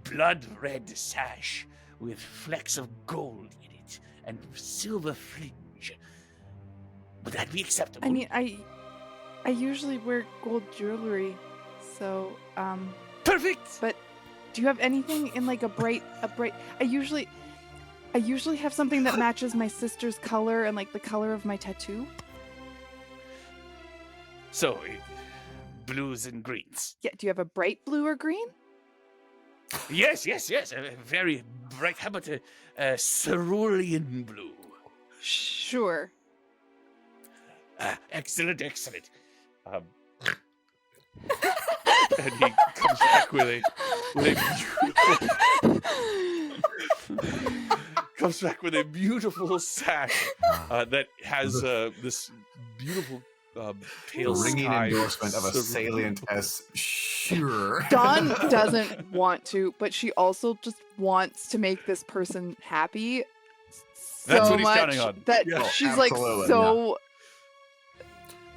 blood red sash with flecks of gold in it and silver fringe. Would that be acceptable? I mean, I usually wear gold jewelry, so perfect. But do you have anything in like a bright? I usually have something that matches my sister's color and like the color of my tattoo. So, blues and greens. Yeah. Do you have a bright blue or green? Yes. A very bright. How about a cerulean blue? Sure. Excellent. And he comes back with a comes back with a beautiful sash that has this beautiful pale Ringing sky endorsement of a cerulean- salient as sure. Dawn doesn't want to, but she also just wants to make this person happy. That's so what he's much counting on. That Yeah. she's like Absolutely, so.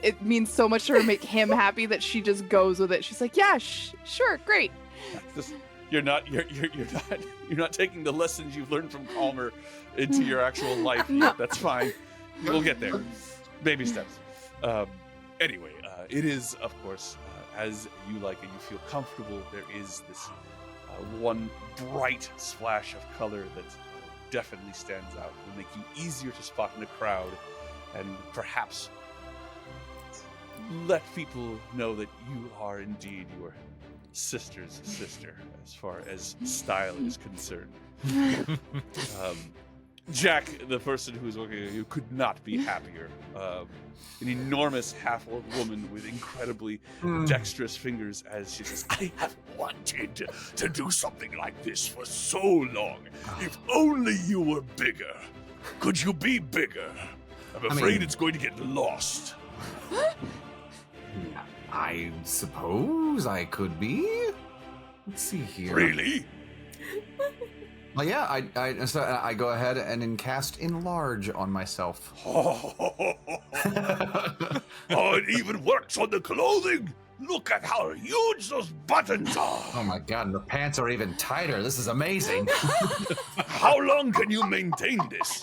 It means so much to her to make him happy that she just goes with it. She's like, yeah, sure, great. You're not taking the lessons you've learned from Calmer into your actual life. No. That's fine. We'll get there. Baby steps. Anyway, it is, of course, as you like and you feel comfortable, there is this one bright splash of color that definitely stands out. Will make you easier to spot in a crowd and perhaps let people know that you are indeed your sister's sister as far as style is concerned. Jack, the person who's working with you, could not be happier. An enormous half-orc woman with incredibly dexterous fingers as she says, I have wanted to do something like this for so long. If only you were bigger. Could you be bigger? I'm afraid it's going to get lost. I suppose I could be. Let's see here. Really? Well, yeah, I go ahead and cast enlarge on myself. Oh, it even works on the clothing. Look at how huge those buttons are. Oh my god, and the pants are even tighter. This is amazing. How long can you maintain this?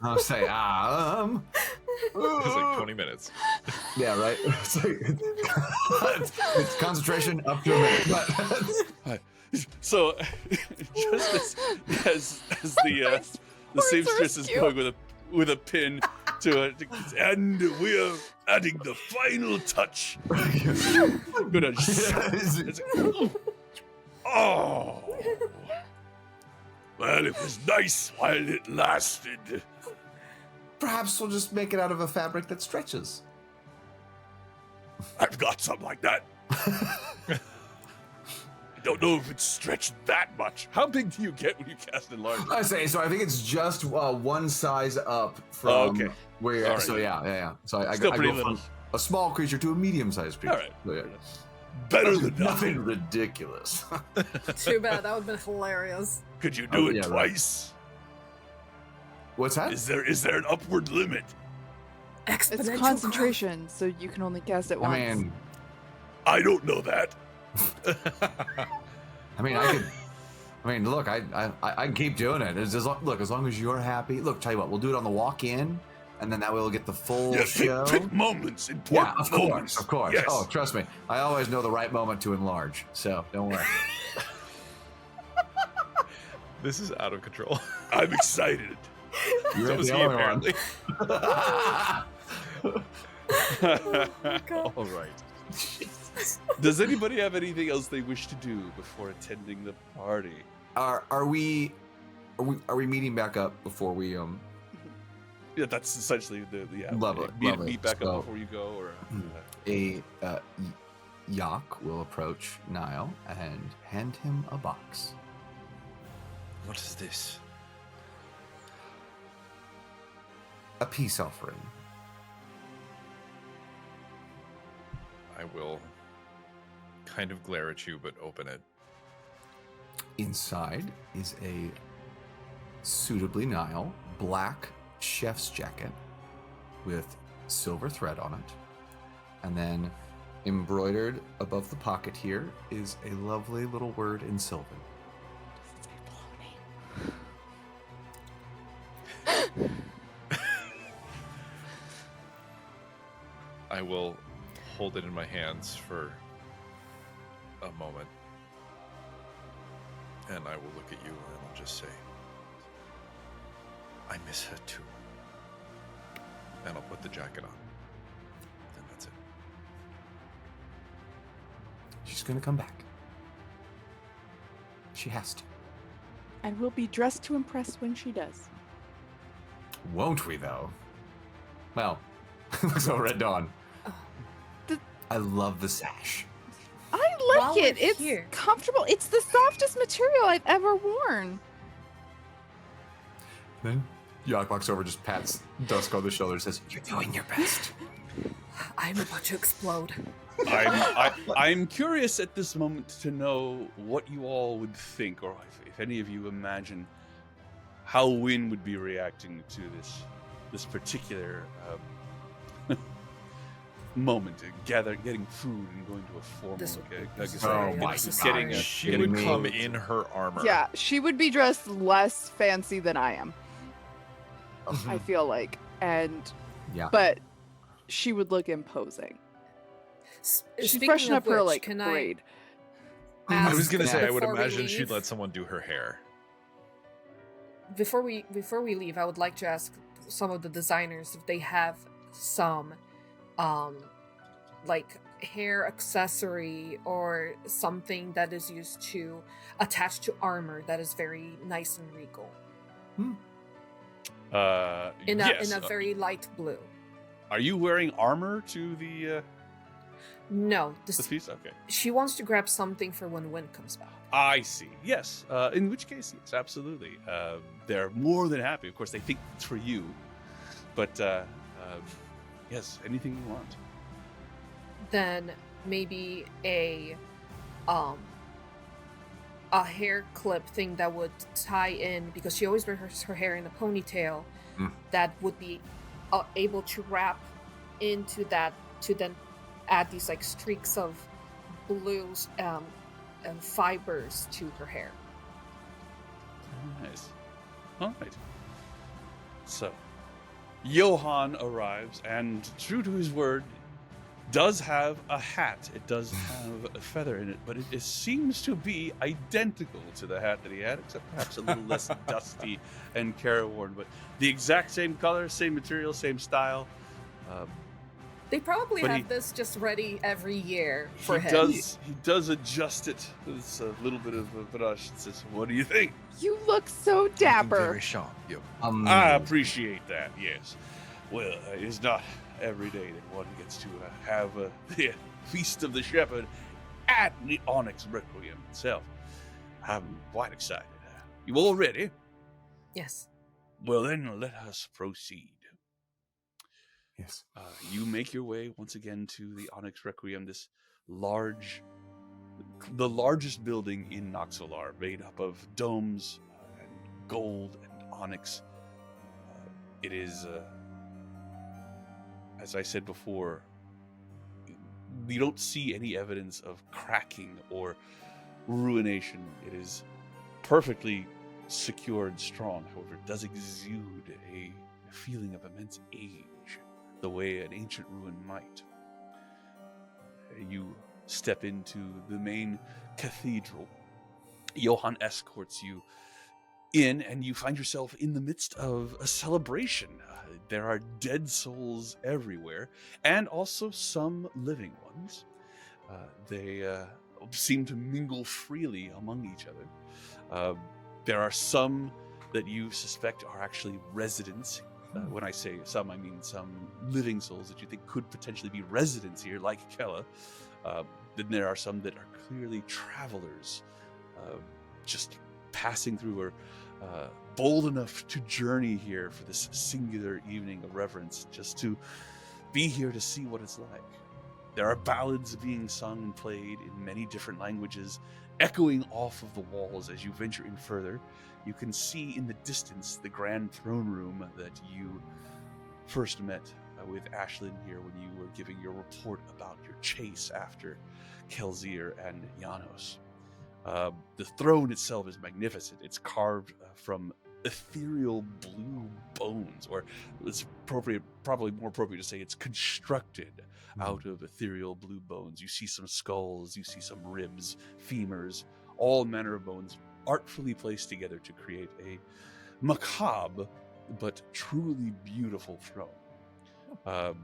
I'll say, It's like 20 minutes. yeah, right. It's concentration up to a minute. But So, just as the seamstress is going with a pin to it, and we're adding the final touch. I'm gonna. Oh. Well, it was nice while it lasted. perhaps we'll just make it out of a fabric that stretches. I've got something like that. I don't know if it's stretched that much. How big do you get when you cast enlarge? I say, so I think it's just one size up from okay. where you're All at. right. So yeah. So I Still go pretty from little. a small creature to a medium-sized creature. All right. So, yeah. Better than Nothing nothing. ridiculous. Too bad. That would have been hilarious. Could you do it yeah, right. twice? What's that? Is there an upward limit? It's Exponential concentration, so you can only cast it once. I mean, I don't know that. Look, I can keep doing it. It's just, look, as long as you're happy. Look, tell you what, we'll do it on the walk in, and then that way we'll get the full Yeah, show. pick moments, Yeah, important of moments. course, of course. Yes. Oh, trust me, I always know the right moment to enlarge, so don't worry. This is out of control. I'm excited. You're So the is he, only one. apparently. All right. Does anybody have anything else they wish to do before attending the party? Are we meeting back up before we Yeah, that's essentially the Love it, meet, love it. meet back So- up before you go, or Yak will approach Niall and hand him a box. What is this? A peace offering. I will kind of glare at you, but open it. Inside is a suitably Niall black chef's jacket with silver thread on it. And then embroidered above the pocket here is a lovely little word in Sylvan. I will hold it in my hands for a moment. And I will look at you and I'll just say, I miss her too. And I'll put the jacket on. And that's it. She's gonna come back. She has to. And we'll be dressed to impress when she does. Won't we, though? Well, looks all Red Dawn. I love the sash. I While like it. we're It's here- comfortable. It's the softest material I've ever worn. Then Yak walks over, just pats Dusk on the shoulder, and says, "You're doing your best." I'm about to explode. I'm curious at this moment to know what you all would think, or if any of you imagine how Wynn would be reacting to this particular moment, getting food and going to a formal. This like, would I guess, be very Oh my unnecessary. God. She Getting would me- come in her armor. Yeah, she would be dressed less fancy than I am. I feel like, and Yeah. but she would look imposing. She's Speaking freshening of up her which, like can braid. I was gonna ask say, I would before we imagine she'd leave- let someone do her hair. Before we leave, I would like to ask some of the designers if they have some like hair accessory or something that is used to attach to armor that is very nice and regal. In yes. a very light blue. Are you wearing armor to the No, piece? Okay. she wants to grab something for when Wynn comes back. I see. Yes. In which case, yes, absolutely. They're more than happy. Of course, they think it's for you, but yes, anything you want. Then maybe a hair clip thing that would tie in, because she always wears her hair in a ponytail, that would be able to wrap into that to then add these like streaks of blues and fibers to her hair. Nice. All right. So, Johann arrives, and true to his word, does have a hat. It does have a feather in it, but it seems to be identical to the hat that he had, except perhaps a little less dusty and careworn. But the exact same color, same material, same style. They probably But have he- this just ready every year for he him. he does adjust it with a little bit of a brush and says, "What do you think?" You look so Looking dapper. Very sharp. Yep. I appreciate that, yes. Well, it's not every day that one gets to have the Feast of the Shepherd at the Onyx Requiem itself. I'm quite excited. You all ready? Yes. Well, then let us proceed. Yes. You make your way once again to the Onyx Requiem, the largest building in Noxalar, made up of domes and gold and onyx. It is, as I said before, you don't see any evidence of cracking or ruination. It is perfectly secure and strong. However, it does exude a feeling of immense age, the way an ancient ruin might. You step into the main cathedral. Johann escorts you in, and you find yourself in the midst of a celebration. There are dead souls everywhere, and also some living ones. They seem to mingle freely among each other. There are some that you suspect are actually residents. When I say some, I mean some living souls that you think could potentially be residents here, like Kella. Then there are some that are clearly travelers, just passing through, or bold enough to journey here for this singular evening of reverence, just to be here to see what it's like. There are ballads being sung and played in many different languages, echoing off of the walls as you venture in further. You can see in the distance the grand throne room that you first met with Ashlyn here when you were giving your report about your chase after Kelzir and Janos. The throne itself is magnificent. It's carved from ethereal blue bones, or it's probably more appropriate to say it's constructed out of ethereal blue bones. You see some skulls, you see some ribs, femurs, all manner of bones artfully placed together to create a macabre but truly beautiful throne.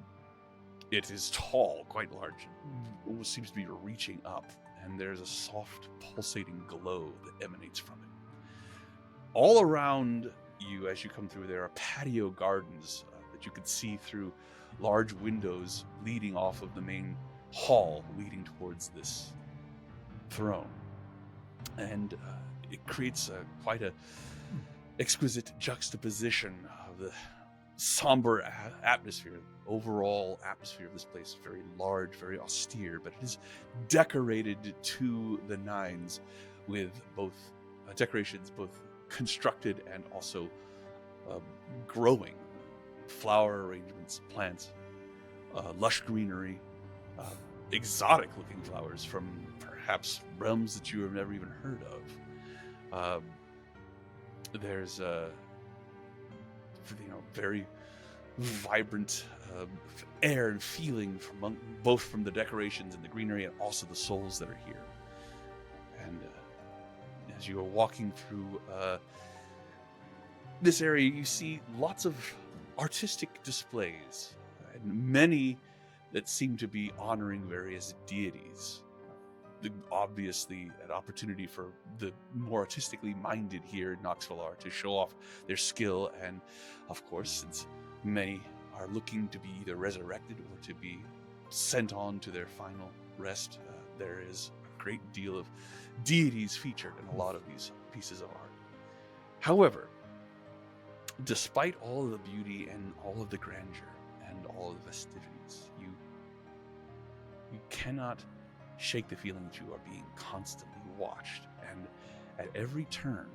It is tall, quite large, almost seems to be reaching up, and there's a soft pulsating glow that emanates from it. All around you as you come through, there are patio gardens that you can see through large windows leading off of the main hall leading towards this throne. And it creates quite a exquisite juxtaposition of the somber atmosphere. Overall atmosphere of this place is very large, very austere, but it is decorated to the nines with both decorations, both constructed and also growing. Flower arrangements, plants, lush greenery, exotic looking flowers from perhaps realms that you have never even heard of. There's very vibrant air and feeling from both from the decorations and the greenery, and also the souls that are here. And as you are walking through this area, you see lots of artistic displays, and many that seem to be honoring various deities. Obviously, an opportunity for the more artistically minded here in Noxvalar to show off their skill, and of course, since many are looking to be either resurrected or to be sent on to their final rest, there is a great deal of deities featured in a lot of these pieces of art. However, despite all of the beauty and all of the grandeur and all of the festivities, you cannot shake the feeling that you are being constantly watched, and at every turn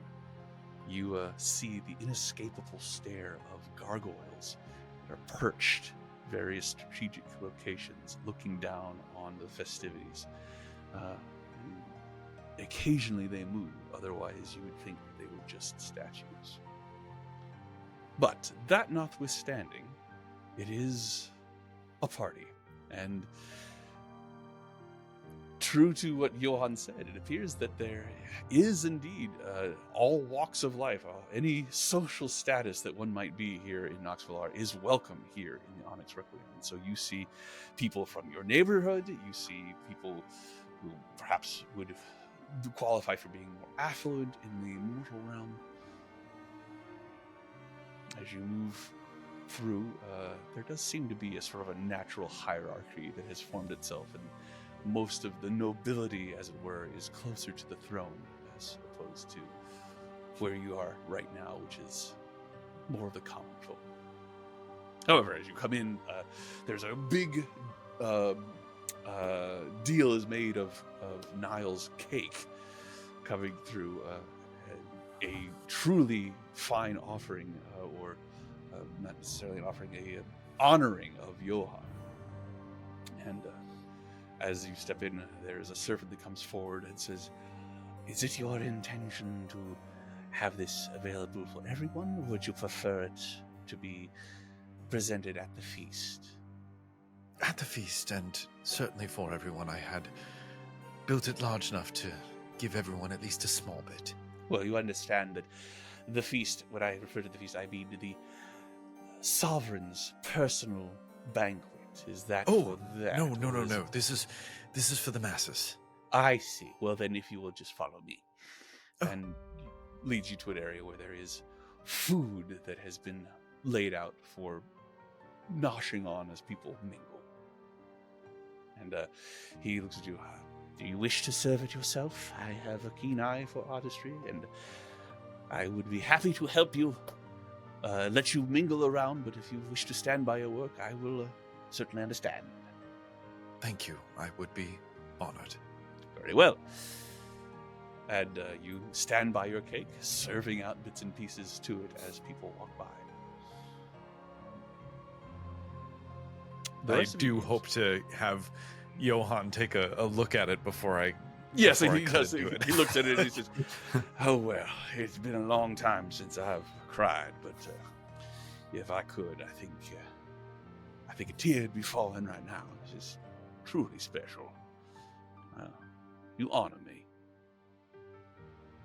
you see the inescapable stare of gargoyles that are perched in various strategic locations looking down on the festivities. Occasionally they move, otherwise you would think that they were just statues. But that notwithstanding, it is a party, and true to what Johan said, it appears that there is indeed all walks of life, any social status that one might be here in Noxvalar is welcome here in the Onyx Requiem. And so you see people from your neighborhood, you see people who perhaps would qualify for being more affluent in the mortal realm. As you move through, there does seem to be a sort of a natural hierarchy that has formed itself, and most of the nobility, as it were, is closer to the throne as opposed to where you are right now, which is more of the common folk. However, as you come in, there's a big deal is made of Niall's cake coming through, a truly fine offering, or not necessarily an offering, a honoring of Johan. And as you step in, there's a servant that comes forward and says, "Is it your intention to have this available for everyone, or would you prefer it to be presented at the feast?" At the feast, and certainly for everyone. I had built it large enough to give everyone at least a small bit. Well, you understand that the feast, when I refer to the feast, I mean the sovereign's personal banquet. Is that for that? No. This is for the masses. I see. Well, then, if you will just follow me. Oh. And leads you to an area where there is food that has been laid out for noshing on as people mingle. And he looks at you. Do you wish to serve it yourself? I have a keen eye for artistry, and I would be happy to help you, let you mingle around, but if you wish to stand by your work, I will certainly understand. Thank you. I would be honored. Very well. And you stand by your cake, serving out bits and pieces to it as people walk by. The I rest of do you- hope to have Johan take a look at it before I. Yes, before I he cut does. into it. He looks at it and he says, "Oh well, it's been a long time since I've cried, but if I could, I think a tear would be falling right now. This is truly special. You honor me."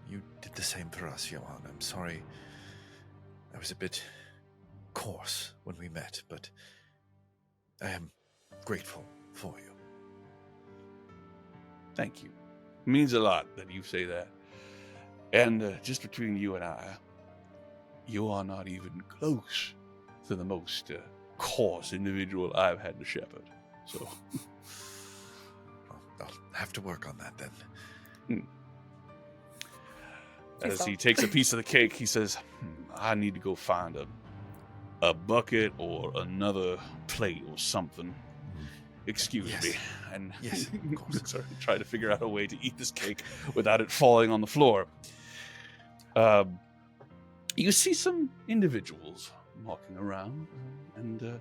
You did the same for us, Johan. I'm sorry. I was a bit coarse when we met, but I am grateful for you. Thank you. It means a lot that you say that. And just between you and I, you are not even close to the most coarse individual I've had to shepherd. So, Well, I'll have to work on that then. as he takes a piece of the cake, he says, I need to go find a bucket or another plate or something. Excuse Yes. me. And Yes, of course. try to figure out a way to eat this cake without it falling on the floor. You see some individuals walking around, and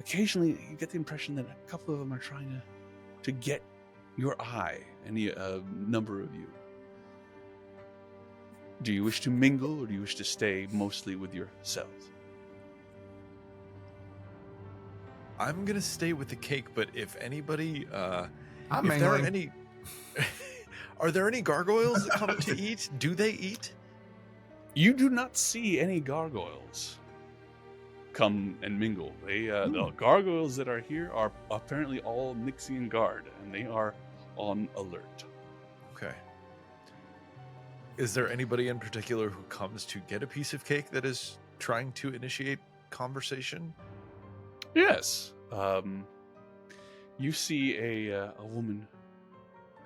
occasionally you get the impression that a couple of them are trying to get your eye, any number of you. Do you wish to mingle, or do you wish to stay mostly with yourselves? I'm gonna stay with the cake, but if anybody, I'm if there are mingling. any, are there any gargoyles that come to eat? Do they eat? You do not see any gargoyles come and mingle. The gargoyles that are here are apparently all Nixian guard, and they are on alert. Okay. Is there anybody in particular who comes to get a piece of cake that is trying to initiate conversation? Yes. You see a woman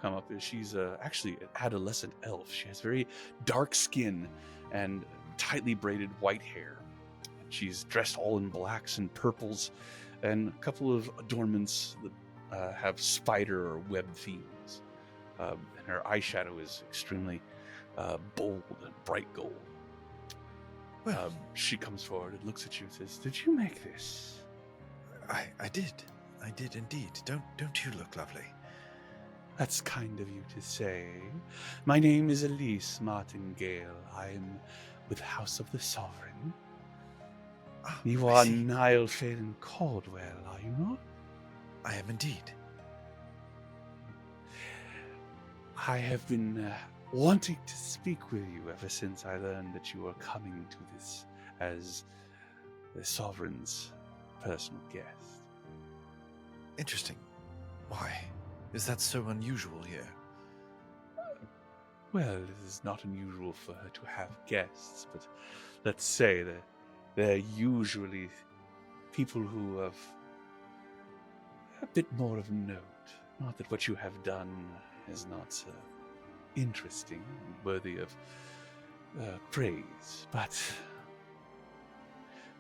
come up. She's actually an adolescent elf. She has very dark skin and tightly braided white hair. She's dressed all in blacks and purples, and a couple of adornments that have spider or web themes. And her eyeshadow is extremely bold and bright gold. Well, She comes forward and looks at you and says, "Did you make this?" I did indeed. Don't you look lovely? That's kind of you to say. My name is Elise Martingale. I am with the House of the Sovereign. Ah, You I are see. Niall Phelan Caldwell, are you not? I am indeed. I have been wanting to speak with you ever since I learned that you are coming to this as the Sovereign's personal guest. Interesting. Why? Is that so unusual here? Well, it is not unusual for her to have guests, but let's say that they're usually people who have a bit more of note. Not that what you have done is not interesting and worthy of praise, but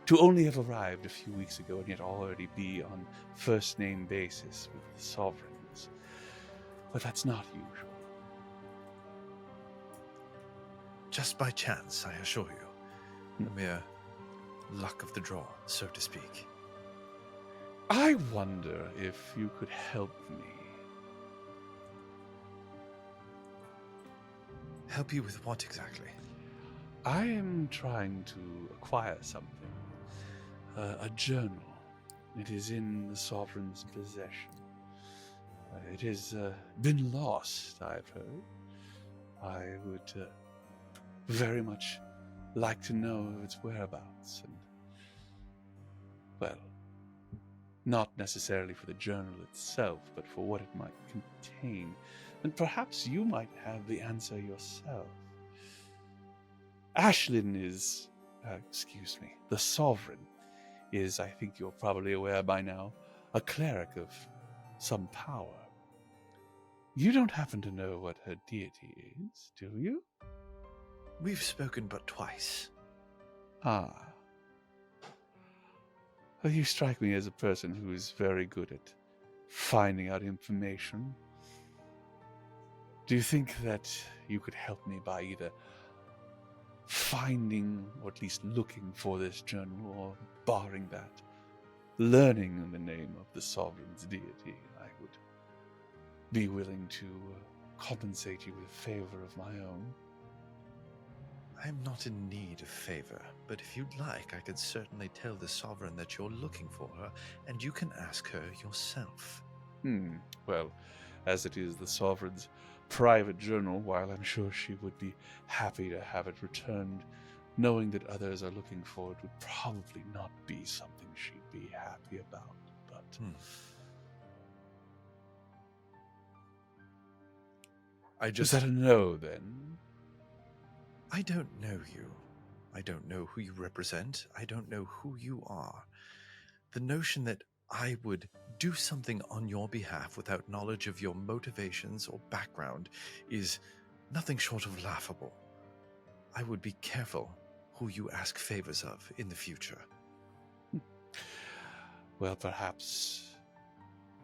to only have arrived a few weeks ago and yet already be on first-name basis with the Sovereigns. But that's not usual. Just by chance, I assure you. A mere luck of the draw, so to speak. I wonder if you could help me. Help you with what exactly? I am trying to acquire something. A journal. It is in the Sovereign's possession. It has been lost, I've heard. I would very much like to know its whereabouts, and, well, not necessarily for the journal itself, but for what it might contain. And perhaps you might have the answer yourself. Ashlyn is, the Sovereign is, I think you're probably aware by now, a cleric of some power. You don't happen to know what her deity is, do you? We've spoken but twice. Ah. Well, you strike me as a person who is very good at finding out information. Do you think that you could help me by either finding or at least looking for this journal, or barring that, learning in the name of the Sovereign's deity? I would be willing to compensate you with a favor of my own. I am not in need of favor, but if you'd like, I could certainly tell the Sovereign that you're looking for her, and you can ask her yourself. Well, as it is the Sovereign's private journal, while I'm sure she would be happy to have it returned, knowing that others are looking for it would probably not be something she'd be happy about. But is that a no, then? I don't know you. I don't know who you represent. I don't know who you are. The notion that I would do something on your behalf without knowledge of your motivations or background is nothing short of laughable. I would be careful who you ask favors of in the future. Well, perhaps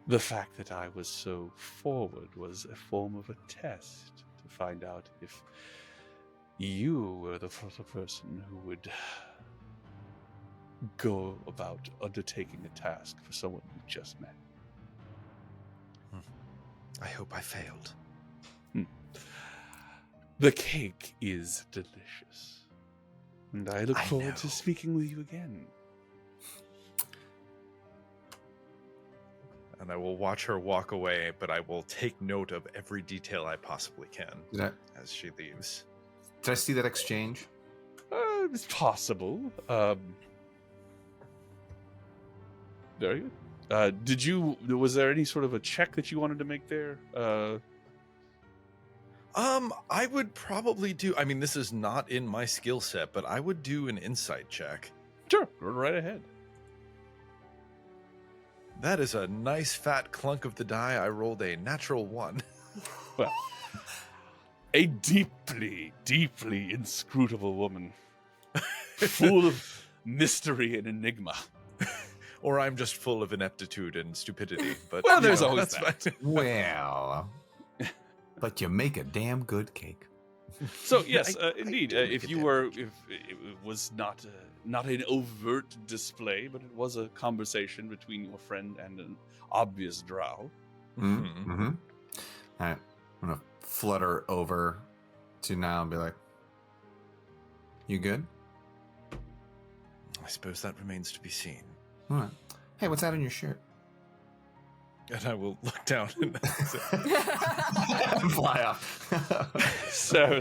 the fact that I was so forward was a form of a test to find out if you were the sort of person who would go about undertaking a task for someone you just met. I hope I failed. The cake is delicious, and I look forward know. to speaking with you again. And I will watch her walk away, but I will take note of every detail I possibly can as she leaves. Did I see that exchange? It's possible. Very good. Was there any sort of a check that you wanted to make there? I would probably do, I mean, this is not in my skill set, but I would do an insight check. Sure, run right ahead. That is a nice fat clunk of the die. I rolled a natural 1. Well, a deeply, deeply inscrutable woman, full of mystery and enigma. Or I'm just full of ineptitude and stupidity. But Well, there's always that's that. fine. Well, but you make a damn good cake. So yes, I indeed, do make if a you damn were, if it was not an overt display, but it was a conversation between your friend and an obvious drow. Mm-hmm. All right, I'm gonna flutter over to Niall and be like, "You good?" I suppose that remains to be seen. All right. Hey, what's that on your shirt? And I will look down and Fly off. So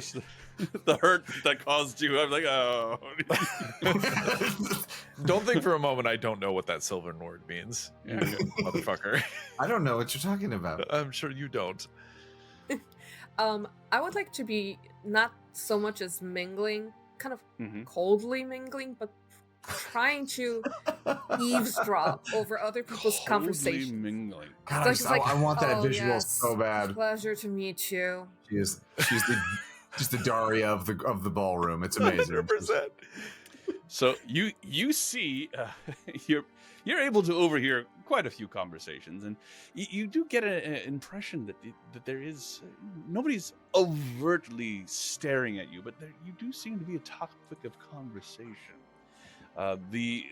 the hurt that caused you, I'm like, oh. don't think for a moment I don't know what that silver nord means, you motherfucker. I don't know what you're talking about. I'm sure you don't. I would like to be not so much as mingling, kind of coldly mingling, but trying to eavesdrop over other people's conversations. Mingling. God, So she's like, I want that "Oh, visual yes, so bad. Pleasure to meet you." She's the Daria of the ballroom. It's amazing. 100%. So you see, you're able to overhear quite a few conversations, and you do get an impression that there is nobody's overtly staring at you, but you do seem to be a topic of conversation. The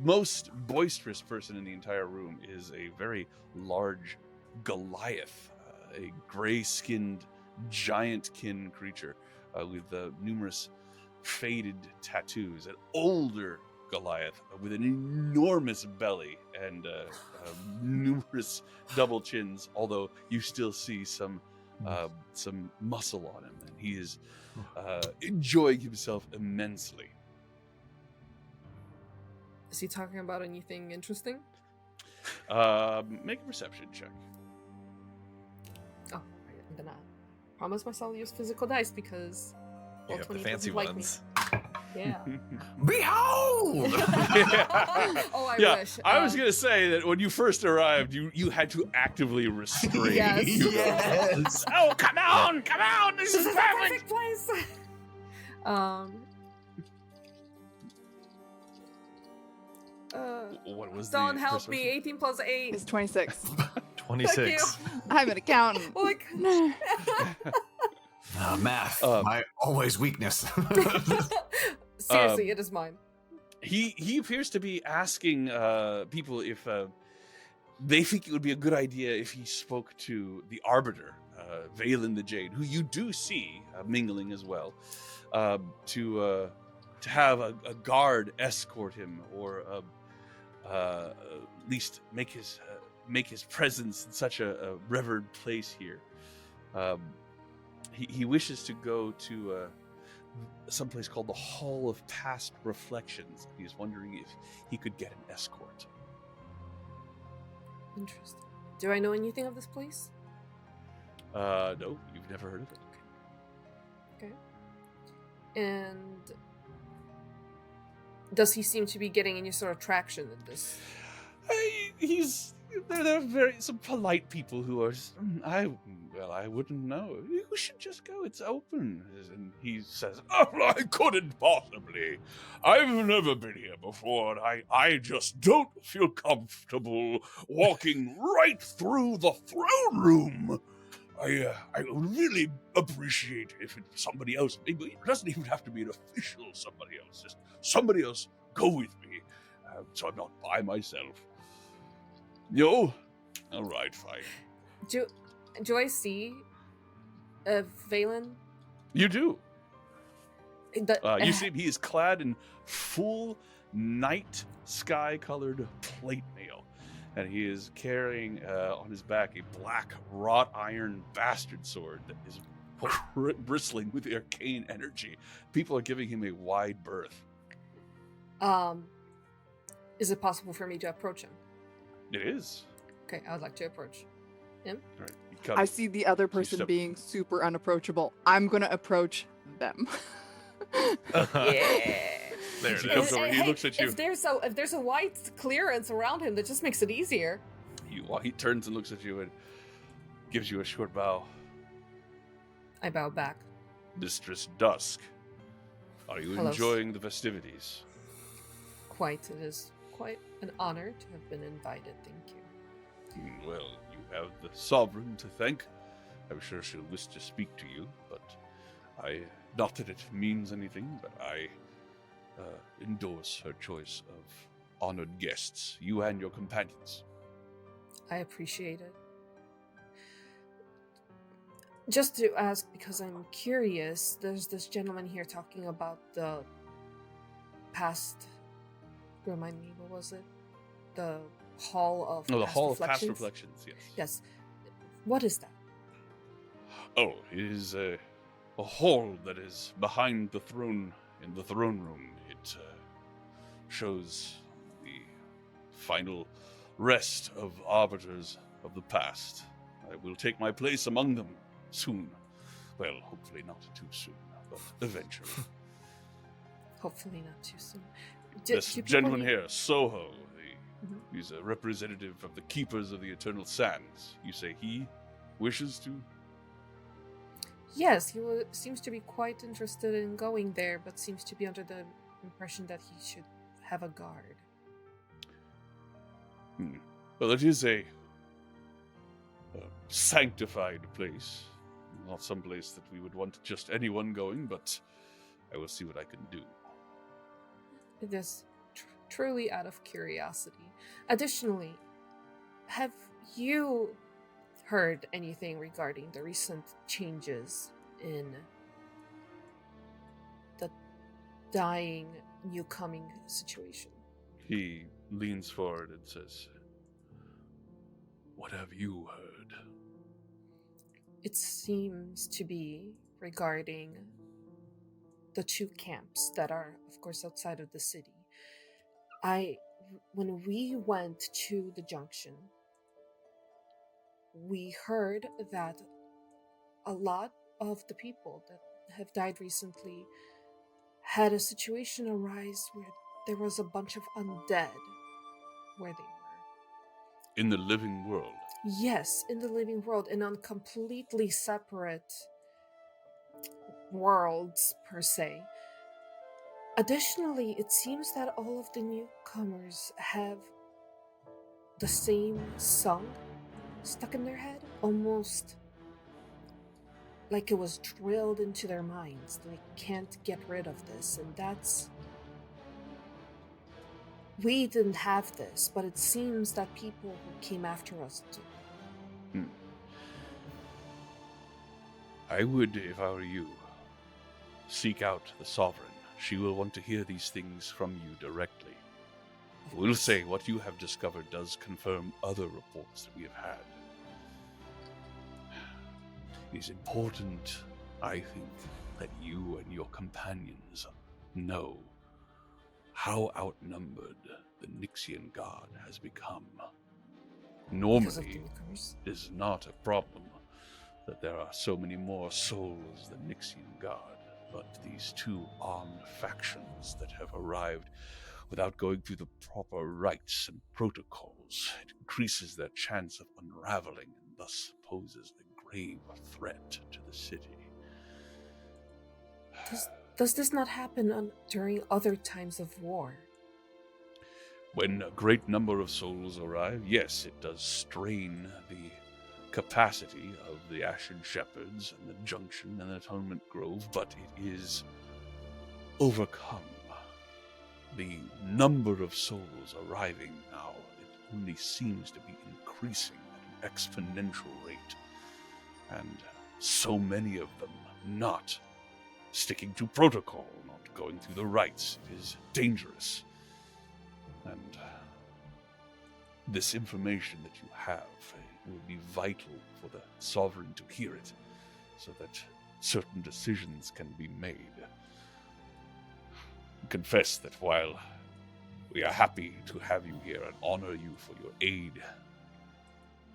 most boisterous person in the entire room is a very large Goliath, a gray-skinned giant-kin creature with numerous faded tattoos. An older Goliath with an enormous belly and numerous double chins, although you still see some muscle on him, and he is enjoying himself immensely. Is he talking about anything interesting? Make a perception check. Oh, right, I'm gonna promise myself to use physical dice because You Well, have the 20 fancy doesn't like me. ones. Yeah. Behold! Oh, I Yeah, wish. I was gonna say that when you first arrived, you had to actively restrain. Yes. Yes. Oh, come on, this This is is the perfect. perfect place. What was Don't the help me. persuasion? 18 plus 8. It's 26. 26. I'm an accountant. Oh my god. Math, Um, my always weakness. Seriously, it is mine. He appears to be asking people if they think it would be a good idea if he spoke to the Arbiter, Valen the Jade, who you do see mingling as well, to have a guard escort him, or at least make his presence in such a revered place here. He wishes to go to someplace called the Hall of Past Reflections. He's wondering if he could get an escort. Interesting. Do I know anything of this place? No, you've never heard of it. Okay. And does he seem to be getting any sort of traction in this? They're very some polite people who are. I wouldn't know. You should just go. It's open. And he says, "Oh, I couldn't possibly. I've never been here before, and I just don't feel comfortable walking right through the throne room. I would really appreciate if somebody else. It doesn't even have to be an official somebody else. Just somebody else go with me, so I'm not by myself." Yo? All right, fine. Do I see Valen? You do. The, You see he is clad in full night sky-colored plate mail, and he is carrying on his back a black wrought iron bastard sword that is bristling with arcane energy. People are giving him a wide berth. Is it possible for me to approach him? It is. Okay, I would like to approach him. All right, he I comes. see the other person step- being super unapproachable. I'm gonna approach them. Yeah. There He it comes is. over, he looks at you. If there's a wide clearance around him, that just makes it easier. He turns and looks at you and gives you a short bow. I bow back. Mistress Dusk, are you Hello. enjoying the festivities? Quite. It is quite an honor to have been invited. Thank you. Well, you have the sovereign to thank. I'm sure she'll wish to speak to you, but not that it means anything, but I endorse her choice of honored guests, you and your companions. I appreciate it. Just to ask, because I'm curious, there's this gentleman here talking about the past. Remind me, what was it? The Hall of No, the Past Hall of Past Reflections? Reflections, yes. Yes. What is that? Oh, it is a hall that is behind the throne, in the throne room. It shows the final rest of arbiters of the past. I will take my place among them soon. Well, hopefully not too soon, but eventually. Hopefully not too soon. This do people gentleman need- here, Soho, Mhm. he's a representative of the Keepers of the Eternal Sands. You say he wishes to? Yes, seems to be quite interested in going there, but seems to be under the impression that he should have a guard. Well, it is a sanctified place. Not some place that we would want just anyone going, but I will see what I can do. It is truly out of curiosity. Additionally, have you heard anything regarding the recent changes in the dying, new coming situation? He leans forward and says, "What have you heard?" It seems to be regarding the two camps that are, of course, outside of the city. When we went to the junction, we heard that a lot of the people that have died recently had a situation arise where there was a bunch of undead where they were. In the living world. Yes, in the living world, and on completely separate worlds, per se. Additionally, it seems that all of the newcomers have the same song stuck in their head, almost like it was drilled into their minds. They can't get rid of this, and that's... We didn't have this, but it seems that people who came after us do. I would, if I were you, seek out the Sovereign. She will want to hear these things from you directly. I will say what you have discovered does confirm other reports that we have had. It is important, I think, that you and your companions know how outnumbered the Nixian God has become. Normally, it is not a problem that there are so many more souls than Nixian God, but these two armed factions that have arrived without going through the proper rites and protocols, it increases their chance of unraveling and thus poses a grave threat to the city. Does this not happen during other times of war? When a great number of souls arrive, yes, it does strain the capacity of the Ashen Shepherds and the Junction and the Atonement Grove, but it is overcome. The number of souls arriving now, it only seems to be increasing at an exponential rate. And so many of them not sticking to protocol, not going through the rites. It is dangerous. And this information that you have will be vital for the Sovereign to hear it, so that certain decisions can be made. Confess that while we are happy to have you here and honor you for your aid,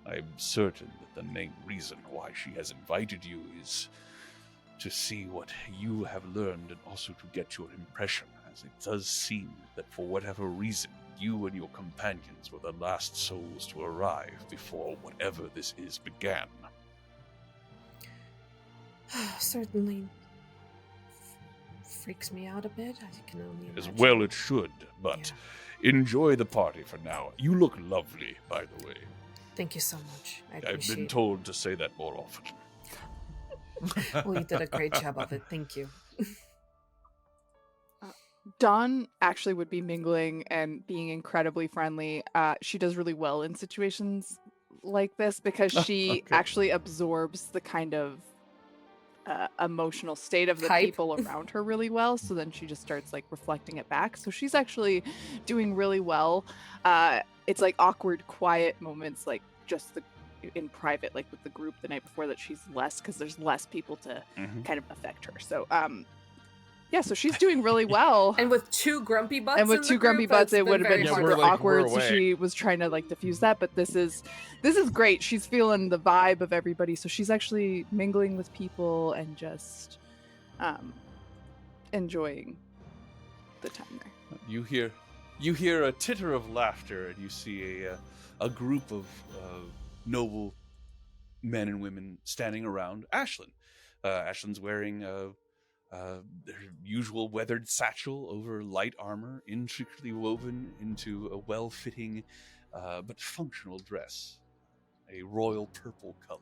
I am certain that the main reason why she has invited you is to see what you have learned and also to get your impression, as it does seem that for whatever reason, you and your companions were the last souls to arrive before whatever this is began. Certainly freaks me out a bit. I can only imagine. As well it should, but enjoy the party for now. You look lovely, by the way. Thank you so much. I've been told to say that more often. Well, you did a great job of it. Thank you. Dawn actually would be mingling and being incredibly friendly. She does really well in situations like this because she actually absorbs the kind of emotional state of the people around her really well. So then she just starts like reflecting it back. So she's actually doing really well. It's like awkward, quiet moments, like just in private, like with the group the night before, that she's less, because there's less people to kind of affect her. So yeah, so she's doing really well. And with two grumpy butts, it would have been super awkward. We're so she was trying to like diffuse that, but this is great. She's feeling the vibe of everybody, so she's actually mingling with people and just enjoying the time there. You hear a titter of laughter, and you see a group of noble men and women standing around Ashlyn. Ashlyn's wearing their usual weathered satchel over light armor, intricately woven into a well-fitting but functional dress, a royal purple color.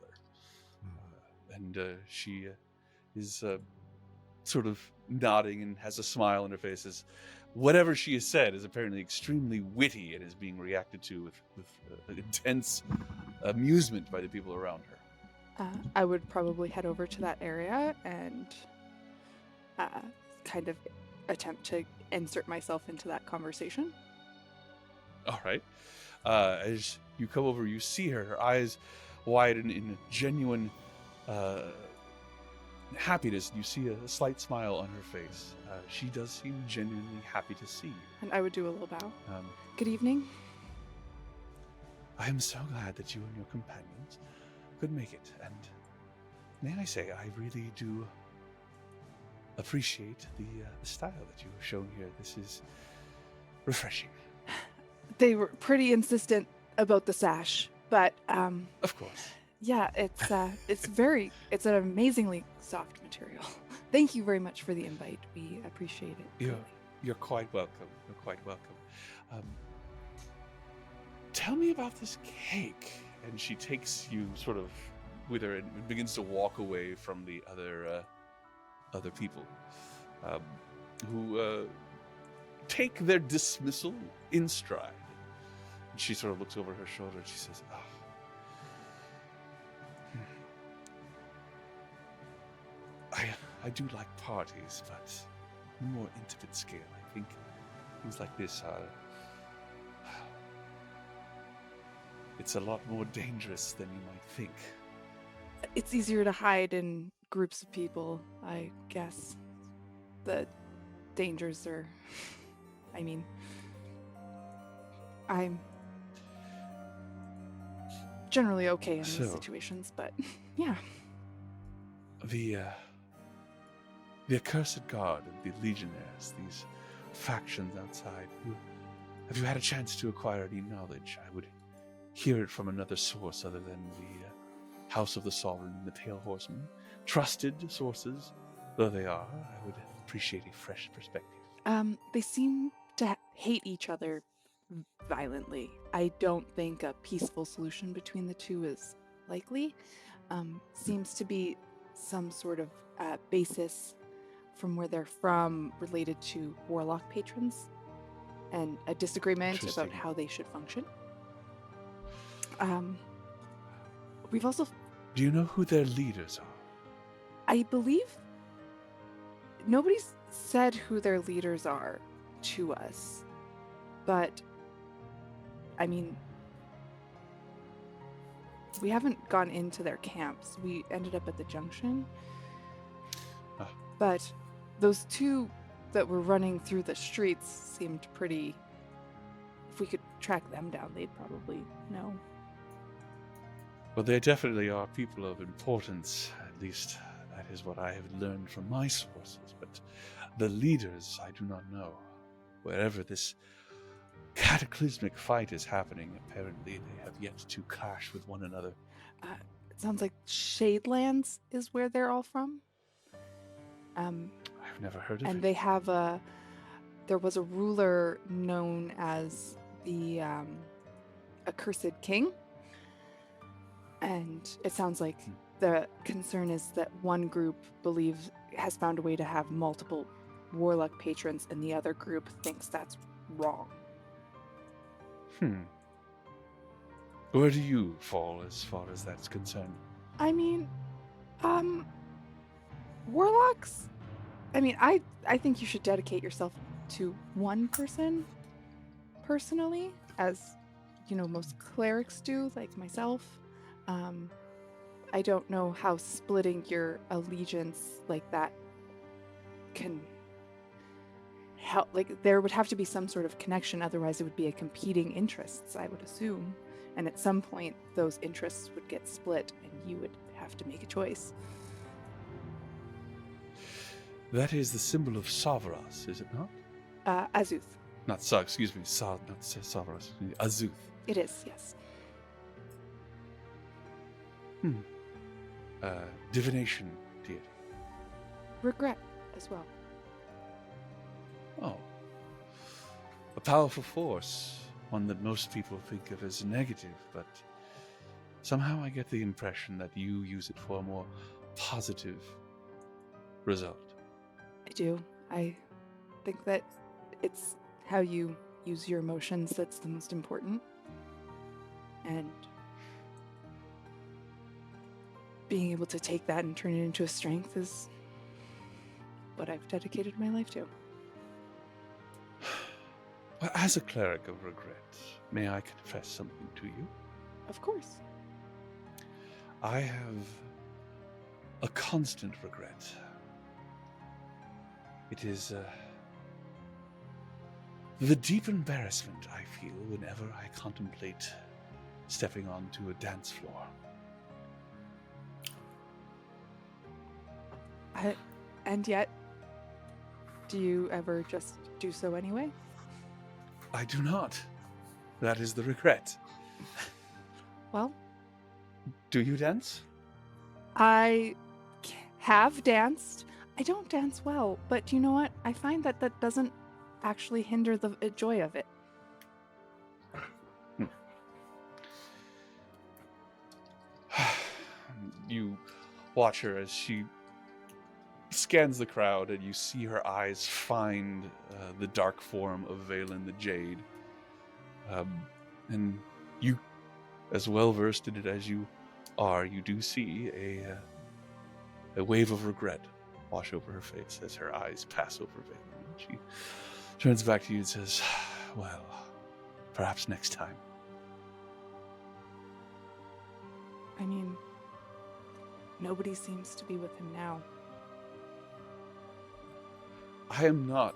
And she is sort of nodding and has a smile on her face as whatever she has said is apparently extremely witty and is being reacted to with intense amusement by the people around her. I would probably head over to that area and kind of attempt to insert myself into that conversation. All right. As you come over, you see her eyes widen in genuine happiness. You see a slight smile on her face. She does seem genuinely happy to see you. And I would do a little bow. Good evening. I am so glad that you and your companions could make it. And may I say, I really do appreciate the style that you have shown here. This is refreshing. They were pretty insistent about the sash, but Of course. yeah, it's it's an amazingly soft material. Thank you very much for the invite. We appreciate it. You're, greatly. you're quite welcome. You're quite welcome. Tell me about this cake. And she takes you sort of with her and begins to walk away from the other people who take their dismissal in stride. And she sort of looks over her shoulder and she says, "Oh, I do like parties, but on a more intimate scale. I think things like this are. It's a lot more dangerous than you might think." It's easier to hide in groups of people, I guess. The dangers are. I mean, I'm generally okay in these So- situations, but yeah. The accursed guard and the legionnaires, these factions outside. Have you had a chance to acquire any knowledge? I would hear it from another source other than the House of the Sovereign and the Pale Horseman. Trusted sources, though they are, I would appreciate a fresh perspective. They seem to hate each other violently. I don't think a peaceful solution between the two is likely. Seems to be some sort of basis from where they're from related to warlock patrons and a disagreement about Interesting. how they should function. We've also, Do you know who their leaders are? I believe, nobody's said who their leaders are to us, but I mean, we haven't gone into their camps. We ended up at the junction. Ah. But those two that were running through the streets seemed pretty. If we could track them down, they'd probably know. Well, they definitely are people of importance. At least that is what I have learned from my sources. But the leaders, I do not know. Wherever this cataclysmic fight is happening, apparently they have yet to clash with one another. It sounds like Shadelands is where they're all from. I've never heard of And it. they have there was a ruler known as the Accursed King. And it sounds like the concern is that one group has found a way to have multiple warlock patrons, and the other group thinks that's wrong. Where do you fall as far as that's concerned? I mean, warlocks? I mean, I think you should dedicate yourself to one person, personally, as, most clerics do, like myself. I don't know how splitting your allegiance like that can help. Like, there would have to be some sort of connection, otherwise it would be a competing interests, I would assume. And at some point, those interests would get split, and you would have to make a choice. That is the symbol of Savras, is it not? Azuth. Not Savras. Azuth. It is, yes. Divination deity. Regret as well. Oh. A powerful force. One that most people think of as negative, but somehow I get the impression that you use it for a more positive result. I do. I think that it's how you use your emotions that's the most important. And being able to take that and turn it into a strength is what I've dedicated my life to. Well, as a cleric of regret, may I confess something to you? Of course. I have a constant regret. It is the deep embarrassment I feel whenever I contemplate stepping onto a dance floor. And yet, Do you ever just do so anyway? I do not. That is the regret. Well, Do you dance? I have danced. I don't dance well, but you know what? I find that that doesn't actually hinder the joy of it. You watch her as she scans the crowd, and you see her eyes find the dark form of Valen the Jade. And you, as well versed in it as you are, you do see a wave of regret wash over her face as her eyes pass over Valen. She turns back to you and says, "Well, perhaps next time." I mean, nobody seems to be with him now. I am not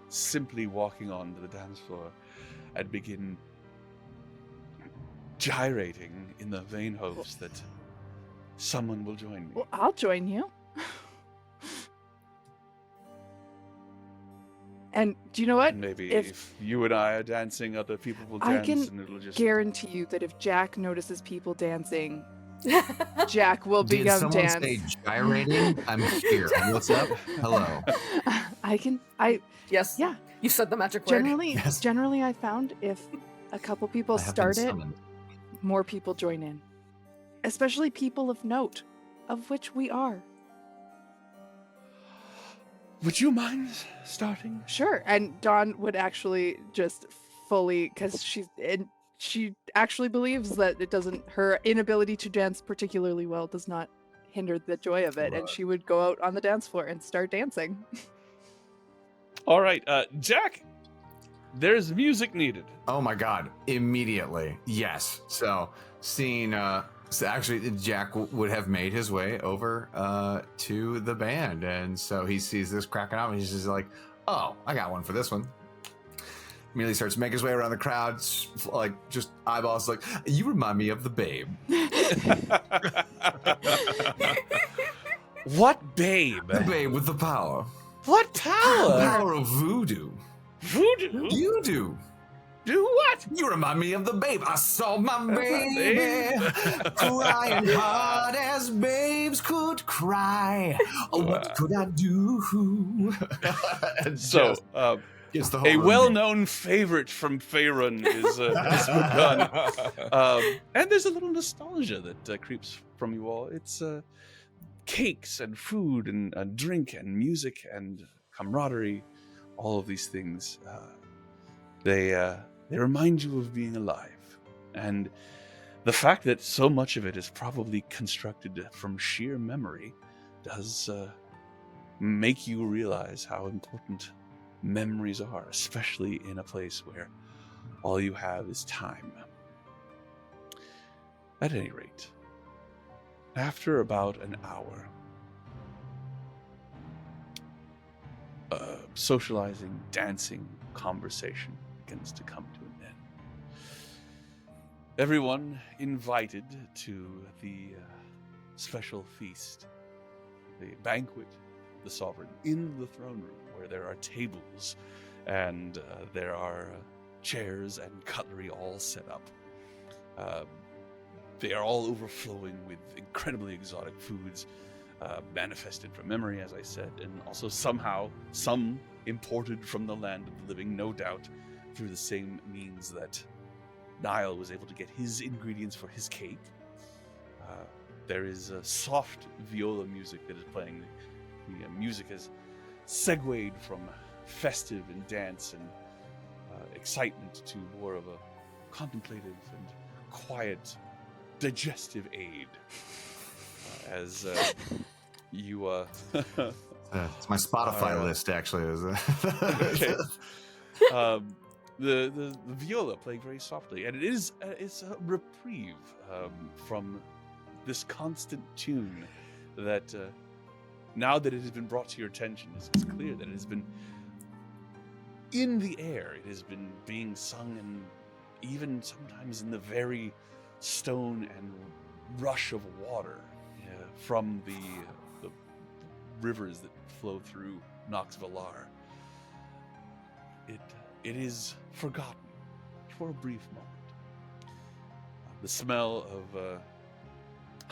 simply walking onto the dance floor and begin gyrating in the vain hopes that someone will join me. Well, I'll join you. And do you know what? Maybe if- if you and I are dancing, other people will I dance, can and it'll just Guarantee you that if Jack notices people dancing, Jack will Did become someone dance. say gyrating? I'm here. What's up? Hello. Yes. Yeah. You said the magic word. Yes. Generally, I found if a couple people I have been start it, summoned. more people join in. Especially people of note, of which we are. Would you mind starting? Sure. And Dawn would actually just fully, because she actually believes that it doesn't, her inability to dance particularly well does not hinder the joy of it. And Right. she would go out on the dance floor and start dancing. All right, Jack. There's music needed. Oh my god! Immediately, yes. So seeing, so actually, Jack would have made his way over to the band, and so he sees this cracking up, and he's just like, "Oh, I got one for this one." Immediately starts making his way around the crowd, like just eyeballs, like, "You remind me of the Babe." What babe? The Babe with the power. What The power? power of voodoo. Voodoo? You do. Do what? You remind me of the Babe. I saw my baby Babe. crying hard as babes could cry. Oh, what could I do? And So, just gets the whole a room well-known favorite from Faerun is begun. And there's a little nostalgia that creeps from you all. It's cakes and food and drink and music and camaraderie. All of these things, they remind you of being alive. And the fact that so much of it is probably constructed from sheer memory does make you realize how important memories are, especially in a place where all you have is time. At any rate, after about an hour, socializing, dancing, conversation begins to come to an end. Everyone invited to the special feast, the banquet, the sovereign, in the throne room, where there are tables and there are chairs and cutlery all set up. They are all overflowing with incredibly exotic foods, manifested from memory, as I said, and also somehow some imported from the land of the living, no doubt through the same means that Niall was able to get his ingredients for his cake. There is soft viola music that is playing. The music has segued from festive and dance and excitement to more of a contemplative and quiet, digestive aid. As you it's my Spotify list, actually. okay. The viola playing very softly, and it's a reprieve from this constant tune that now that it has been brought to your attention, it's clear that it has been in the air. It has been being sung, and even sometimes in the very stone and rush of water from the rivers that flow through Nox Valar. it is forgotten for a brief moment. The smell of a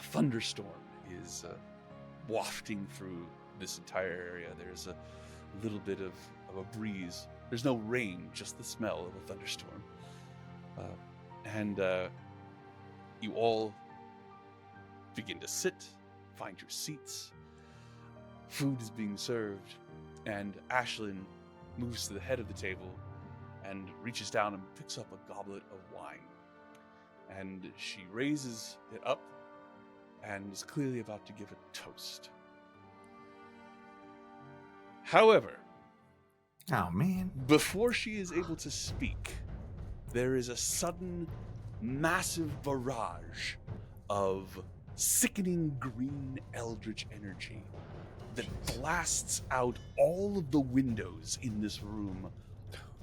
thunderstorm is wafting through this entire area. There's a little bit of a breeze. There's no rain, just the smell of a thunderstorm. And you all begin to sit, find your seats. Food is being served, and Ashlyn moves to the head of the table and reaches down and picks up a goblet of wine. And she raises it up and is clearly about to give a toast. However, Oh, man. before she is able to speak, there is a sudden, massive barrage of sickening green eldritch energy that blasts out all of the windows in this room,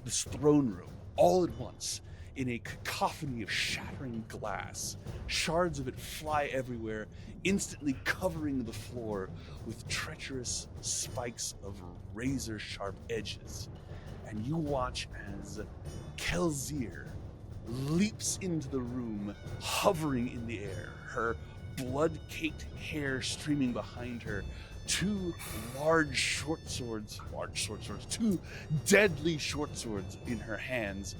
this throne room, all at once, in a cacophony of shattering glass. Shards of it fly everywhere, instantly covering the floor with treacherous spikes of razor-sharp edges. And you watch as Kelzir leaps into the room, hovering in the air, her blood-caked hair streaming behind her, two two deadly short swords in her hands,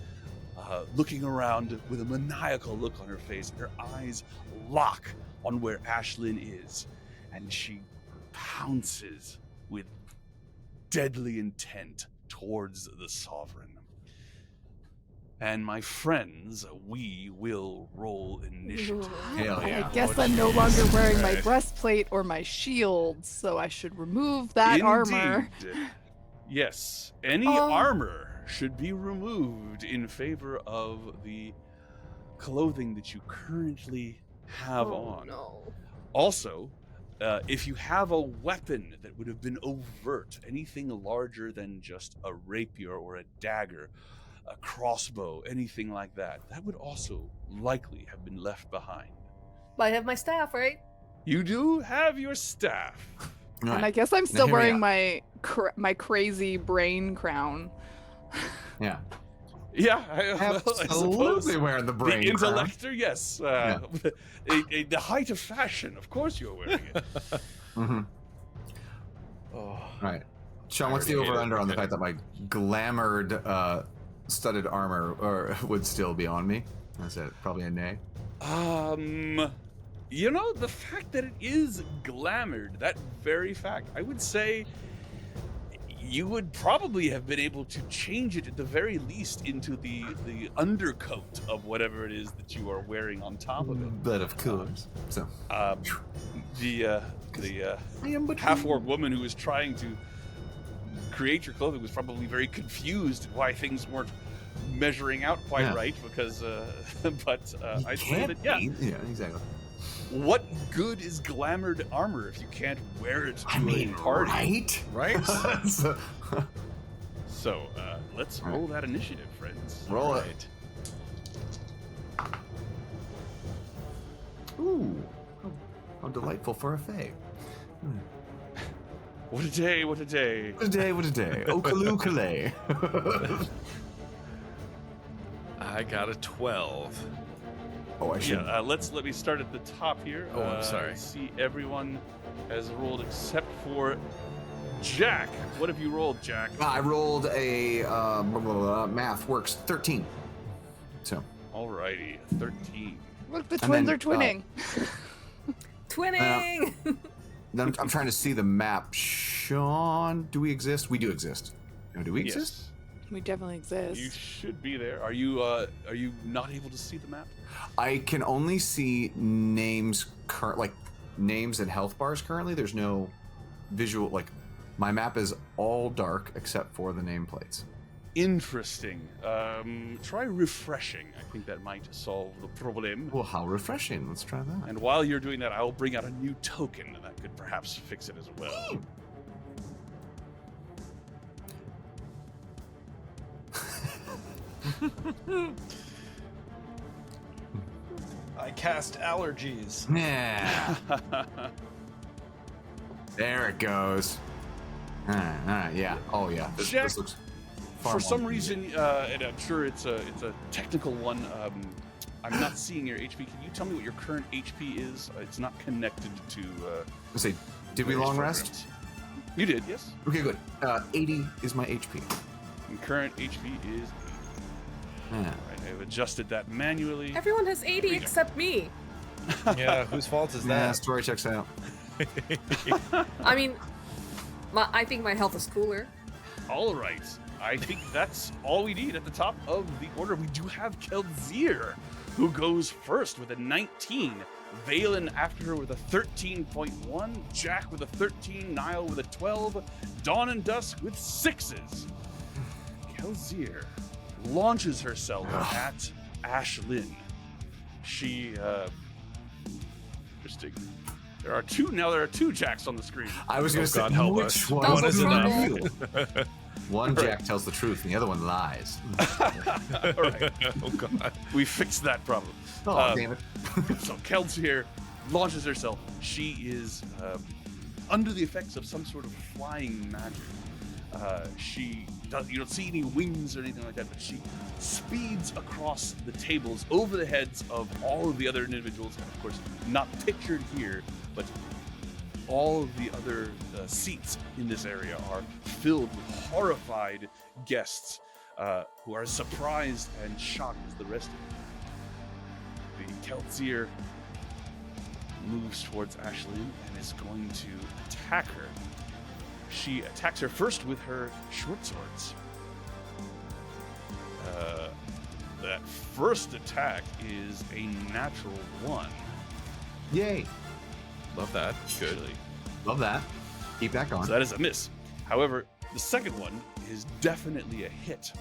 looking around with a maniacal look on her face. Her eyes lock on where Ashlyn is, and she pounces with deadly intent towards the Sovereign. And my friends, we will roll initiative. Hell yeah. I guess I'm no longer wearing my Right. breastplate or my shield, so I should remove that armor. Indeed. Yes, any Oh. armor should be removed in favor of the clothing that you currently have on. No. Also, if you have a weapon that would have been overt, anything larger than just a rapier or a dagger, a crossbow, anything like that, that would also likely have been left behind. But I have my staff, right? You do have your staff. All And right. I guess I'm still here we wearing are. my crazy brain crown. Yeah. Yeah, I suppose Absolutely wearing the brain the crown. intellector, yes. The height of fashion, of course you're wearing it. Mm-hmm. Oh, All right. Sean, I what's the already hate it. over-under on the Okay. fact that my glamoured studded armor would still be on me? Is that probably a nay? You know, the fact that it is glamoured, that very fact, I would say you would probably have been able to change it at the very least into the undercoat of whatever it is that you are wearing on top of it. But of course. So, The I am but half-orc woman who was trying to create your clothing was probably very confused at why things weren't measuring out quite Yeah. right because I say can't that, yeah, be. Yeah, exactly. what good is glamoured armor if you can't wear it to I mean, a party? right? right? So- So let's All right. roll that initiative, friends. Roll it. Right. Ooh. How delightful for a fae. What a day, what a day. What a day, what a day. Okaloo-kalay. I got a 12. Oh, I should. Yeah, let me start at the top here. Oh, I'm sorry. See, everyone has rolled except for Jack. What have you rolled, Jack? I rolled a math works 13. So Alrighty, 13. Look, the And twins then, are twinning. Twinning! then I'm trying to see the map. Sean, do we exist? We do exist. No, do we exist? We definitely exist. You should be there. Are you not able to see the map? I can only see names, like names and health bars currently. There's no visual. Like my map is all dark except for the nameplates. Interesting. Try refreshing. I think that might solve the problem. Well, how refreshing! Let's try that. And while you're doing that, I'll bring out a new token that could perhaps fix it as well. I cast allergies. Yeah, there it goes. Yeah. Oh yeah. This Jack- looks. far For more some than you. reason, and I'm sure it's a technical one. I'm not seeing your HP. Can you tell me what your current HP is? It's not connected to. Let's see. Did we various long programs. rest? You did, yes. Okay, good. 80 is my HP. And current HP is. Yeah. All right, I've adjusted that manually. Everyone has 80 except me. Yeah, whose fault is Yeah, that? story checks out. I mean, I think my health is cooler. All right. I think that's all we need at the top of the order. We do have Kelzier, who goes first with a 19. Valen after her with a 13.1. Jack with a 13. Niall with a 12. Dawn and Dusk with 6s. Kelzier launches herself at Ashlyn. She, interesting. There are two Jacks on the screen. I was going Oh, to say, God help which us. one Double is trouble. real? One Jack tells the truth, and the other one lies. All right. Oh God. We fixed that problem. Oh, damn it. So Kelzier launches herself. She is under the effects of some sort of flying magic. You don't see any wings or anything like that, but she speeds across the tables over the heads of all of the other individuals, and of course, not pictured here, but all of the other seats in this area are filled with horrified guests who are as surprised and shocked as the rest of you. The Kelzier moves towards Ashlyn and is going to attack her. She attacks her first with her short swords. That first attack is a natural 1. Yay. Love that. Good. Actually. Love that. Keep that going. So that is a miss. However, the second one is definitely a hit.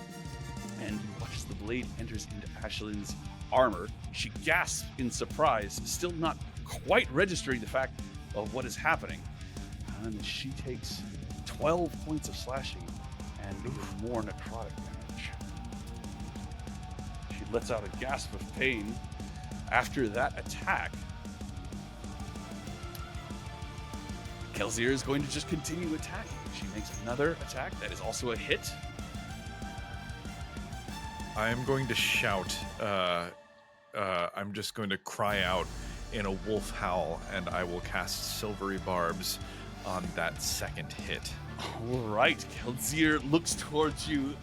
And you watch as the blade enters into Ashlyn's armor. She gasps in surprise, still not quite registering the fact of what is happening. And she takes 12 points of slashing and even more necrotic damage. She lets out a gasp of pain. After that attack, Kelzier is going to just continue attacking. She makes another attack that is also a hit. I am going to shout. I'm just going to cry out in a wolf howl, and I will cast Silvery Barbs on that second hit. All right, Kelzier looks towards you,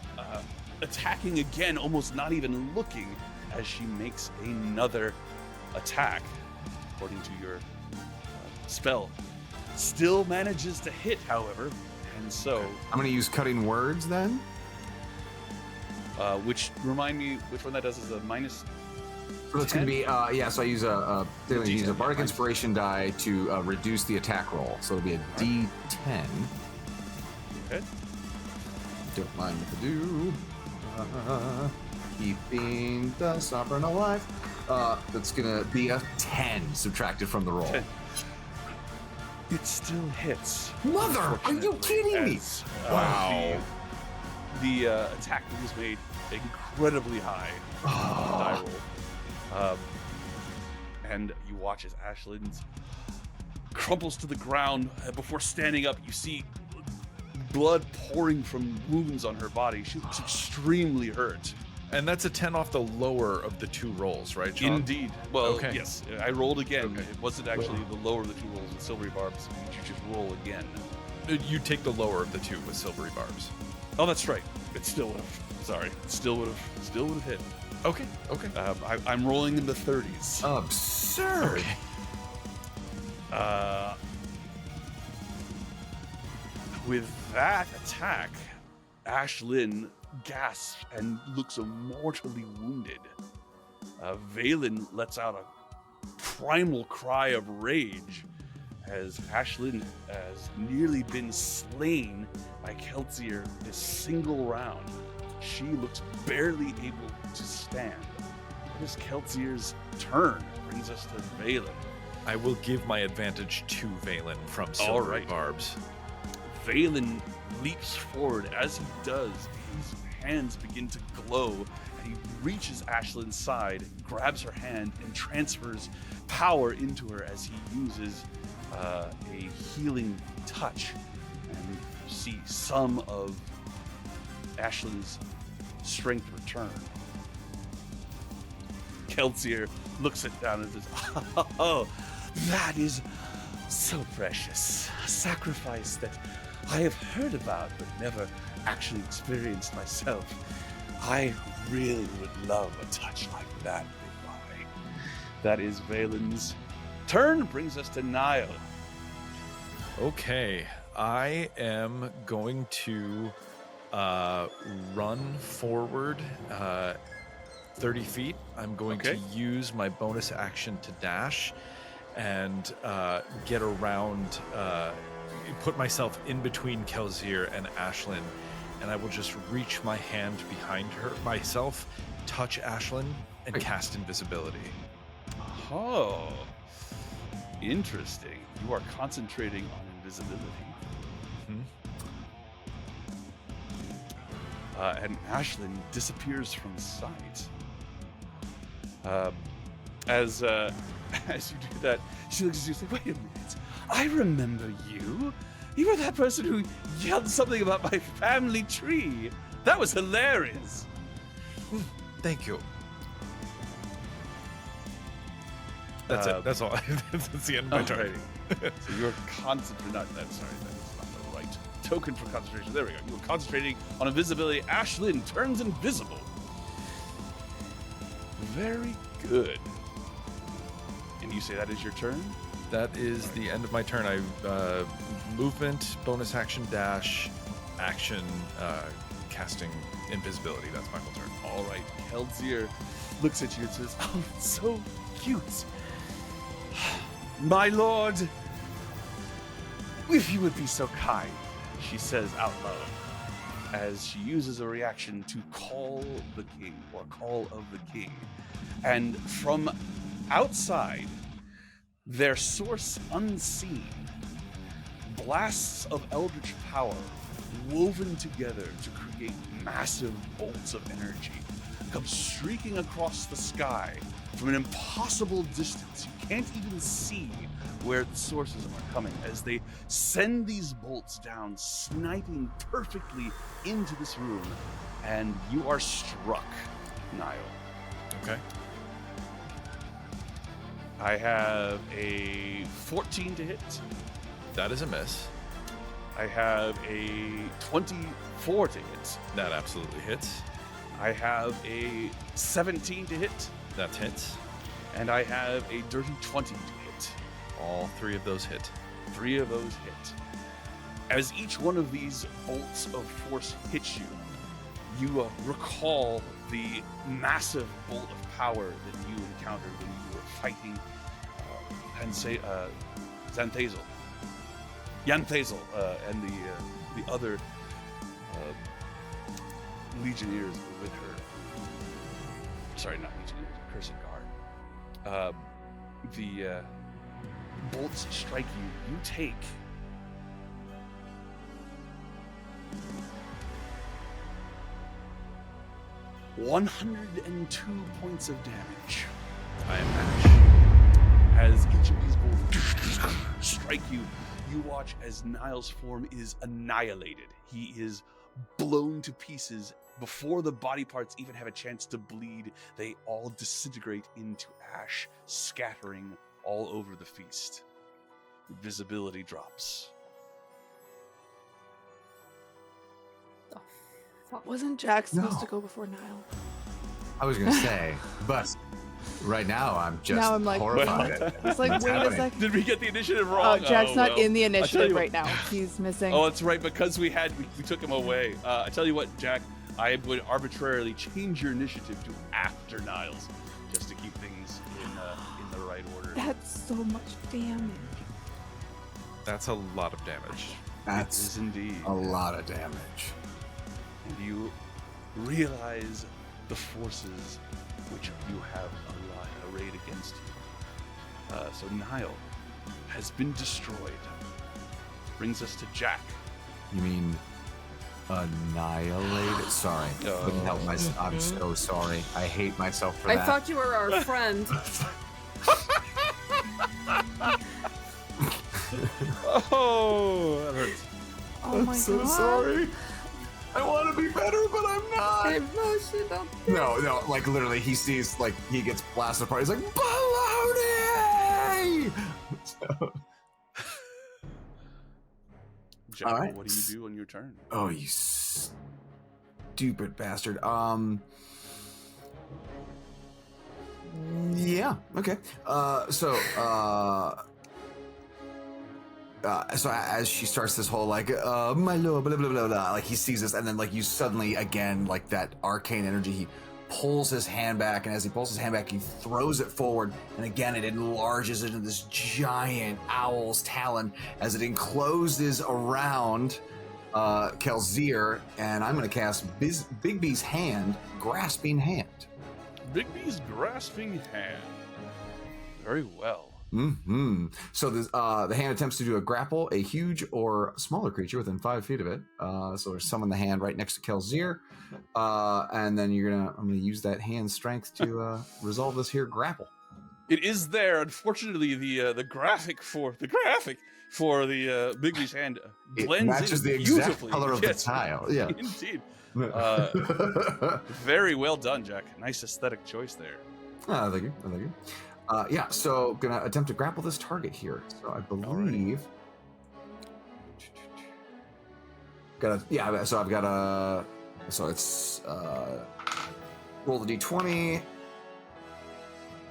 attacking again, almost not even looking, as she makes another attack, according to your spell. Still manages to hit, however, and so, I'm going to use cutting words then. which remind me, which one that does is a minus. So that's going to be, so I use a D10, Bardic yeah, Inspiration die to reduce the attack roll. So it'll be a D10. Okay. Don't mind if I do. Keeping the sovereign alive. That's going to be a 10 subtracted from the roll. 10. It still hits. Mother, are you kidding me? As, Wow. The attack that was made incredibly high die roll. And you watch as Ashlyn crumples to the ground. Before standing up, you see blood pouring from wounds on her body. She looks extremely hurt. And that's a 10 off the lower of the two rolls, right, John? Indeed. Well, Okay. yes, I rolled again. Okay. It wasn't actually the lower of the two rolls with Silvery Barbs. You just roll again. You take the lower of the two with Silvery Barbs. Oh, that's right. It still would have. Sorry. It still would have hit. Okay. Okay. I'm rolling in the 30s. Absurd. With that attack, Ashlyn gasps and looks mortally wounded. Valen lets out a primal cry of rage as Ashlyn has nearly been slain by Kelzier this single round. She looks barely able to stand. It is Kelzier's turn. Brings us to Valen. I will give my advantage to Valen from All Silvery right. Barbs. Valen leaps forward. As he does, his hands begin to glow, and he reaches Ashlyn's side, grabs her hand, and transfers power into her as he uses a healing touch. And you see some of Ashland's strength return. Kelsier looks it down and says, "Oh, that is so precious. A sacrifice that I have heard about but never actually experienced myself. I really would love a touch like that goodbye." That is Valen's turn. Brings us to Niall. Okay, I am going to run forward 30 feet. I'm going to use my bonus action to dash and get around, put myself in between Kelsier and Ashlyn, and I will just reach my hand behind myself, touch Ashlyn, and cast invisibility. Oh, interesting. You are concentrating on invisibility. And Ashlyn disappears from sight. As you do that, she looks at you and says, "Wait a minute, I remember you. You were that person who yelled something about my family tree. That was hilarious." Thank you. That's it. That's all. That's the end of my turn. So you're concentrating. That's not the right token for concentration. There we go. You were concentrating on invisibility. Ashlyn turns invisible. Very good. And you say that is your turn? That is the end of my turn. I movement, bonus action, dash, action, casting invisibility. That's my whole turn. All right. Kelsier looks at you and says, "Oh, it's so cute. My lord, if you would be so kind," she says out loud, as she uses a reaction to call the king, or call of the king. And from outside, their source unseen, blasts of eldritch power woven together to create massive bolts of energy come streaking across the sky from an impossible distance. You can't even see where the sources are coming as they send these bolts down, sniping perfectly into this room, and you are struck, Niall. Okay. I have a 14 to hit. That is a miss. I have a 24 to hit. That absolutely hits. I have a 17 to hit. That hits. And I have a dirty 20 to hit. All three of those hit. 3 of those hit. As each one of these bolts of force hits you, you recall the massive bolt of power that you encountered when you were fighting Yanthazel, and the other legionnaires with her. Sorry, not legionnaires, cursed guard. The bolts strike you. You take 102 points of damage. I am Ash. As each of these bolts strike you, you watch as Niall's form is annihilated. He is blown to pieces. Before the body parts even have a chance to bleed, they all disintegrate into ash, scattering all over the feast. Visibility drops. Wasn't Jack supposed to go before Niall? I was gonna say, but right now I'm just Now I'm like, horrified. It's like, What's wait a happening? second. Did we get the initiative wrong? Jack's not in the I'll tell initiative you right now. He's missing. Oh, that's right, because we took him away. I tell you what, Jack, I am going to arbitrarily change your initiative to after Niles, just to keep things in the right order. That's so much damage. That's a lot of damage. It That's is indeed. a lot of damage. And you realize the forces which you have arrayed against you. So Niall has been destroyed. Brings us to Jack. You mean annihilated? Sorry, couldn't help myself. I'm so sorry. I hate myself for I that. thought you were our friend. Oh, that hurts. Oh my I'm so god. sorry. I want to be better, but I'm not. Emotional. No, like literally, he sees like he gets blasted apart. He's like, baloney! Jack, All right. what do you do on your turn? Oh, you stupid bastard. Yeah. Okay. So as she starts this whole like, my lord, blah blah blah blah, like he sees this, and then like you suddenly again like that arcane energy. He pulls his hand back, and as he pulls his hand back, he throws it forward, and again it enlarges into this giant owl's talon as it encloses around Kelzir, and I'm going to cast Bigby's hand, Grasping Hand. Bigby's grasping hand. Very well. Mm-hmm. So the hand attempts to do a grapple a huge or smaller creature within 5 feet of it. So there's summon the hand right next to Kelzir, and then I'm gonna use that hand strength to resolve this here grapple. It is there. Unfortunately, the graphic for the Bigby's hand blends matches in the beautifully. exact color of the tile. Yeah, Indeed. Very well done, Jack. Nice aesthetic choice there. Thank you. Yeah, so gonna attempt to grapple this target here. So I believe. So it's roll the d20.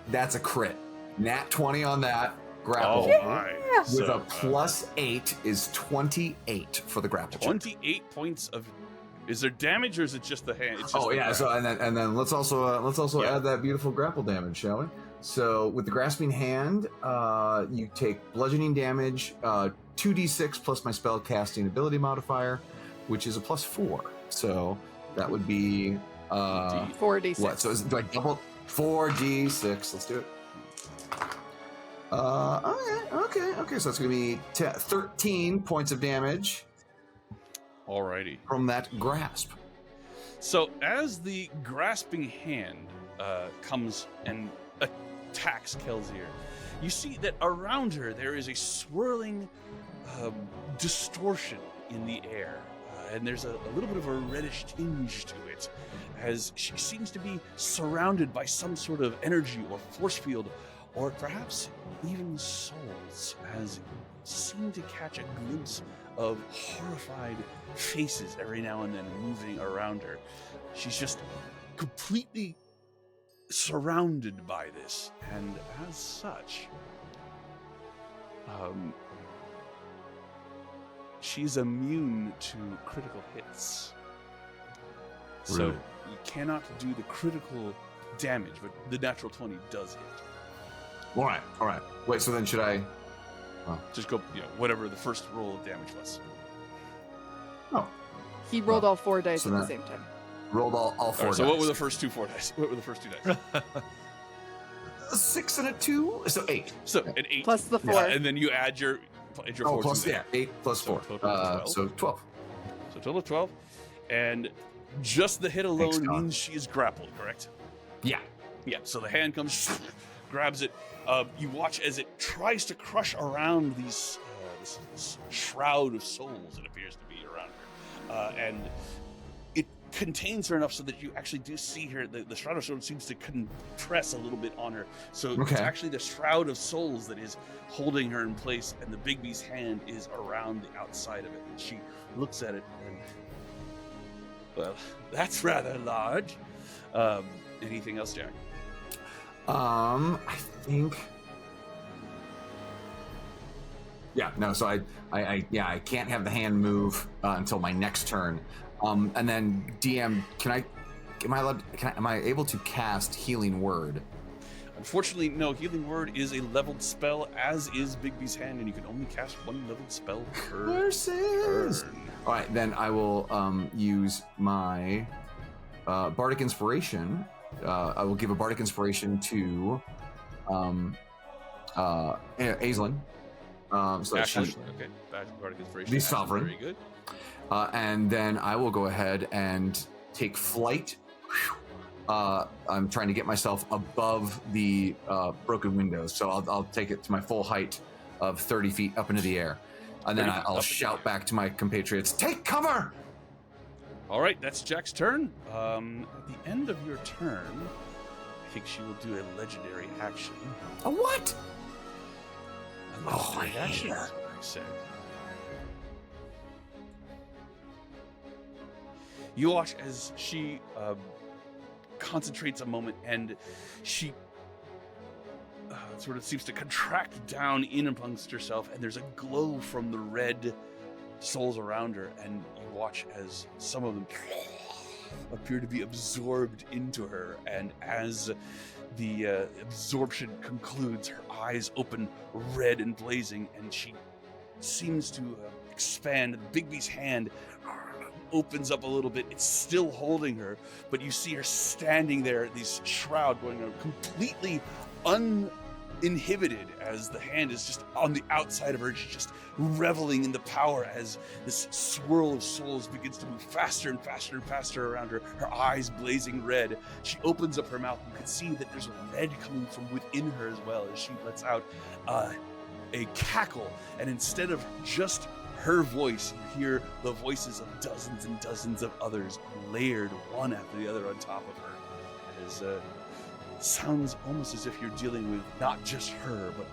That's a crit. Nat 20 on that grapple. Oh my! With a +8 is 28 for the grapple. 28 points of. Is there damage or is it just the hand? It's just the grapple. So and then let's also add that beautiful grapple damage, shall we? So with the grasping hand, you take bludgeoning damage, 2d6 plus my spell casting ability modifier, which is a +4. So that would be 4d6. What? So do I double 4d6? Let's do it. Okay. So it's gonna be 13 points of damage. Alrighty. From that grasp. So as the grasping hand comes and attacks Kelzir, you see that around her there is a swirling distortion in the air, and there's a little bit of a reddish tinge to it, as she seems to be surrounded by some sort of energy or force field, or perhaps even souls, as you seem to catch a glimpse of horrified faces every now and then moving around her. She's just completely surrounded by this, and as such, she's immune to critical hits. So Really? you cannot do the critical damage, but the natural 20 does hit. All right. Wait, so then should I? Just go, whatever the first roll of damage was. Oh. He rolled all 4 dice so at the same time. Rolled all 4 dice. So what were the first two dice? A 6 and a 2, so 8. So an 8 plus the 4. and then you add your 4 plus to that. 8 plus 4. So 12. So total of 12, and just the hit alone Thanks, means she is grappled, correct? Yeah. So the hand comes, grabs it. You watch as it tries to crush around this shroud of souls. It appears to be around her, and it contains her enough so that you actually do see her. The shroud of souls seems to compress a little bit on her, so it's actually the shroud of souls that is holding her in place, and the Bigby's hand is around the outside of it. And she looks at it and, well, that's rather large. Anything else, Jack? I think. Yeah, no. So I can't have the hand move until my next turn. And then DM, am I able to cast Healing Word? Unfortunately, no. Healing Word is a leveled spell, as is Bigby's hand, and you can only cast one leveled spell per turn. All right, then I will use my Bardic Inspiration. I will give a Bardic Inspiration to Aislinn. So that she, okay. Bardic Inspiration. The Sovereign. Very good. And then I will go ahead and take flight. I'm trying to get myself above the broken windows, so I'll take it to my full height of 30 feet up into the air. And then I'll shout back to my compatriots, "Take cover!" All right, that's Jack's turn. At the end of your turn, I think she will do a legendary action. A what? A legendary action, is what I said. You watch as she concentrates a moment, and she sort of seems to contract down in amongst herself, and there's a glow from the red souls around her, and you watch as some of them appear to be absorbed into her, and as the absorption concludes, her eyes open red and blazing, and she seems to expand. Bigby's hand opens up a little bit. It's still holding her, but you see her standing there, this shroud going on, completely uninhibited, as the hand is just on the outside of her. She's just reveling in the power as this swirl of souls begins to move faster and faster and faster around her, her eyes blazing red. She opens up her mouth. You can see that there's red coming from within her as well, as she lets out a cackle, and instead of just her voice, you hear the voices of dozens and dozens of others layered one after the other on top of her. It sounds almost as if you're dealing with not just her, but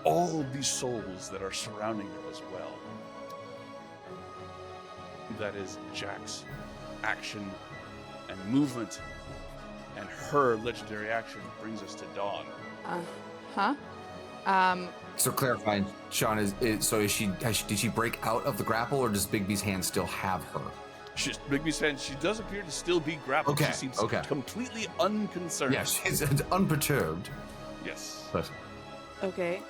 all of these souls that are surrounding her as well. That is Jack's action and movement, and her legendary action brings us to Dawn. So clarifying, Sean, did she break out of the grapple, or does Bigby's hand still have her? Bigby's hand, she does appear to still be grappled. Okay, She seems okay. completely unconcerned. Yeah, she's unperturbed. Yes. But Okay.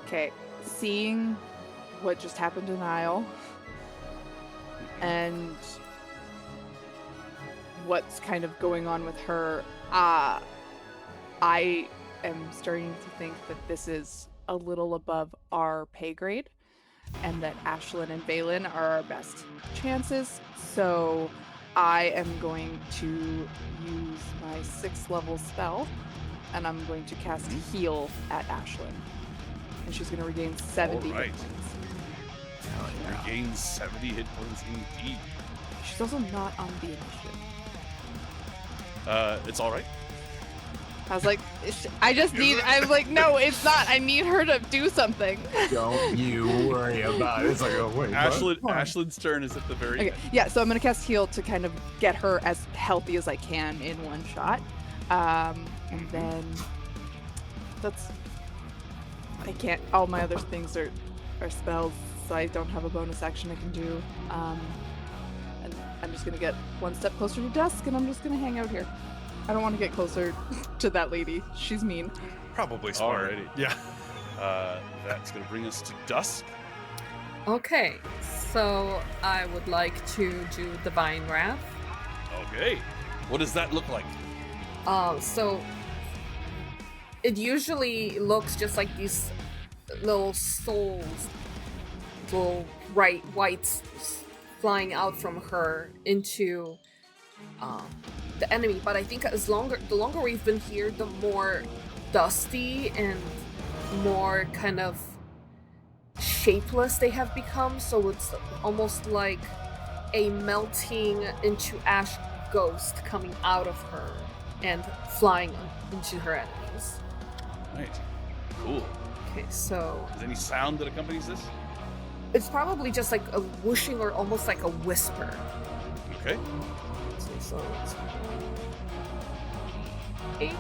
Okay. Seeing what just happened to Niall and what's kind of going on with her, I am starting to think that this is a little above our pay grade, and that Ashlyn and Valen are our best chances. So I am going to use my 6th level spell, and I'm going to cast Heal at Ashlyn. And she's going to regain 70 All right. hit points. Regains 70 hit points indeed. She's also not on the initiative. It's all right. I was like, I was like, no, it's not. I need her to do something. don't you worry about it. It's like, oh, wait. Ashlyn's turn is at the very Okay, end. yeah, so I'm going to cast Heal to kind of get her as healthy as I can in one shot. And then I can't, all my other things are spells, so I don't have a bonus action I can do. And I'm just going to get one step closer to Dusk, and I'm just going to hang out here. I don't want to get closer to that lady. She's mean. Probably smart. Alrighty. Yeah. That's going to bring us to Dusk. Okay, so I would like to do Divine Wrath. Okay. What does that look like? So it usually looks just like these little souls, little whites flying out from her into the enemy. But I think the longer we've been here, the more dusty and more kind of shapeless they have become. So it's almost like a melting into ash ghost coming out of her and flying into her enemies. Right. Cool. Okay, so Is there any sound that accompanies this? it's probably just like a whooshing or almost like a whisper. Okay. So it's 8,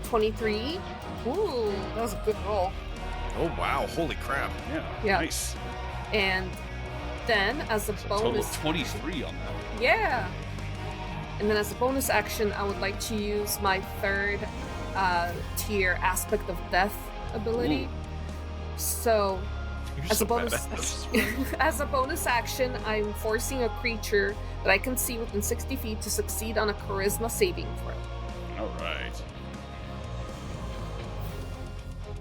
23. Ooh, that was a good roll. Oh wow! Holy crap! Yeah. Nice. And then as a So a total of bonus, 23 on that. yeah. And then as a bonus action, I would like to use my 3rd tier Aspect of Death ability. So You're as so a bonus badass. as a bonus action, I'm forcing a creature that I can see within 60 feet to succeed on a charisma saving throw. All right.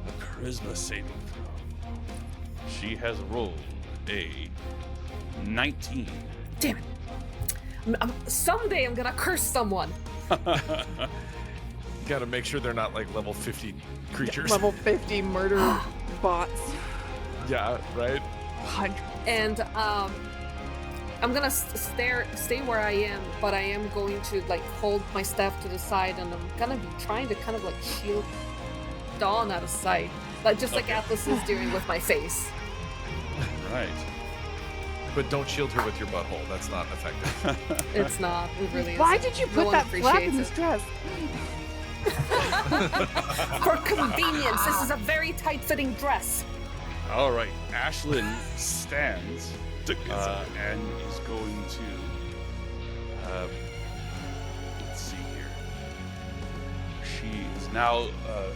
A charisma saving throw. She has rolled a 19. Damn it. Someday I'm gonna curse someone. Gotta make sure they're not like level 50 creatures. Level 50 murder bots. Yeah, right. 100. And I'm gonna stay where I am, but I am going to like hold my staff to the side, and I'm gonna be trying to kind of like shield Dawn out of sight, like just like Atlas is doing with my face. Right. But don't shield her with your butthole. That's not effective. It's not. It really is. Why did you No put one that flap in appreciates this dress? For convenience, this is a very tight-fitting dress. All right. Ashlyn stands and is going to. Let's see here. She is now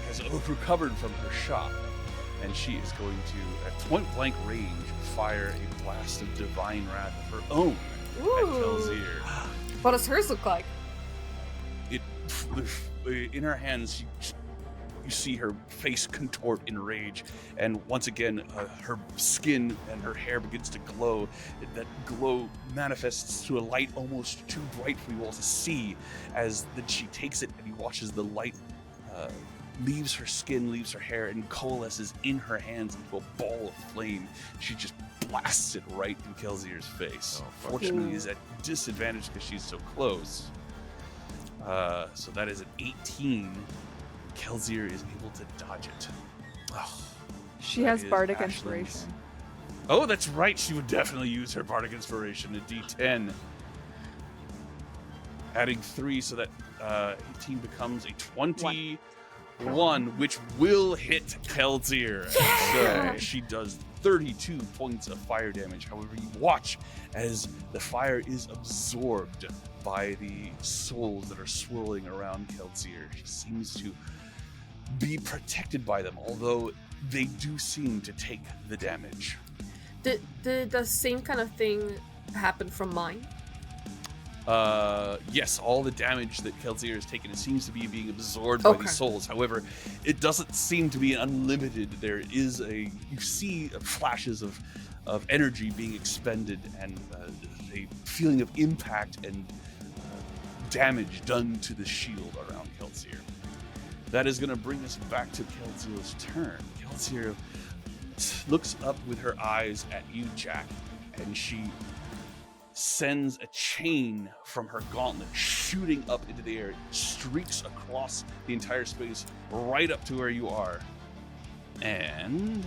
has recovered from her shock, and she is going to, at point-blank range, fire a blast of divine wrath of her own at Kelsier. What does hers look like? It, in her hands, you see her face contort in rage, and once again, her skin and her hair begins to glow. That glow manifests to a light almost too bright for you all to see, as then she takes it and he watches the light leaves her skin, leaves her hair, and coalesces in her hands into a ball of flame. She just blasts it right in Kelsier's face. Oh, Fortunately, is at disadvantage because she's so close. So that is an 18. Kelsier is able to dodge it. Oh, She that has is bardic Ashlyn's. inspiration. Oh, that's right. She would definitely use her bardic inspiration, a D10. Adding 3 so that 18 becomes a 21, which will hit Kelsier. So she does 32 points of fire damage. However, you watch as the fire is absorbed by the souls that are swirling around Kelsier. She seems to be protected by them, although they do seem to take the damage. Did the same kind of thing happen from mine? Yes, all the damage that Kelsier has taken, it seems to be being absorbed by these souls. However, it doesn't seem to be unlimited. There is you see flashes of energy being expended, and a feeling of impact and damage done to the shield around Kelsier. That is going to bring us back to Kelsier's turn. Kelsier looks up with her eyes at you, Jack, and she sends a chain from her gauntlet shooting up into the air. It streaks across the entire space right up to where you are, and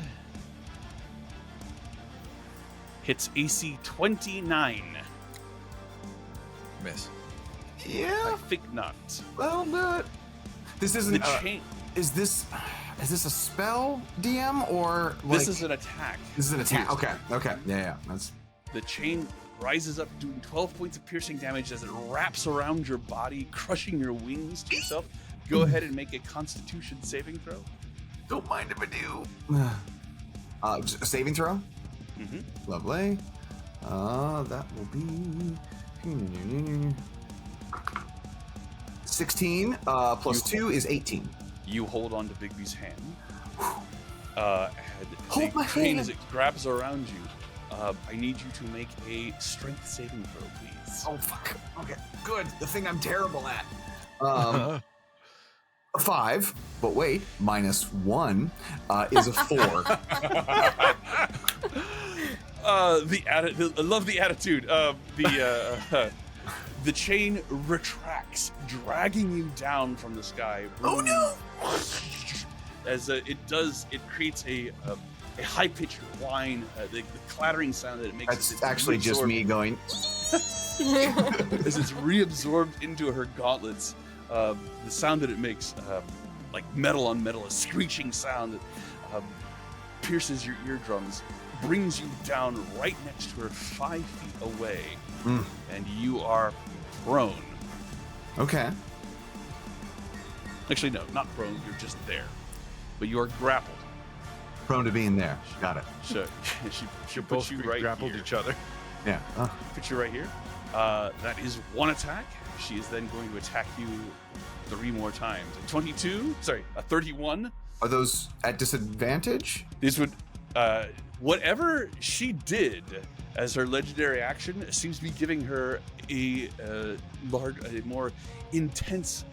hits AC 29. Miss. Yeah, I think not. that'll do it. This isn't. The chain. Is this a spell, DM, or like, This is an attack. This is an attack. Piercing. Okay. Yeah. That's The chain rises up, doing 12 points of piercing damage as it wraps around your body, crushing your wings to yourself. Go ahead and make a Constitution saving throw. don't mind if I do. Just a saving throw. Mm-hmm. Lovely. That will be 16 plus 2 is 18. You hold on to Bigby's hand. And Hold my the chain hand. as it grabs around you. I need you to make a strength saving throw, please. Oh fuck. Okay. Good. The thing I'm terrible at. 5, but wait, -1 is a 4. I love the attitude. The chain retracts, dragging you down from the sky. Oh no! As it does, it creates a high-pitched whine. The clattering sound that it makes. That's actually just me going. As it's reabsorbed into her gauntlets, the sound that it makes, like metal on metal, a screeching sound that pierces your eardrums, brings you down right next to her 5 feet away, and you are prone. Okay. Actually, no, not prone. You're just there, but you are grappled. Prone to being there. Got it. So she'll put Both you right grappled here. each other. Yeah. Put you right here. That is one attack. She is then going to attack you 3 more times. A 31. Are those at disadvantage? This would, whatever she did as her legendary action seems to be giving her a more intense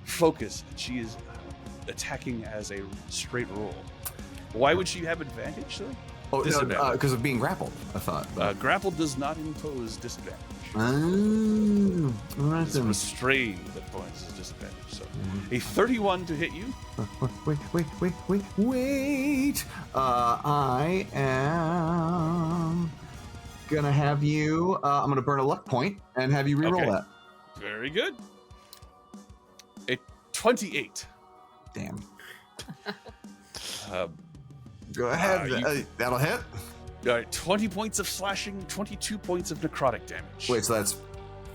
focus. She is attacking as a straight roll. Why would she have advantage, though? Oh, no, Disadvantage. because of being grappled, I thought. Grapple does not impose disadvantage. Oh, all right It's then. restrain that imposes disadvantage. So a 31 to hit you. Wait. I am gonna have you. I'm gonna burn a luck point and have you reroll Okay. that. Very good. A 28. Damn. Uh, Go ahead. you- That'll hit. All right, 20 points of slashing, 22 points of necrotic damage. Wait, so that's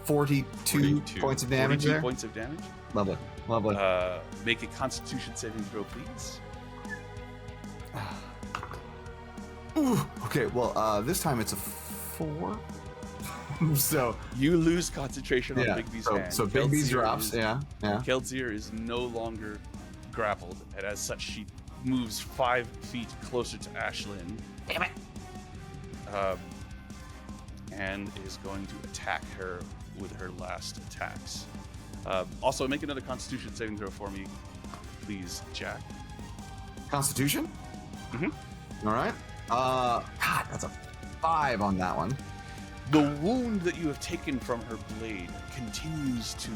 42 points of damage 42 there. points of damage. Lovely. Make a Constitution saving throw, please. Ooh, okay, well, this time it's a 4. So You lose concentration on yeah, Bigby's so, hand. so Big B Kelsier drops. is- Yeah. Kelsier is no longer grappled, and as such, she moves 5 feet closer to Ashlyn. Damn it. And is going to attack her with her last attacks. Also, make another Constitution saving throw for me, please, Jack. Constitution. Mhm. All right. God, that's a 5 on that one. The wound that you have taken from her blade continues to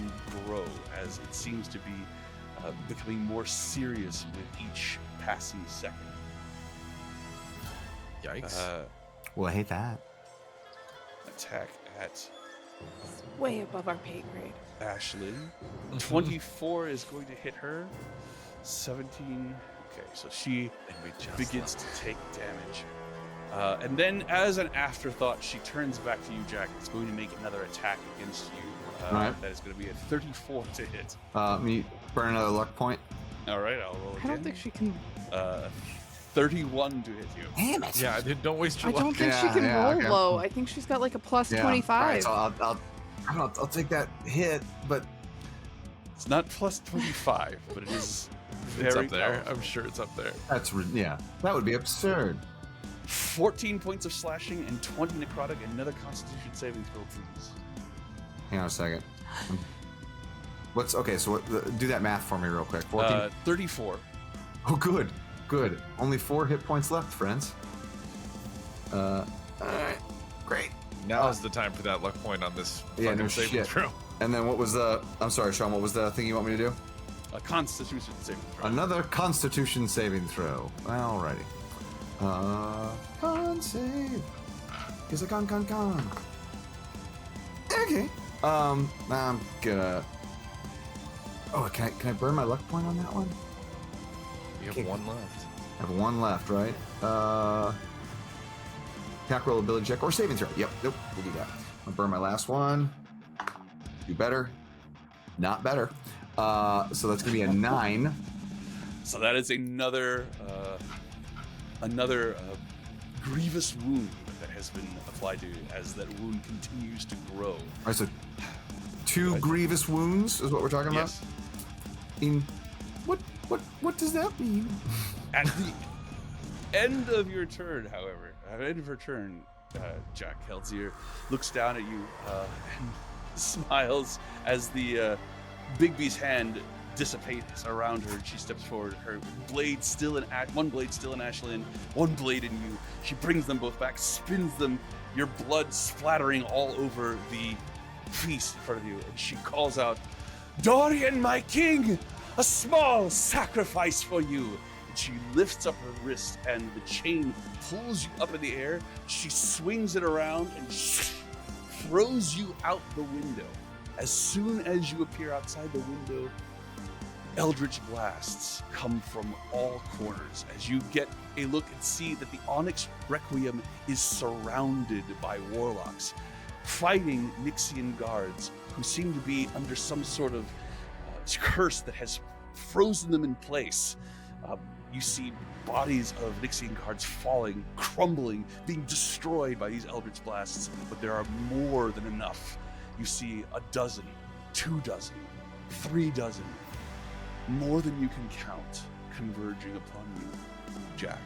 grow as it seems to be becoming more serious with each passing second. Yikes. Well, I hate that. Attack at Way above our pay grade. Ashley. 24 is going to hit her. 17. Okay, so she And we just begins left. to take damage. And then, as an afterthought, she turns back to you, Jack. It's going to make another attack against you. Alright. That is going to be a 34 to hit. Me burn another luck point. All right, I'll roll again. I don't think she can. 31 to hit you. Damn it. Yeah, don't waste your I don't luck. think she Yeah, can yeah, roll okay. low. I think she's got like a plus Yeah. 25. All right, so I'll take that hit, but It's not plus 25, but it is very It's up there. powerful. I'm sure it's up there. that would be absurd. 14 points of slashing and 20 necrotic. Another Constitution saving throw, please. Hang on a second. So do that math for me real quick. 14. 34. Oh, good. Only 4 hit points left, friends. All right, great. Now's the time for that luck point on this Yeah, fucking no saving shit. throw. And then what was the? I'm sorry, Sean. What was the thing you want me to do? A Constitution saving throw. Another Constitution saving throw. Alrighty. Con save. Is a con. Okay. I'm gonna. Oh, can I burn my luck point on that one? You have Okay. one left. I have 1 left, right? Attack roll, ability check, or saving throw. Yep. Nope. We'll do that. I'll burn my last one. Do better. Not better. So that's gonna be a 9. So that is another grievous wound that has been applied to you as that wound continues to grow. All right. So 2 grievous wounds is what we're talking Yes. about. In what does that mean? At the end of your turn, however, at the end of her turn, Jack Kelsier looks down at you and smiles as the Bigby's hand dissipates around her. She steps forward, her blade still in one blade still in Ashlyn, one blade in you. She brings them both back, spins them, your blood splattering all over the feast in front of you, and she calls out, "Dorian, my king, a small sacrifice for you." And she lifts up her wrist, and the chain pulls you up in the air. She swings it around and throws you out the window. As soon as you appear outside the window, eldritch blasts come from all corners as you get a look and see that the Onyx Requiem is surrounded by warlocks, fighting Nixian guards who seem to be under some sort of curse that has frozen them in place. You see bodies of Nixian guards falling, crumbling, being destroyed by these eldritch blasts, but there are more than enough. You see a dozen, 2 dozen, 3 dozen, more than you can count, converging upon you, Jack.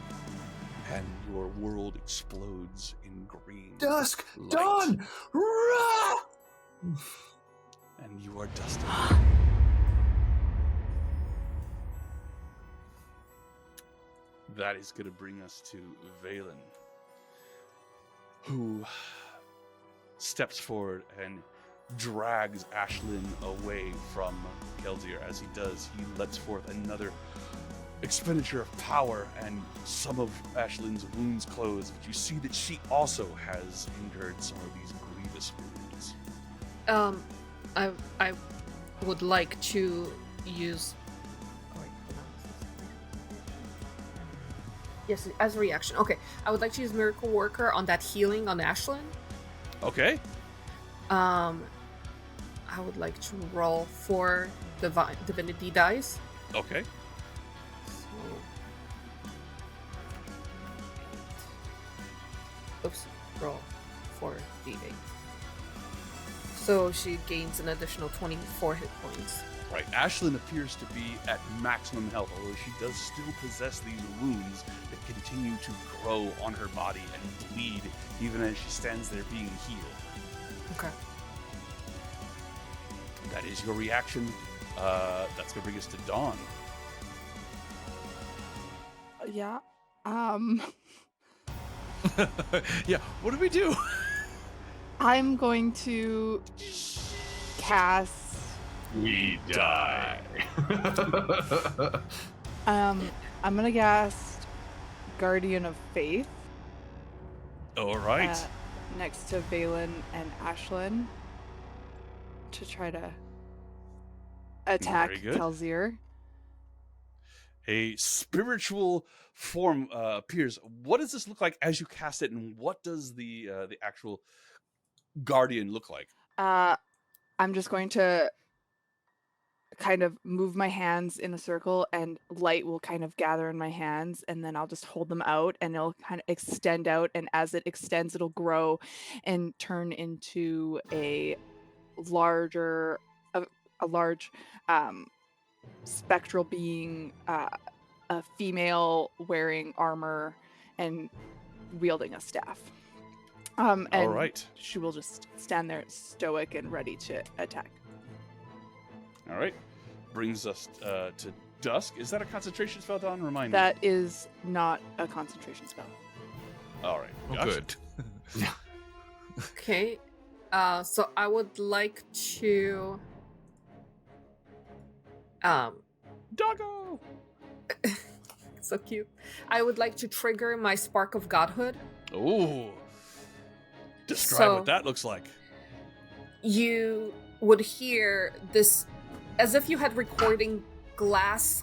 And your world explodes in green. Dusk, light, dawn, rah! And you are dusted. That is going to bring us to Valen, who steps forward and drags Ashlyn away from Kelsier. As he does, he lets forth another expenditure of power, and some of Ashlyn's wounds close, but you see that she also has endured some of these grievous wounds. I would like to use. Oh, wait, hold on. Yes, as a reaction. Okay, I would like to use Miracle Worker on that healing on Ashlyn. Okay. I would like to roll 4 divinity dice. Okay. Oops, roll 4d8. So she gains an additional 24 hit points. Right. Ashlyn appears to be at maximum health, although she does still possess these wounds that continue to grow on her body and bleed even as she stands there being healed. Okay. That is your reaction. That's going to bring us to Dawn. Yeah. Yeah, what do we do? I'm going to cast. We die. I'm gonna cast Guardian of Faith. All right. Next to Valen and Ashlyn to try to attack Very good. Kelsier. A spiritual form appears. What does this look like as you cast it, and what does the actual guardian look like? I'm just going to kind of move my hands in a circle, and light will kind of gather in my hands, and then I'll just hold them out, and it'll kind of extend out, and as it extends, it'll grow and turn into a large spectral being, a female wearing armor and wielding a staff. And All right. she will just stand there stoic and ready to attack. All right. Brings us to Dusk. Is that a concentration spell, Dawn? Remind me. That is not a concentration spell. All right. Oh, Gotcha. good. Okay. So I would like to. Doggo! So cute. I would like to trigger my Spark of Godhood. Ooh. Describe So- what that looks like. You would hear this as if you had recording glass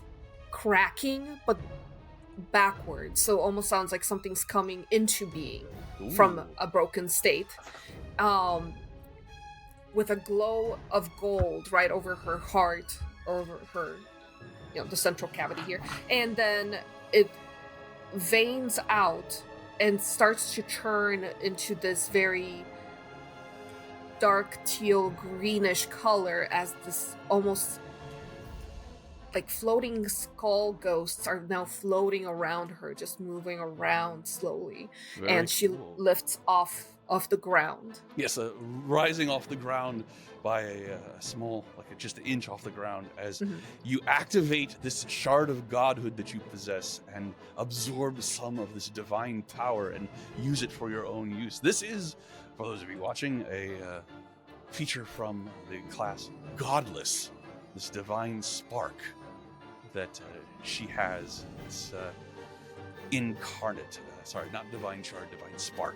cracking, but backwards. So almost sounds like something's coming into being from Ooh. a broken state. With a glow of gold right over her heart, over her, the central cavity here. And then it veins out and starts to turn into this very dark teal greenish color as this almost like floating skull ghosts are now floating around her, just moving around slowly. Very and she cool. lifts off the ground. Yes, rising off the ground by a small, just an inch off the ground, as you activate this shard of godhood that you possess and absorb some of this divine power and use it for your own use. This is, for those of you watching, a feature from the class Godless, this divine spark that she has. It's incarnate. Sorry, not divine shard, divine spark.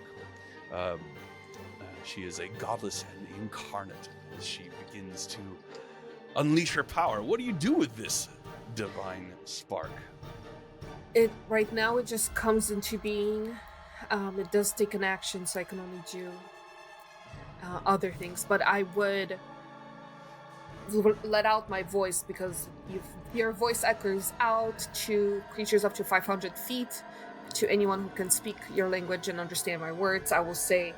She is a godless and incarnate as she begins to unleash her power. What do you do with this divine spark? Right now it just comes into being. It does take an action, so I can only do other things, but I would let out my voice because your voice echoes out to creatures up to 500 feet. To anyone who can speak your language and understand my words, I will say,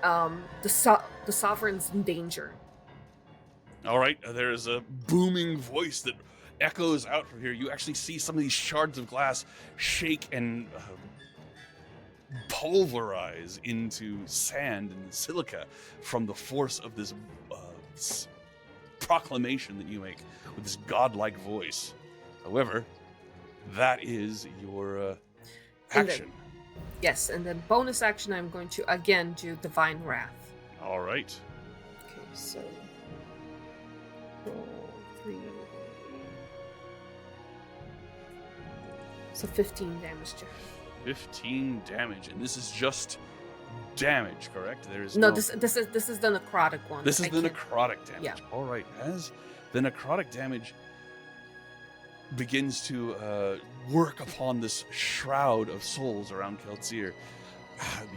the sovereign's in danger. All right, there's a booming voice that echoes out from here. You actually see some of these shards of glass shake and pulverize into sand and silica from the force of this proclamation that you make with this godlike voice. However, that is your And action. Yes, and then bonus action, I'm going to again do Divine Wrath. All right. Okay, so roll 3. So 15 damage to her. 15 damage, and this is just damage, correct? There is No, this is the necrotic one. This is I the can't- necrotic damage. Yeah. All right. As the necrotic damage begins to work upon this shroud of souls around Keltzir,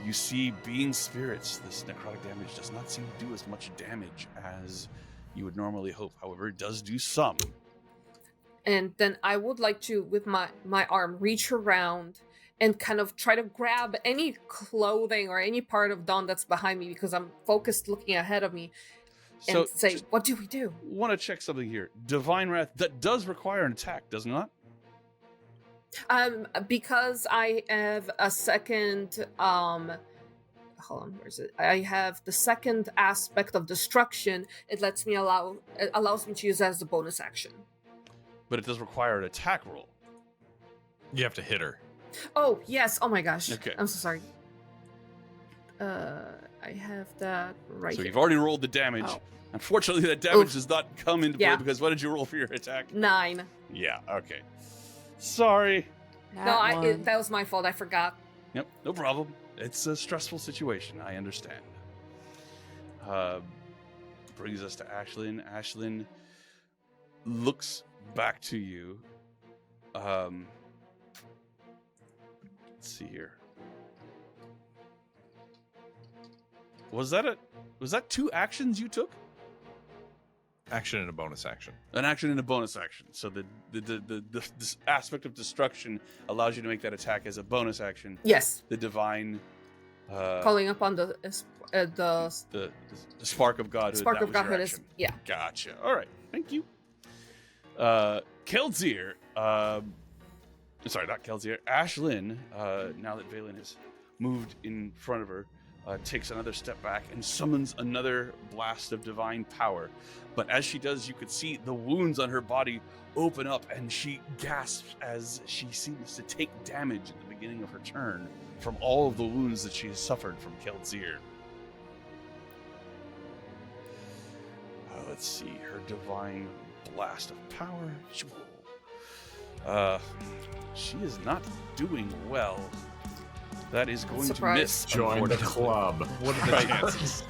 you see being spirits. This necrotic damage does not seem to do as much damage as you would normally hope. However, it does do some. And then I would like to, with my arm, reach around and kind of try to grab any clothing or any part of Dawn that's behind me because I'm focused looking ahead of me and So say, just what do we do? want to check something here. Divine Wrath, that does require an attack, does it not? Because I have a second, hold on, where is it? I have the second aspect of destruction. It allows me to use that as a bonus action. But it does require an attack roll. You have to hit her. Oh, yes. Oh my gosh. Okay. I'm so sorry. I have that right So here. you've already rolled the damage. Oh. Unfortunately, that damage Oof. does not come into play Yeah. because what did you roll for your attack? 9. Yeah, okay. Sorry. That was my fault. I forgot. Yep, no problem. It's a stressful situation. I understand. Brings us to Ashlyn. Ashlyn looks back to you. Let's see here. Was that 2 actions you took? Action and a bonus action. An action and a bonus action. So this aspect of destruction allows you to make that attack as a bonus action. Yes. The divine Calling up on the the spark of godhood. spark that of was your godhood is action. yeah. Gotcha. All right. Thank you. Keltzir. Sorry, not Keltzir. Ashlyn. Now that Valen has moved in front of her, takes another step back and summons another blast of divine power. But as she does, you could see the wounds on her body open up, and she gasps as she seems to take damage at the beginning of her turn from all of the wounds that she has suffered from Keltzir. Let's see, her divine blast of power. She is not doing well. That is going to Surprise. miss. Join the unfortunately. club. What are the Right. chances?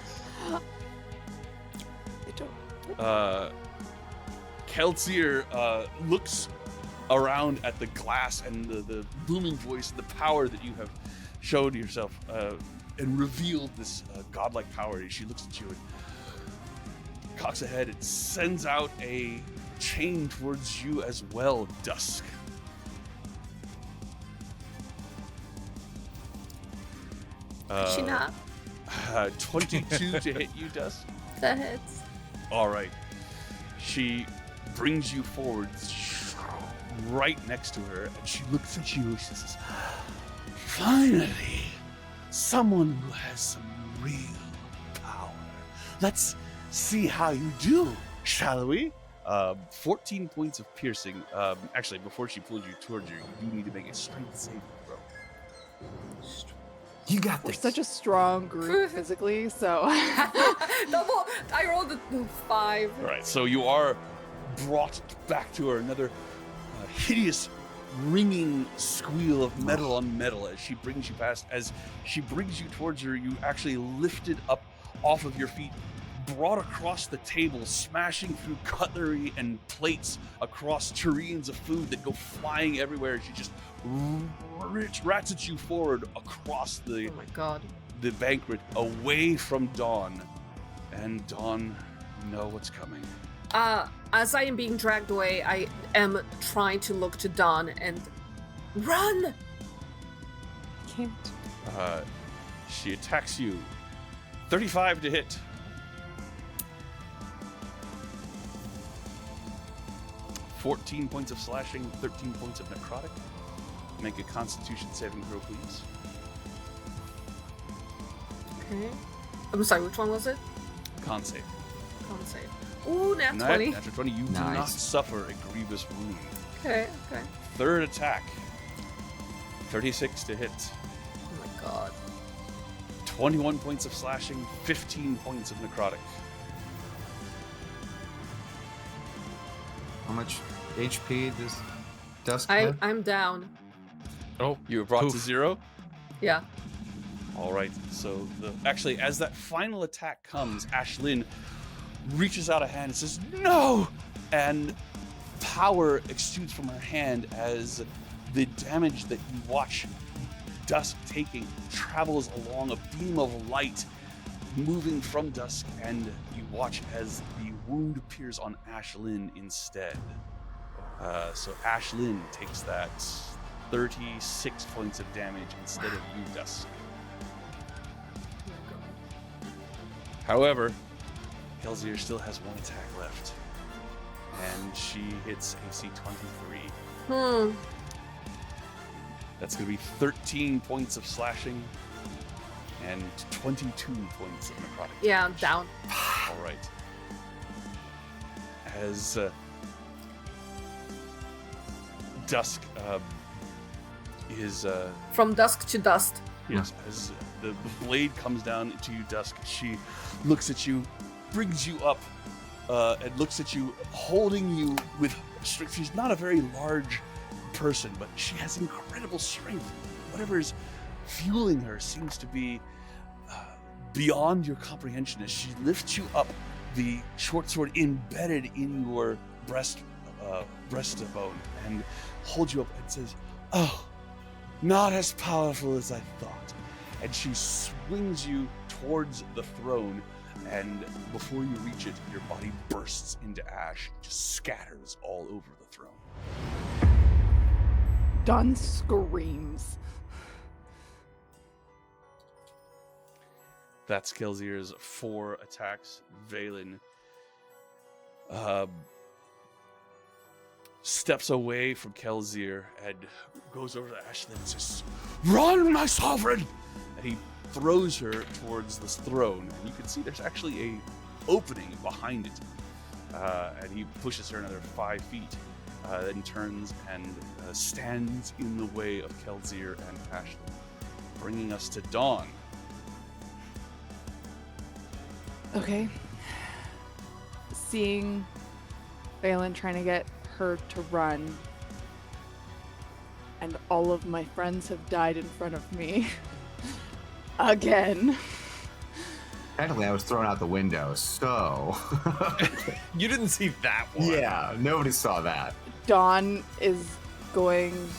Keltzir looks around at the glass and the booming voice, the power that you have showed yourself and revealed this godlike power. She looks at you and cocks ahead and sends out a chain towards you as well, Dusk. She not 22 to hit you, Dusk. the hits. All right. She brings you forward right next to her, and she looks at you. She says, "Finally, someone who has some real power. Let's see how you do, shall we?" 14 points of piercing. Actually, before she pulls you towards you, you do need to make a strength saving throw. You got We're this. such a strong group physically, so Double. I rolled a 5. All right, so you are brought back to her. Another hideous, ringing squeal of metal on metal as she brings you past. As she brings you towards her, you actually lifted up off of your feet, brought across the table, smashing through cutlery and plates across tureens of food that go flying everywhere. She just ratchets you forward across the Oh my god. the banquet, away from Dawn. And Dawn, you know what's coming. As I am being dragged away, I am trying to look to Dawn and run. can't. She attacks you. 35 to hit. 14 points of slashing, 13 points of necrotic. Make a Constitution saving throw, please. Okay. I'm sorry, which one was it? Con save. Con save. Ooh, nat Nat- 20. Natural 20. You do Nice. not suffer a grievous wound. Okay. Third attack. 36 to hit. Oh my god. 21 points of slashing, 15 points of necrotic. How much HP does Dusk have? I'm down. Oh, You were brought to poof. 0? Yeah. All right. So actually, as that final attack comes, Ashlyn reaches out a hand and says, "No!" And power exudes from her hand as the damage that you watch Dusk taking travels along a beam of light moving from Dusk, and you watch as the wound appears on Ashlyn instead. So Ashlyn takes that 36 points of damage instead of you, Dusk. However, Kelsier still has one attack left, and she hits AC 23. That's going to be 13 points of slashing and 22 points of necrotic. Yeah, I'm down. All right. As Dusk is From dusk to dust. yes, as the blade comes down to you, Dusk, she looks at you, brings you up, and looks at you, holding you with strength. She's not a very large person, but she has incredible strength. Whatever is fueling her seems to be beyond your comprehension as she lifts you up, the short sword embedded in your breastbone, and holds you up and says, "Oh, not as powerful as I thought." And she swings you towards the throne, and before you reach it, your body bursts into ash, just scatters all over the throne. Dawn screams. That's Kelsier's 4 attacks. Valen steps away from Kelsier and goes over to Ashlyn and says, "Run, my sovereign!" And he throws her towards this throne. And you can see there's actually a opening behind it. And he pushes her another 5 feet, then turns and stands in the way of Kelsier and Ashlyn, bringing us to Dawn. Okay. Seeing Valen trying to get her to run, and all of my friends have died in front of me. Again. Technically, I was thrown out the window, so... You didn't see that one. yeah, nobody saw that. Dawn is going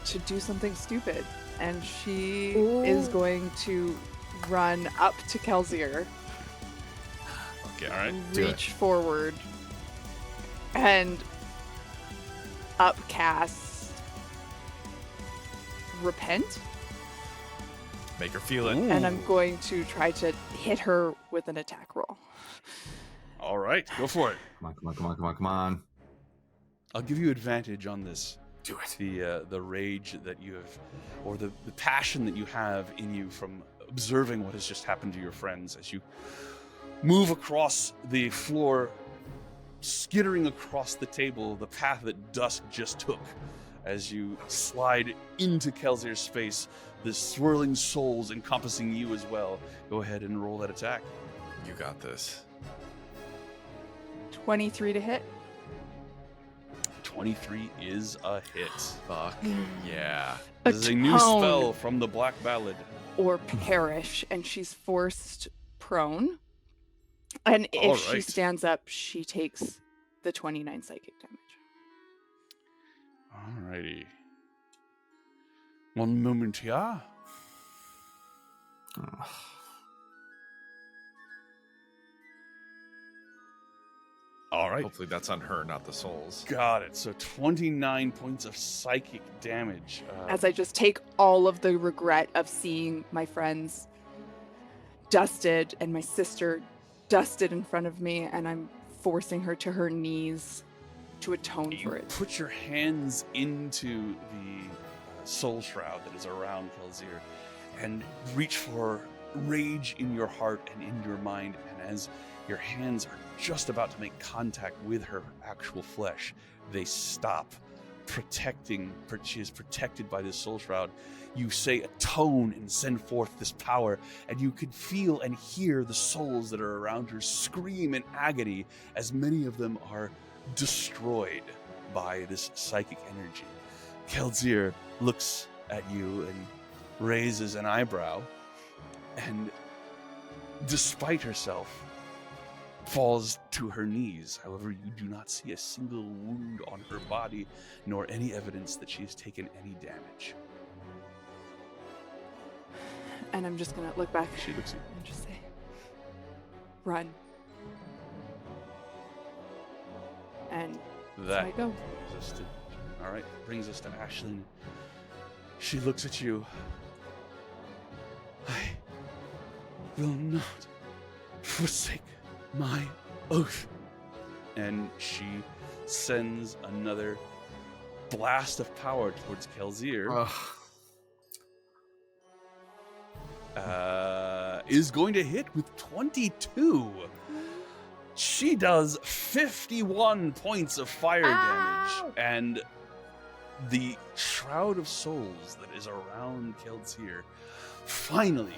to do something stupid, and she is going to run up to Kelsier, Okay, all right. Do reach forward, and upcast Repent, Make her feel it. Ooh. and I'm going to try to hit her with an attack roll. All right, go for it. Come on. I'll give you advantage on this. Do it. The rage that you have, or the passion that you have in you from observing what has just happened to your friends as you move across the floor, skittering across the table, the path that Dusk just took. As you slide into Kelsier's space, the swirling souls encompassing you as well. Go ahead and roll that attack. You got this. 23 to hit. 23 is a hit. Fuck yeah. This is a new Atone spell from the Black Ballad. or perish, and she's forced prone. And if she Alright. stands up, she takes the 29 psychic damage. Alrighty. One moment here. All right. Hopefully that's on her, not the souls. Got it. So 29 points of psychic damage. As I just take all of the regret of seeing my friends dusted and my sister dusted in front of me, and I'm forcing her to her knees to atone you for it. put your hands into the soul shroud that is around Kelsier and reach for rage in your heart and in your mind, and as your hands are just about to make contact with her actual flesh, they stop, she is protected by this soul shroud. You say a tone and send forth this power, and you can feel and hear the souls that are around her scream in agony as many of them are destroyed by this psychic energy. Kelzir looks at you and raises an eyebrow, and despite herself, falls to her knees. However, you do not see a single wound on her body, nor any evidence that she has taken any damage. And I'm just gonna look back She looks at you. and just say, run. And That I go. brings us to, all right, brings us to Ashlyn. She looks at you. I will not forsake my oath. And she sends another blast of power towards Kelzir. Is going to hit with 22. She does 51 points of fire damage, and the Shroud of Souls that is around Kelzir finally,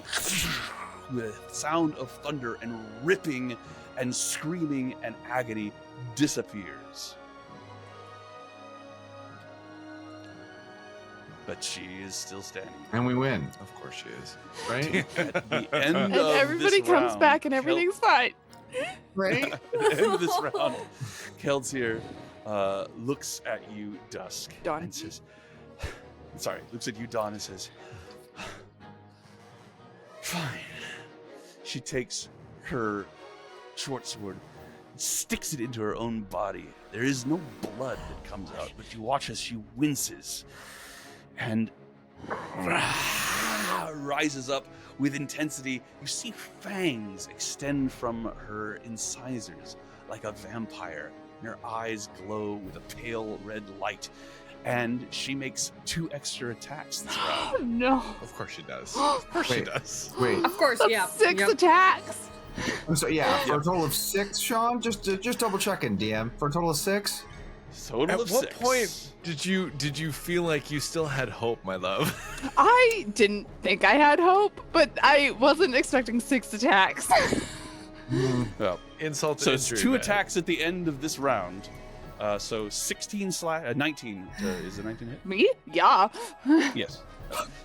with a sound of thunder and ripping and screaming and agony, disappears. But she is still standing. And we win, Of course she is. right? At the end And of everybody this comes round, back and everything's fine. right? At the end of this round, Kelzir looks at you, Dusk, Dawn. and says, sorry, looks at you, Dawn, and says, fine. She takes her short sword, sticks it into her own body. There is no blood that comes out, but you watch as she winces and rises up with intensity. You see fangs extend from her incisors like a vampire, and her eyes glow with a pale red light. And she makes 2 extra attacks this round. Oh, no. Of course she does. Of course she Wait. does. Wait, Of course, That's yeah. 6 Yep. attacks. so yeah, for a total of 6, Sean. Just double checking, DM. For a total of 6. Total At of what 6. point did you feel like you still had hope, my love? I didn't think I had hope, but I wasn't expecting 6 attacks. Well, Insult to so it's injury, 2 man. attacks at the end of this round. So 19. Is it 19 hit? Me? Yeah. Yes.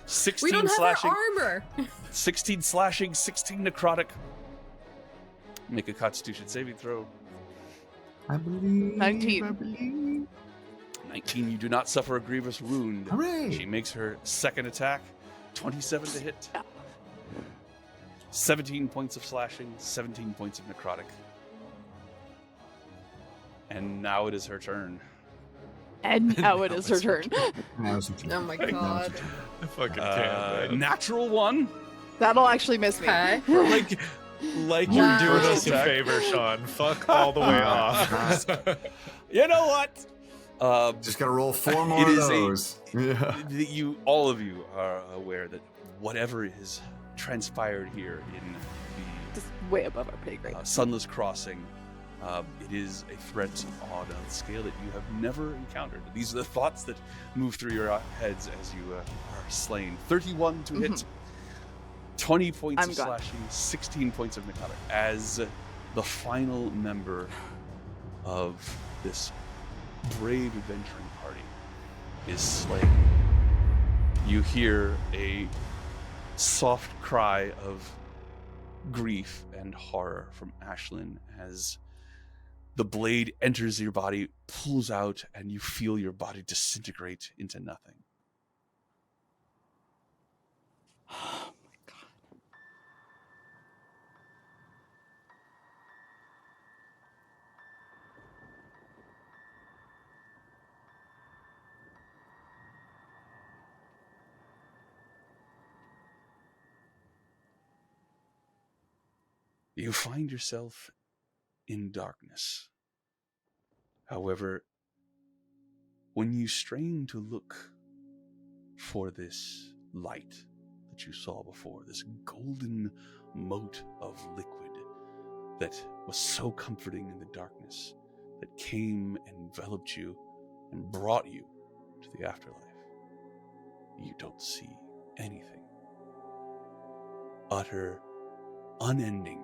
16 We don't have slashing. our armor. 16 slashing, 16 necrotic. Make a Constitution saving throw. I believe. 19. I believe. 19, you do not suffer a grievous wound. Hooray! She makes her second attack. 27 to hit. Yeah. 17 points of slashing, 17 points of necrotic. And now it is her turn. And now it is her turn. Oh my god. I fucking can't. man. Natural 1. That'll actually miss me. Okay. Like Wow. you're doing us a favor, Sean. Fuck all the way off. You know what? Just gotta roll 4 more It of is a- those. Yeah. All of you are aware that whatever is transpired here in Just way above our pay grade. the Sunless Crossing, it is a threat on a scale that you have never encountered. These are the thoughts that move through your heads as you are slain. 31 to hit, 20 points I'm of gone. slashing, 16 points of necrotic. As the final member of this brave adventuring party is slain, you hear a soft cry of grief and horror from Ashlyn as the blade enters your body, pulls out, and you feel your body disintegrate into nothing. Oh my god. You find yourself in darkness. However, when you strain to look for this light that you saw before, this golden moat of liquid that was so comforting in the darkness, that came and enveloped you and brought you to the afterlife. You don't see anything. Utter, unending,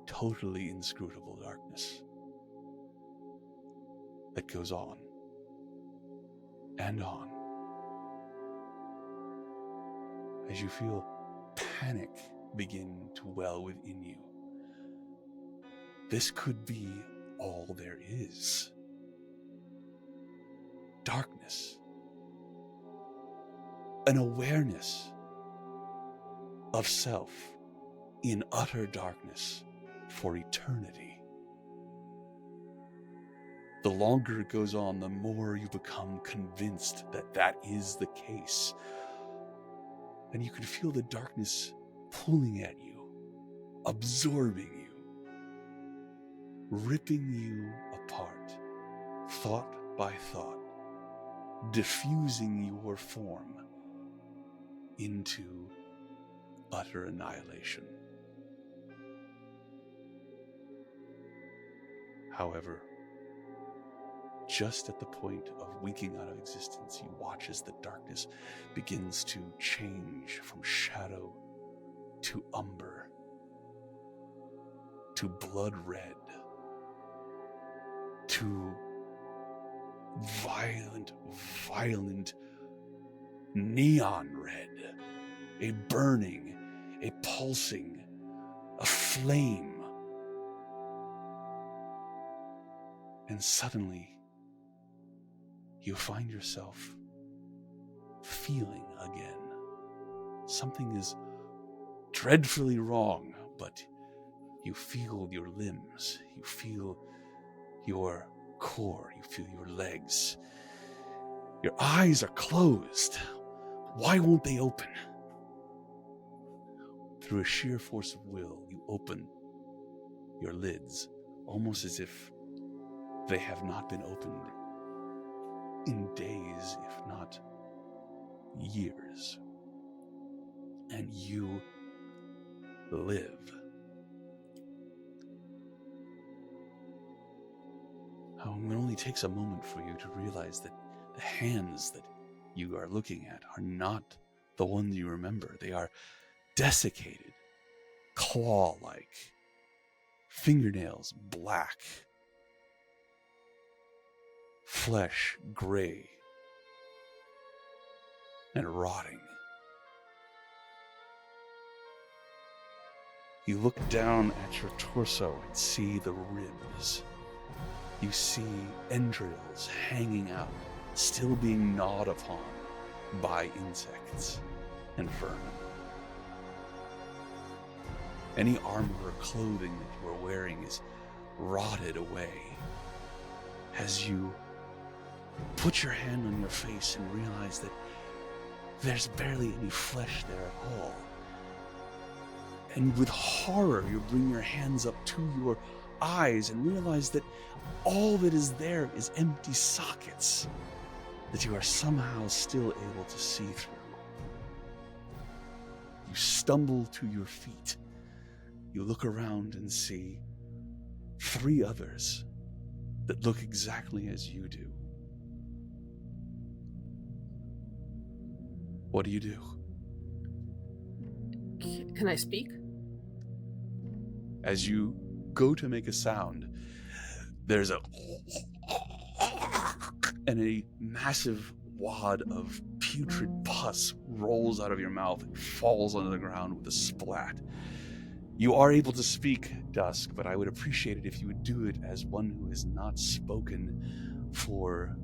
totally inscrutable darkness that goes on and on as you feel panic begin to well within you. This could be all there is. Darkness. An awareness of self in utter darkness for eternity. The longer it goes on, the more you become convinced that that is the case. And you can feel the darkness pulling at you, absorbing you, ripping you apart, thought by thought, diffusing your form into utter annihilation. However, just at the point of winking out of existence, you watch as the darkness begins to change from shadow to umber to blood red to violent neon red, a burning, a pulsing, a flame. And suddenly, you find yourself feeling again. Something is dreadfully wrong, but you feel your limbs, you feel your core, you feel your legs. Your eyes are closed. Why won't they open? Through a sheer force of will, you open your lids, almost as if they have not been opened in days, if not years. And you live. It only takes a moment for you to realize that the hands that you are looking at are not the ones you remember. They are desiccated, claw-like, fingernails black, flesh gray and rotting. You look down at your torso and see the ribs. You see entrails hanging out, still being gnawed upon by insects and vermin. Any armor or clothing that you are wearing is rotted away. As you put your hand on your face and realize that there's barely any flesh there at all. And with horror, you bring your hands up to your eyes and realize that all that is there is empty sockets that you are somehow still able to see through. You stumble to your feet. You look around and see 3 others that look exactly as you do. What do you do? Can I speak? As you go to make a sound, there's a and a massive wad of putrid pus rolls out of your mouth and falls onto the ground with a splat. You are able to speak, Dusk, but I would appreciate it if you would do it as one who has not spoken for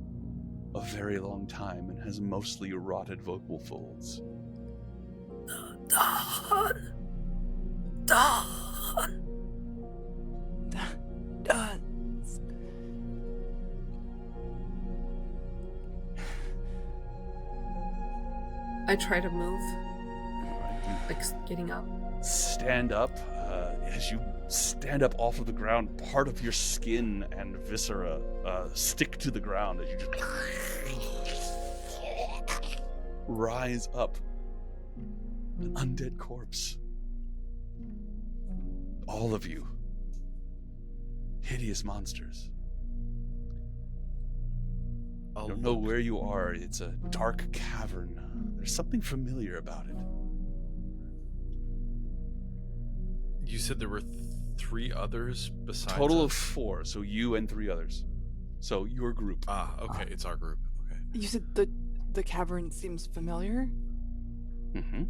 a very long time and has mostly rotted vocal folds. Dawn. I try to move, like getting up. Stand up. As you stand up off of the ground, part of your skin and viscera stick to the ground as you just rise up an undead corpse. All of you. Hideous monsters. I don't know where you are. It's a dark cavern. There's something familiar about it. You said there were 3 others besides Total of us? 4, so you and 3 others. So your group. Ah, okay, it's our group. Okay. You said the cavern seems familiar. Mm-hmm.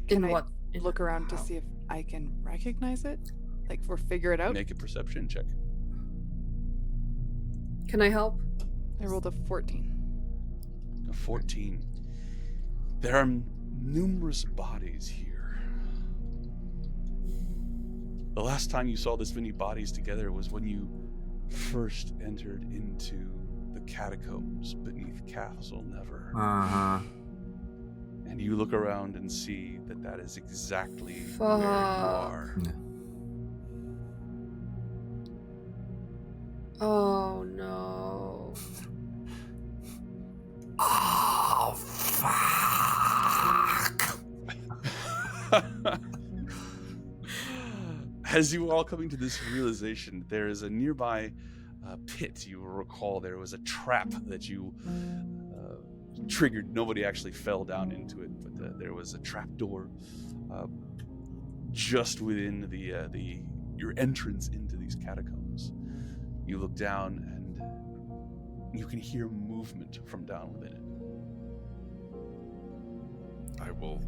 Can I what? look around to see if I can recognize it? Like, or figure it out? Make a perception check. Can I help? I rolled a 14. A 14. There are numerous bodies here. The last time you saw this many bodies together was when you first entered into the catacombs beneath Castle Never. Uh-huh. And you look around and see that that is exactly Fuck. where you are. Oh no. Oh, fuck. As you all coming to this realization, there is a nearby pit. You will recall there was a trap that you triggered. Nobody actually fell down into it, but there was a trap door just within your entrance into these catacombs. You look down and you can hear movement from down within it. I will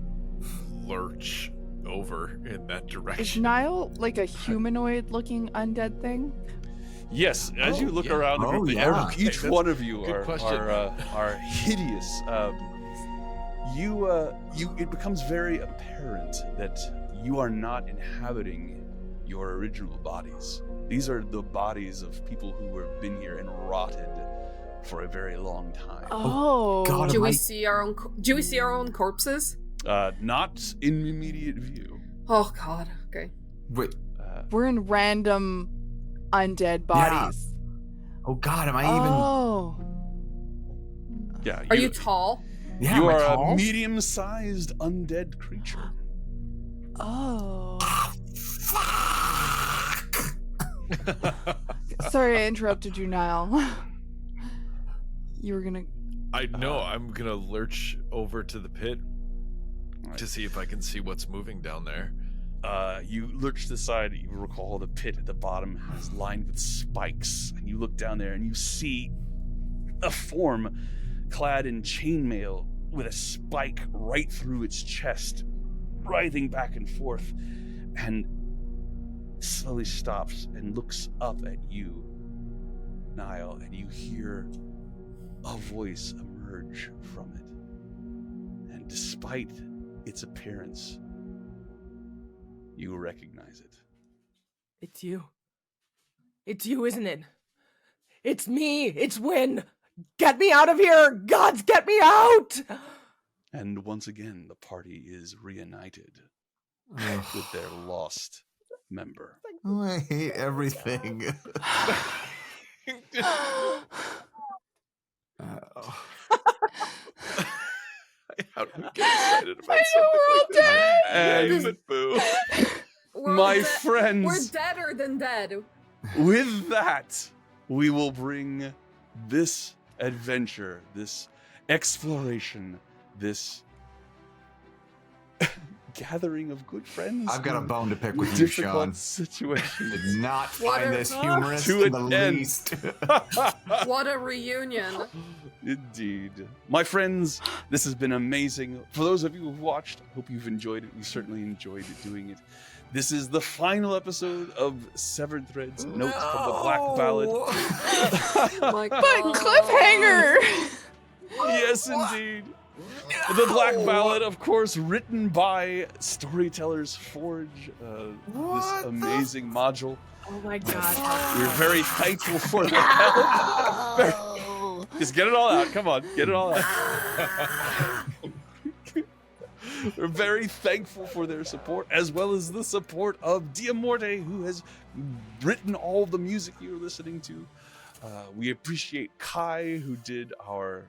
lurch over in that Is direction. Niall like a humanoid-looking undead thing? Yes, as you look around the Oh, group, yeah. each That's one of you good question. are hideous. It becomes very apparent that you are not inhabiting your original bodies. These are the bodies of people who have been here and rotted for a very long time. Oh. God, Do we I- see our own? Do we see our own corpses? Not in immediate view. Oh God. Okay. Wait. We're in random undead bodies. Oh, God, am I even... Oh. Yeah, Are you tall? Yeah, you am I are tall? a medium-sized undead creature. Oh. Fuck! Sorry I interrupted you, Niall. You were gonna... I know I'm gonna lurch over to the pit Alright. to see if I can see what's moving down there. You lurch to the side. You recall the pit at the bottom is lined with spikes, and you look down there and you see a form clad in chainmail with a spike right through its chest, writhing back and forth, and slowly stops and looks up at you, Niall, and you hear a voice emerge from it. And despite its appearance, you recognize it. It's you. It's you, isn't it? It's me. It's Win. Get me out of here. Gods, get me out. And once again, the party is reunited Ugh. with their lost member. Oh, I hate everything. How do we get excited about I know, something we're all like that? dead. Yeah, but boo. We're all My dead- friends, We're deader than dead. with that, we will bring this adventure, this exploration, this gathering of good friends. I've got a in bone to pick with you, difficult Sean. situations. Did not What find are- this humorous To in the an end. least. What a reunion. Indeed. My friends, this has been amazing. For those of you who've watched, I hope you've enjoyed it. We certainly enjoyed doing it. This is the final episode of Severed Threads Notes from the Black Ballad. Oh my God. But cliffhanger! Yes, indeed. The Black Ballad, of course, written by Storytellers Forge, this What the amazing module. Oh my God. We're very thankful for their help. Just get it all out. Come on, get it all out. We're very thankful for their support, as well as the support of Diamorte, who has written all the music you're listening to. We appreciate Kai, who did our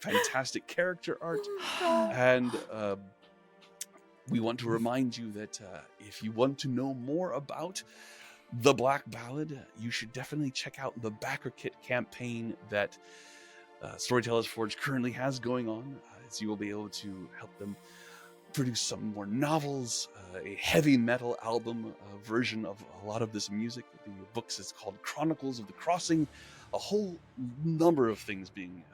fantastic character art, and we want to remind you that if you want to know more about the Black Ballad, you should definitely check out the Backer Kit campaign that Storytellers Forge currently has going on, as you will be able to help them produce some more novels, a heavy metal album version of a lot of this music. The books is called Chronicles of the Crossing, a whole number of things being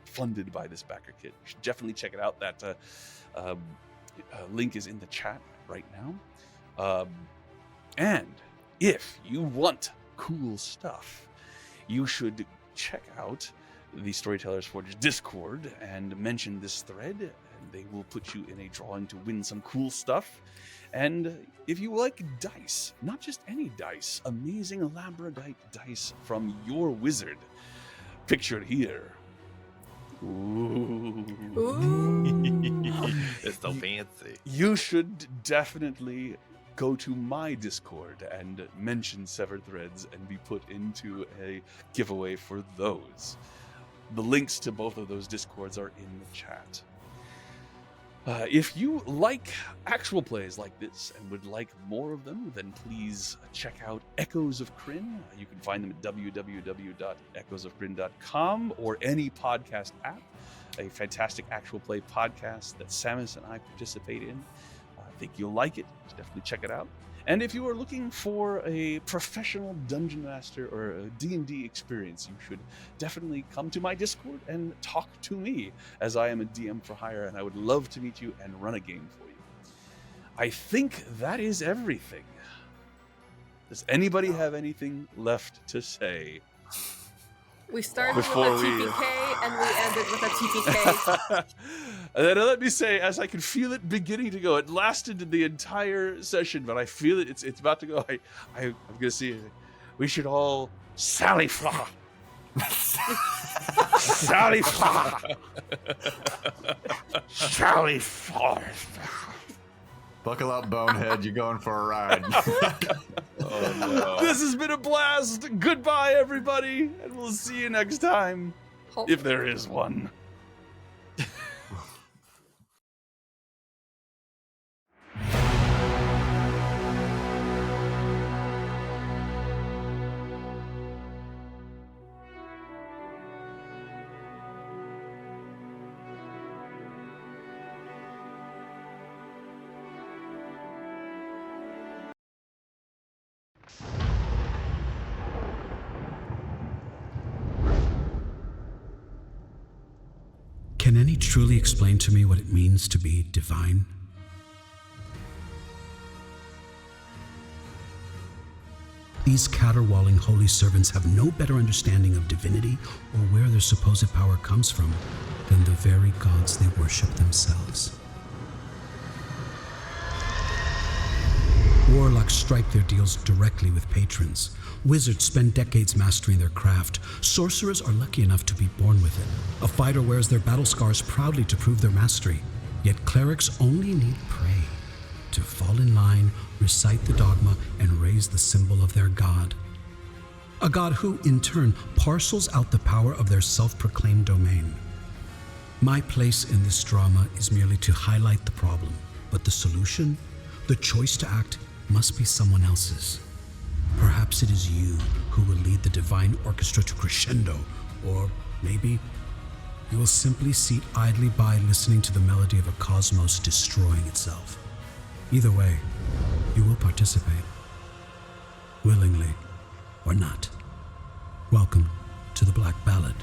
funded by this Backer Kit. You should definitely check it out. That link is in the chat right now. And if you want cool stuff, you should check out the Storytellers Forge Discord and mention this thread, and they will put you in a drawing to win some cool stuff. And if you like dice, not just any dice, amazing labradorite dice from your wizard, pictured here. Ooh. It's so fancy. You should definitely go to my Discord and mention Severed Threads and be put into a giveaway for those. The links to both of those Discords are in the chat. If you like actual plays like this and would like more of them, then please check out Echoes of Kryn. You can find them at www.echoesofkryn.com or any podcast app. A fantastic actual play podcast that Samus and I participate in. I think you'll like it. Definitely check it out. And if you are looking for a professional dungeon master or a D&D experience, you should definitely come to my Discord and talk to me, as I am a DM for hire, and I would love to meet you and run a game for you. I think that is everything. Does anybody have anything left to say? We started Before with a we- TPK and we ended with a TPK. And then let me say, as I can feel it beginning to go, it lasted the entire session, but I feel it. It's about to go. I'm gonna see it. We should all Sally Flaw. Sally Flaw. Sally Flaw. Buckle up, bonehead. You're going for a ride. Oh no. This has been a blast. Goodbye, everybody, and we'll see you next time, if there is one. Can any truly explain to me what it means to be divine? These caterwauling holy servants have no better understanding of divinity or where their supposed power comes from than the very gods they worship themselves. Warlocks strike their deals directly with patrons. Wizards spend decades mastering their craft. Sorcerers are lucky enough to be born with it. A fighter wears their battle scars proudly to prove their mastery. Yet clerics only need pray to fall in line, recite the dogma, and raise the symbol of their god. A god who, in turn, parcels out the power of their self-proclaimed domain. My place in this drama is merely to highlight the problem, but the solution, the choice to act, must be someone else's. Perhaps it is you who will lead the divine orchestra to crescendo, or maybe you will simply sit idly by listening to the melody of a cosmos destroying itself. Either way, you will participate, willingly or not. Welcome to the Black Ballad.